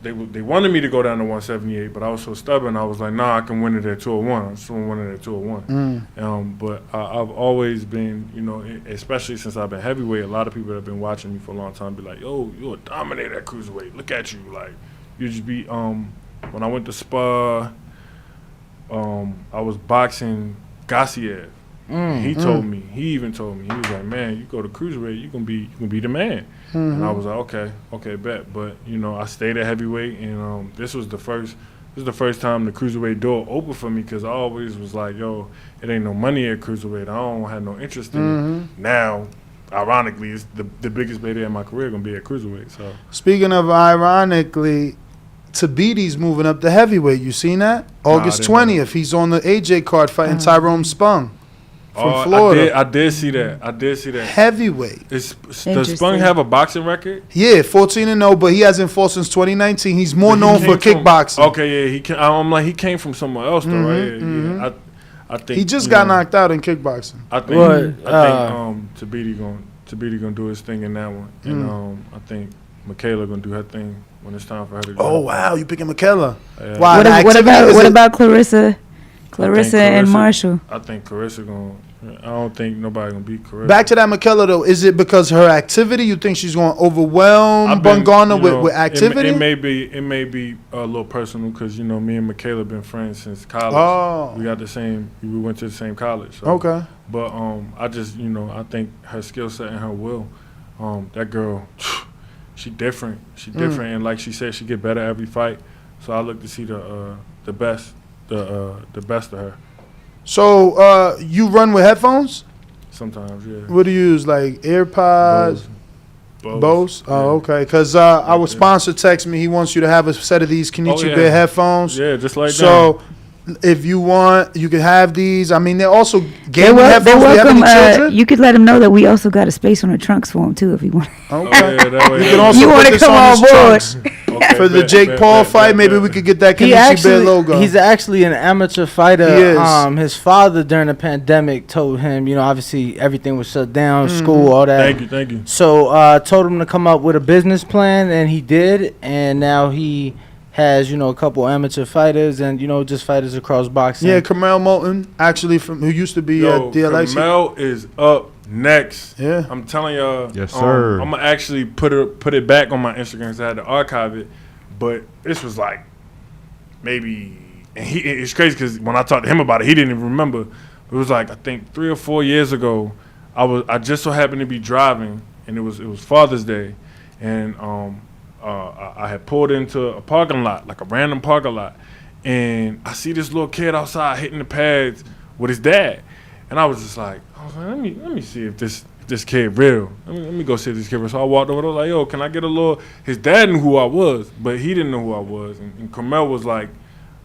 they wanted me to go down to 178, but I was so stubborn. I was like, nah, I can win it at 201. I just want to win it at 201. But I've always been, especially since I've been heavyweight, a lot of people that have been watching me for a long time be like, yo, you're a dominator at cruiserweight. Look at you. Like, you just be, when I went to Spa, I was boxing Garcia. He even told me, he was like, man, you go to cruiserweight, you can be the man. And I was like, okay, bet. But I stayed at heavyweight, and this was the first time the cruiserweight door opened for me, because I always was like, yo, it ain't no money at cruiserweight. I don't have no interest in it. Now, ironically, it's the biggest payday in my career gonna be at cruiserweight. So speaking of ironically, Benevides moving up to heavyweight. You seen that? August 20th, he's on the AJ card fighting Tyrone Spong. From Florida. I did see that. Heavyweight. Does Spung have a boxing record? Yeah, 14-0, but he hasn't fought since 2019. He's more known for kickboxing. Okay, yeah, I'm like, he came from somewhere else though, right? Yeah, I think he just got knocked out in kickboxing. I think Tabiti gonna do his thing in that one, and I think Michaela gonna do her thing when it's time for her to go. Oh wow, you picking Michaela? Yeah. Wow, what about Clarissa? Clarissa and Marshall. I think Clarissa gonna. I don't think nobody gonna beat Clarissa. Back to that Michaela though, is it because her activity? You think she's gonna overwhelm Bungana with activity? It may be a little personal, because me and Michaela been friends since college. Oh. We went to the same college. So. Okay. But I just I think her skill set and her will, that girl, she different. She different, and like she said, she get better every fight. So I look to see the best of her. So you run with headphones? Sometimes, yeah. What do you use, like AirPods? Bose? Yeah. Oh, okay. Because our sponsor texted me. He wants you to have a set of these Kenichi Bear headphones. Yeah, just like that. So if you want, you can have these. I mean, they're also gaming headphones. Do you have any children? You could let him know that we also got a space on the trunks for him too, if you want. Okay. That way. You can also put this on his trunks. For the Jake Paul fight, maybe we could get that Kenichi Bear logo. He's actually an amateur fighter. He is. His father during the pandemic told him, obviously everything was shut down, school, all that. Thank you. So told him to come up with a business plan, and he did. And now he has, a couple amateur fighters and, just fighters across boxing. Yeah, Kamel Moulton, actually, who used to be at DLX. Kamel is up next. Yeah. I'm telling y'all. Yes, sir. I'm going to actually put it back on my Instagram, because I had to archive it. But this was like maybe, and it's crazy because when I talked to him about it, he didn't even remember. It was like, I think 3 or 4 years ago, I just so happened to be driving, and it was Father's Day, and I had pulled into a parking lot, like a random parking lot, and I see this little kid outside hitting the pads with his dad, and I was like, let me see if this kid real. Let me go see if this kid real. So I walked over. I was like, yo, can I get a little? His dad knew who I was, but he didn't know who I was. And Carmel was like,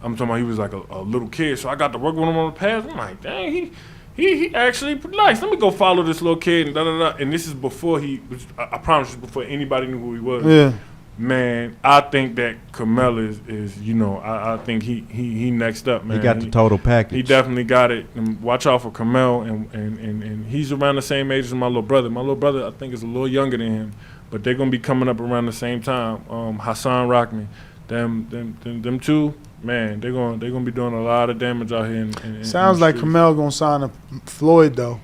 I'm talking about, he was like a little kid. So I got to work with him on the pads. I'm like, dang, he actually pretty nice. Let me go follow this little kid and da. And this is before I promise you, before anybody knew who he was. Yeah. Man, I think that Carmel is I think he next up, man. He got the total package. He definitely got it. And watch out for Carmel, and he's around the same age as my little brother. My little brother, I think, is a little younger than him, but they're gonna be coming up around the same time. Hasim Rahman, them two, man, they're gonna be doing a lot of damage out here. Sounds like Carmel gonna sign a Floyd though.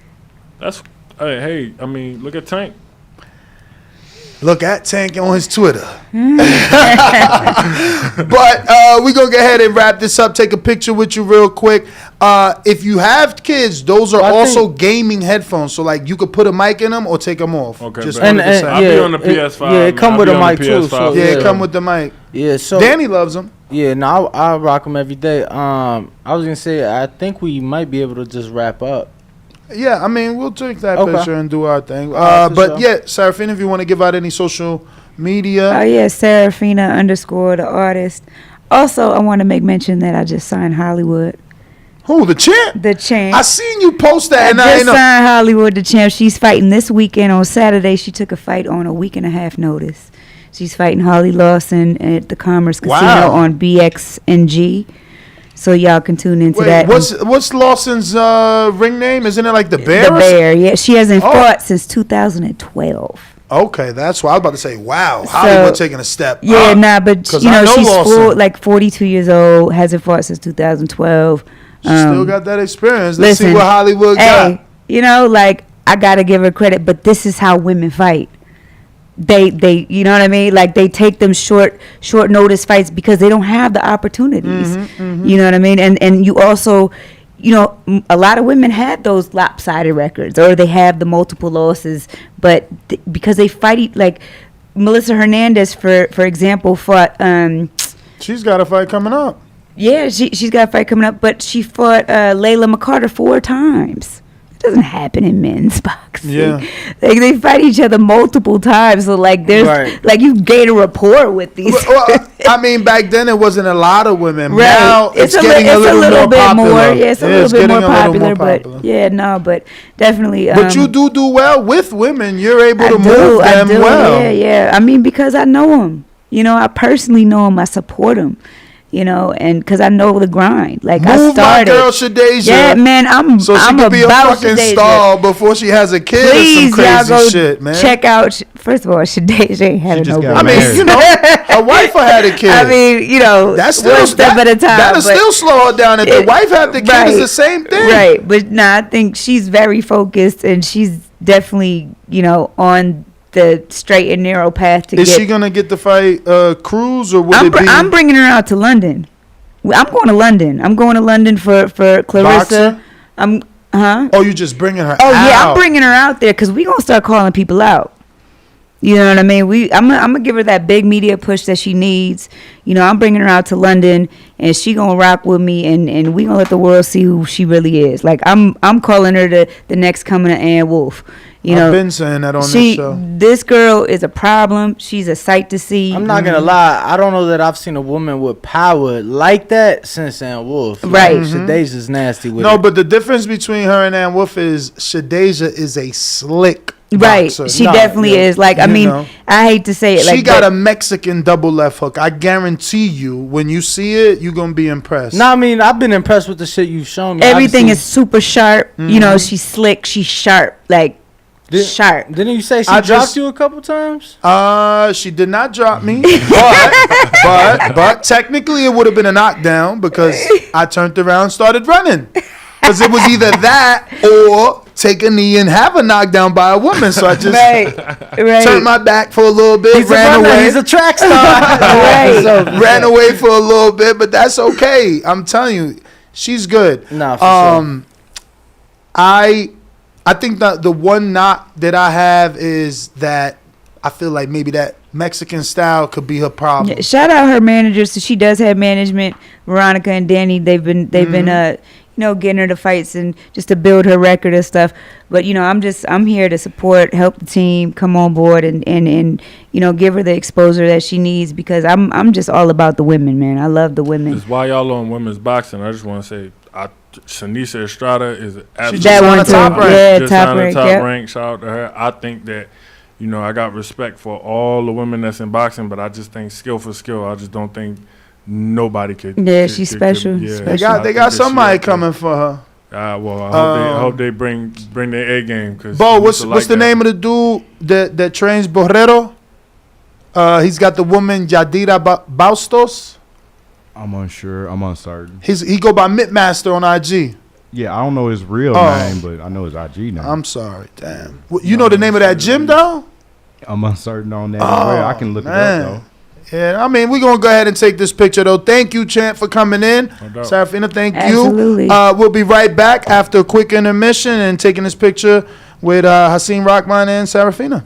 That's hey, I mean, look at Tank. Look at Tank on his Twitter. But we're going to go ahead and wrap this up. Take a picture with you real quick. If you have kids, those are also gaming headphones. So, like, you could put a mic in them or take them off. Okay. Just I'll be on the PS5. Yeah, it come with a mic, too. So, yeah, it come with the mic. Yeah, so Danny loves them. Yeah, no, I rock them every day. I was going to say, I think we might be able to just wrap up. Yeah, I mean, we'll take that picture and do our thing. But sure. yeah, Sarafina, if you want to give out any social media. Oh, yeah, Sarafina _ the artist. Also, I want to make mention that I just signed Hollywood. Who, the champ? The champ. I seen you post that. I just signed Hollywood, the champ. She's fighting this weekend on Saturday. She took a fight on a week and a half notice. She's fighting Holly Lawson at the Commerce Casino on BXNG. So y'all can tune into Wait, that. what's Lawson's ring name? Isn't it like the Bear? The Bear, yeah. She hasn't fought since 2012. Okay, that's why I was about to say, wow, Hollywood taking a step. Yeah, but she's Lawson. like 42 years old, hasn't fought since 2012. She still got that experience. Let's listen, see what Hollywood got. Like, I gotta give her credit, but this is how women fight. They you know what I mean? Like, they take them short notice fights because they don't have the opportunities. You know what I mean? And you also, a lot of women have those lopsided records, or they have the multiple losses, but because they fight, like Melissa Hernandez, for example, fought. She's got a fight coming up. Yeah, she's got a fight coming up, but she fought Layla McCarter 4 times. It doesn't happen in men's boxing. Yeah, like, they fight each other multiple times, so like there's like you gain a rapport with these. Well, I mean, back then it wasn't a lot of women. Right. Now it's getting a little bit more. popular. Yeah, it's a little bit more popular, but yeah, no, but definitely. But you do well with women. You're able to move them well. Yeah. I mean, because I know them. I personally know them. I support them. And because I know the grind. Like, I started. My girl Shadeja. Yeah, man, I'm so she I'm could be a about fucking Shadeja. star before she has a kid. Please, or some y'all crazy go shit, man. check out. First of all, Shadeja ain't having no baby. I mean, her wife had a kid. I mean, that's still one step at a time. That'll still slow her down. If the wife had the kid, it's the same thing. Right, but I think she's very focused, and she's definitely, on the straight and narrow path to Is she gonna get the fight Cruz, or would it be? I'm bringing her out to London. I'm going to London. I'm going to London for Clarissa. Boxer? Oh, you just bringing her out? Oh, yeah, I'm bringing her out there because we going to start calling people out. You know what I mean? I'm going to give her that big media push that she needs. I'm bringing her out to London, and she going to rock with me, and we going to let the world see who she really is. Like, I'm calling her the next coming of Ann Wolfe. I've been saying that on this show. This girl is a problem. She's a sight to see. I'm not gonna lie. I don't know that I've seen a woman with power like that since Ann Wolfe. Right. Shadeja's nasty with it. No, but the difference between her and Ann Wolfe is Shadeja is a slick right. boxer. She definitely is. Like, I mean, I hate to say it. She got a Mexican double left hook. I guarantee you, when you see it, you're gonna be impressed. No, I mean, I've been impressed with the shit you've shown me. Everything is super sharp. She's slick. She's sharp. Like, sharp. Didn't you say she dropped you a couple times? She did not drop me, but technically it would have been a knockdown because I turned around and started running. Because it was either that or take a knee and have a knockdown by a woman. So I just turned my back for a little bit, ran away. He's a track star. Ran away for a little bit, but that's okay. I'm telling you, she's good. Nah, for sure. I think that the one knock that I have is that I feel like maybe that Mexican style could be her problem. Yeah, shout out her managers. So she does have management. Veronica and Danny. They've been getting her to fights and just to build her record and stuff. But I'm here to support, help the team, come on board, and give her the exposure that she needs because I'm just all about the women, man. I love the women. That's why y'all on women's boxing. I just want to say, Shanisa Estrada is absolutely top rank. Yeah, just top rank. Top rank. Shout out to her. I think that I got respect for all the women that's in boxing, but I just think skill for skill. I just don't think nobody could. Yeah, she's special. They got somebody coming for her. Well, I hope they bring their A game. Bo, what's the name of the dude that trains Borrero? He's got the woman Yadira Baustos. I'm unsure. I'm uncertain. He go by Mitmaster on IG. Yeah, I don't know his real name, but I know his IG name. I'm sorry. Damn. You know the name of that gym, though? I'm uncertain on that. I can look it up, though. Yeah, I mean, we're going to go ahead and take this picture, though. Thank you, Champ, for coming in. No Sarafina, thank Absolutely. you. We'll be right back after a quick intermission and taking this picture with Hasim Rahman and Sarafina.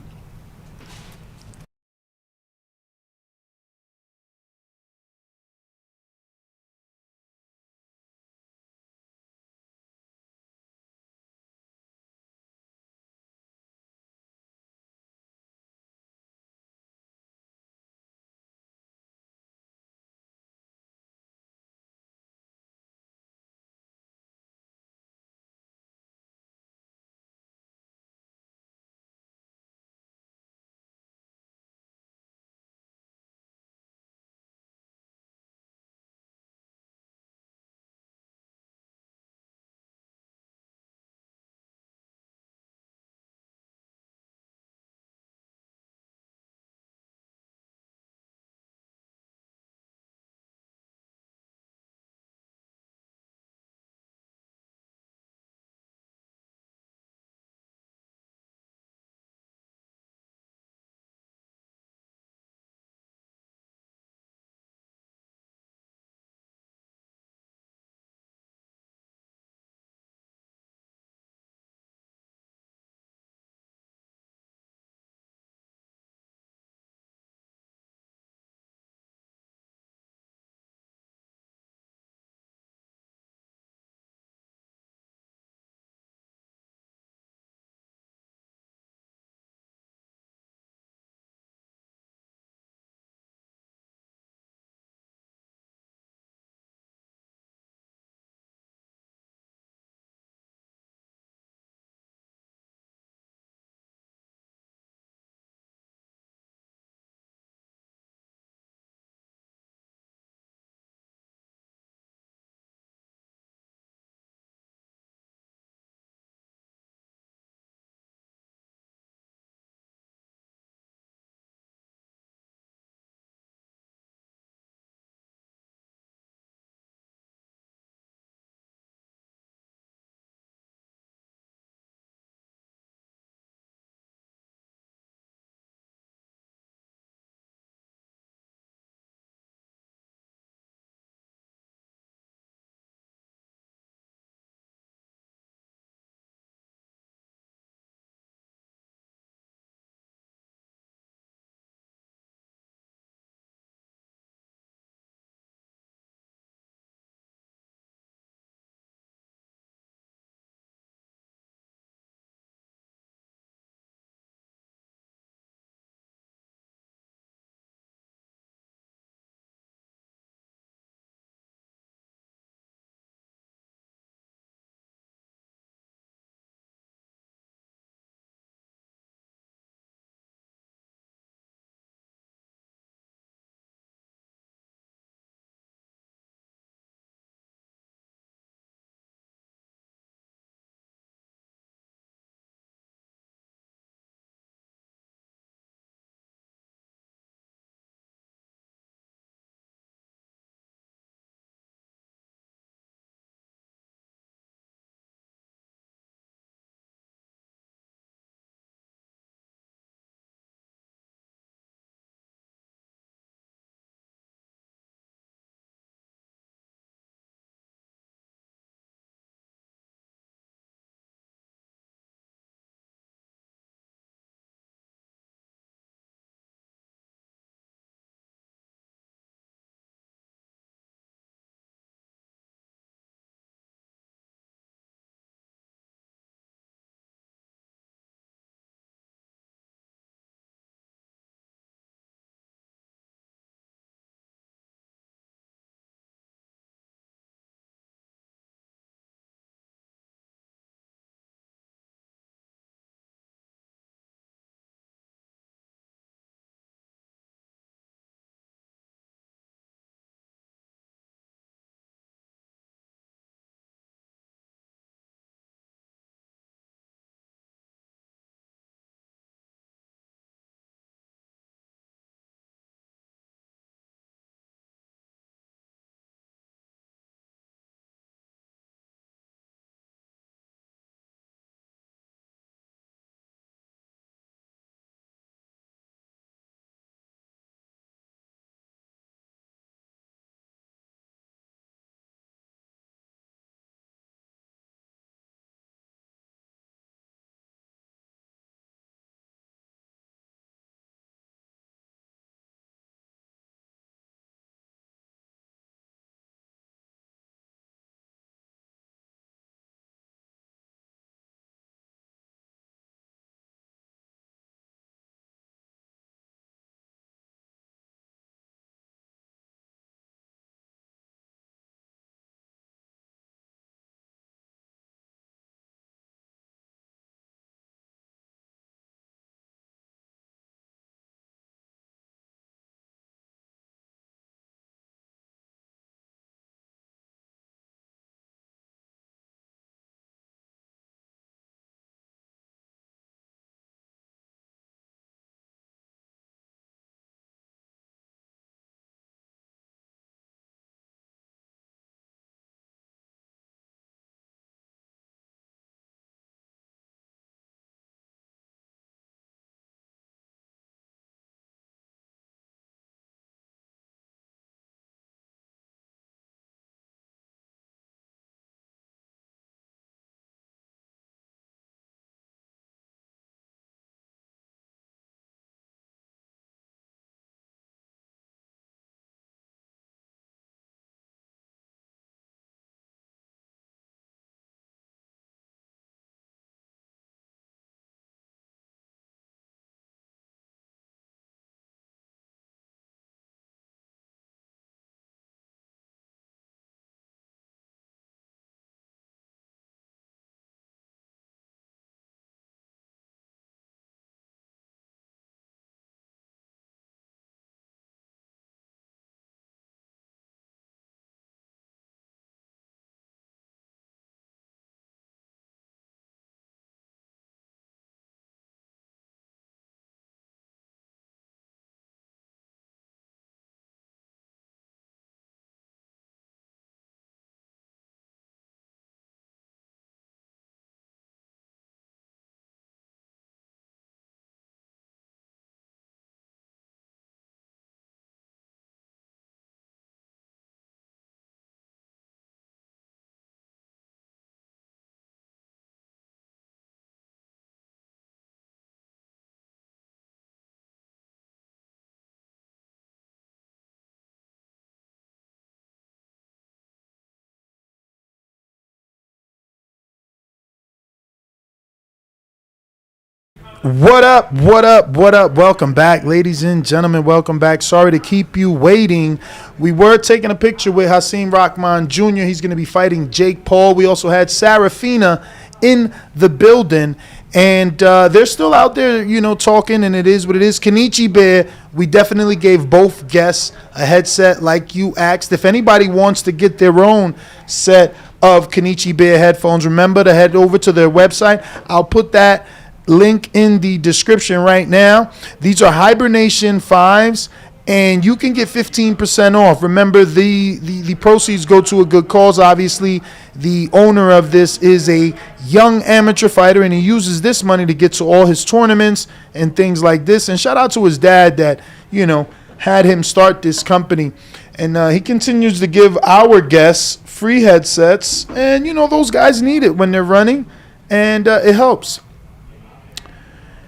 What up, what up, what up? Welcome back, ladies and gentlemen. Welcome back. Sorry to keep you waiting. We were taking a picture with Hasim Rahman Jr. He's going to be fighting Jake Paul. We also had Sarafina in the building. And they're still out there, you know, talking, and it is what it is. Kenichi Bear, we definitely gave both guests a headset like you asked. If anybody wants to get their own set of Kenichi Bear headphones, remember to head over to their website. I'll put that link in the description right now. These are Hibernation 5s, and you can get 15% off. Remember, the proceeds go to a good cause. Obviously, the owner of this is a young amateur fighter, and he uses this money to get to all his tournaments and things like this. And shout out to his dad that, you know, had him start this company. And he continues to give our guests free headsets. And, you know, those guys need it when they're running, and it helps.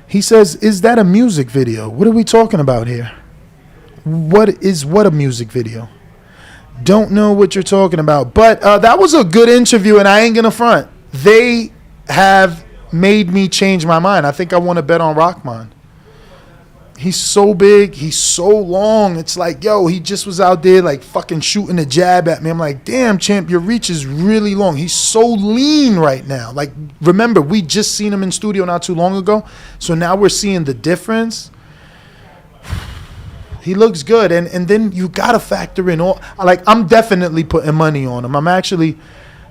He says, is that a music video? What are we talking about here? What a music video? Don't know what you're talking about. But that was a good interview, and I ain't going to front. They have made me change my mind. I think I want to bet on Rahman. He's so big. He's so long. It's like, yo, he just was out there like fucking shooting a jab at me. I'm like, damn, champ, your reach is really long. He's so lean right now. Like, remember, we just seen him in studio not too long ago. So now we're seeing the difference. He looks good. And then you got to factor in all. Like, I'm definitely putting money on him. I'm actually,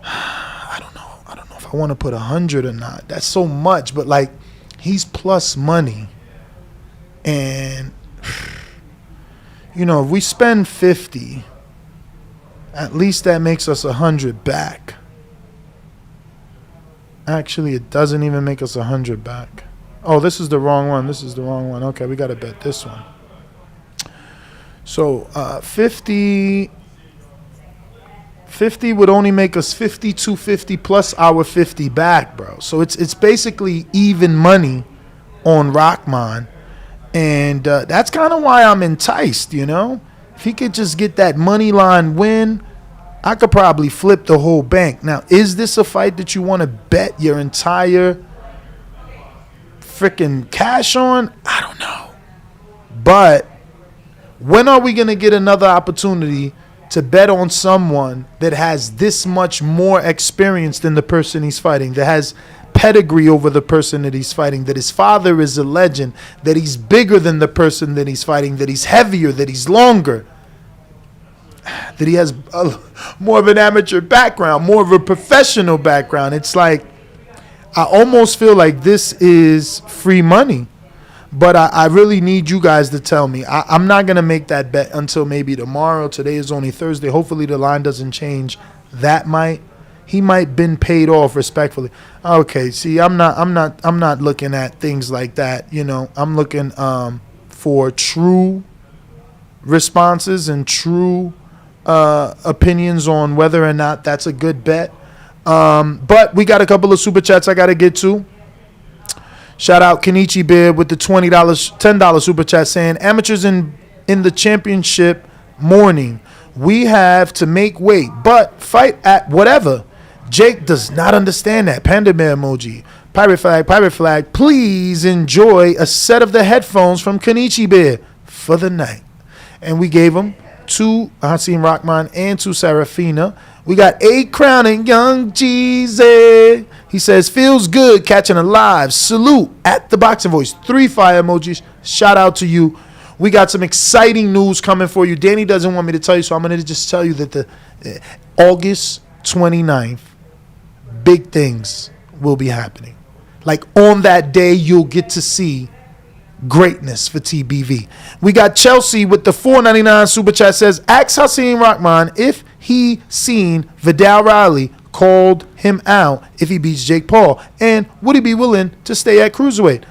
I don't know if I want to put 100 or not. That's so much. But, like, he's plus money. And, you know, if we spend 50, at least that makes us 100 back. Actually, it doesn't even make us 100 back. Oh, this is the wrong one. This is the wrong one. Okay, we got to bet this one. So 50 would only make us 52.50 plus our 50 back, bro. So it's basically even money on Rahman. And that's kind of why I'm enticed, you know. If he could just get that money line win, I could probably flip the whole bank. Now, is this a fight that you want to bet your entire freaking cash on? I don't know. But when are we going to get another opportunity to bet on someone that has this much more experience than the person he's fighting, that has pedigree over the person that he's fighting, that his father is a legend, that he's bigger than the person that he's fighting, that he's heavier, that he's longer, that he has more of an amateur background, more of a professional background? It's like, I almost feel like this is free money. But I really need you guys to tell me. I'm not going to make that bet until maybe tomorrow. Today is only Thursday. Hopefully the line doesn't change. He might been paid off respectfully. Okay, see, I'm not looking at things like that. You know, I'm looking for true responses and true opinions on whether or not that's a good bet. But we got a couple of super chats I got to get to. Shout out Kenichi Bear with the $10 super chat saying, amateurs in the championship morning, we have to make weight, but fight at whatever. Jake does not understand that. Panda bear emoji. Pirate flag. Please enjoy a set of the headphones from Kenichi Bear for the night. And we gave them to Hasim Rahman and to Sarafina. We got 8 crowning Young Jeezy. He says, feels good catching a live. Salute at the Boxing Voice. 3 fire emojis. Shout out to you. We got some exciting news coming for you. Danny doesn't want me to tell you, so I'm going to just tell you that the August 29th, big things will be happening. Like on that day, you'll get to see greatness for TBV. We got Chelsea with the $4.99 super chat says, ask Hasim Rahman if he seen Vidal Riley called him out if he beats Jake Paul, and would he be willing to stay at cruiserweight?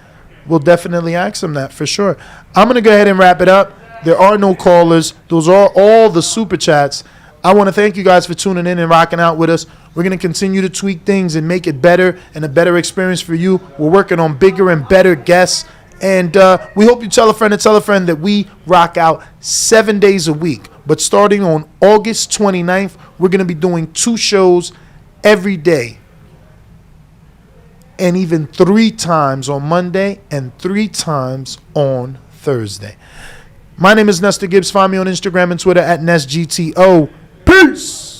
We'll definitely ask him that for sure. I'm going to go ahead and wrap it up. There are no callers. Those are all the super chats. I want to thank you guys for tuning in and rocking out with us. We're going to continue to tweak things and make it better and a better experience for you. We're working on bigger and better guests. And we hope you tell a friend that we rock out 7 days a week. But starting on August 29th, we're going to be doing 2 shows every day. and even 3 times on Monday and 3 times on Thursday. My name is Nestor Gibbs. Find me on Instagram and Twitter at NestGTO. Peace.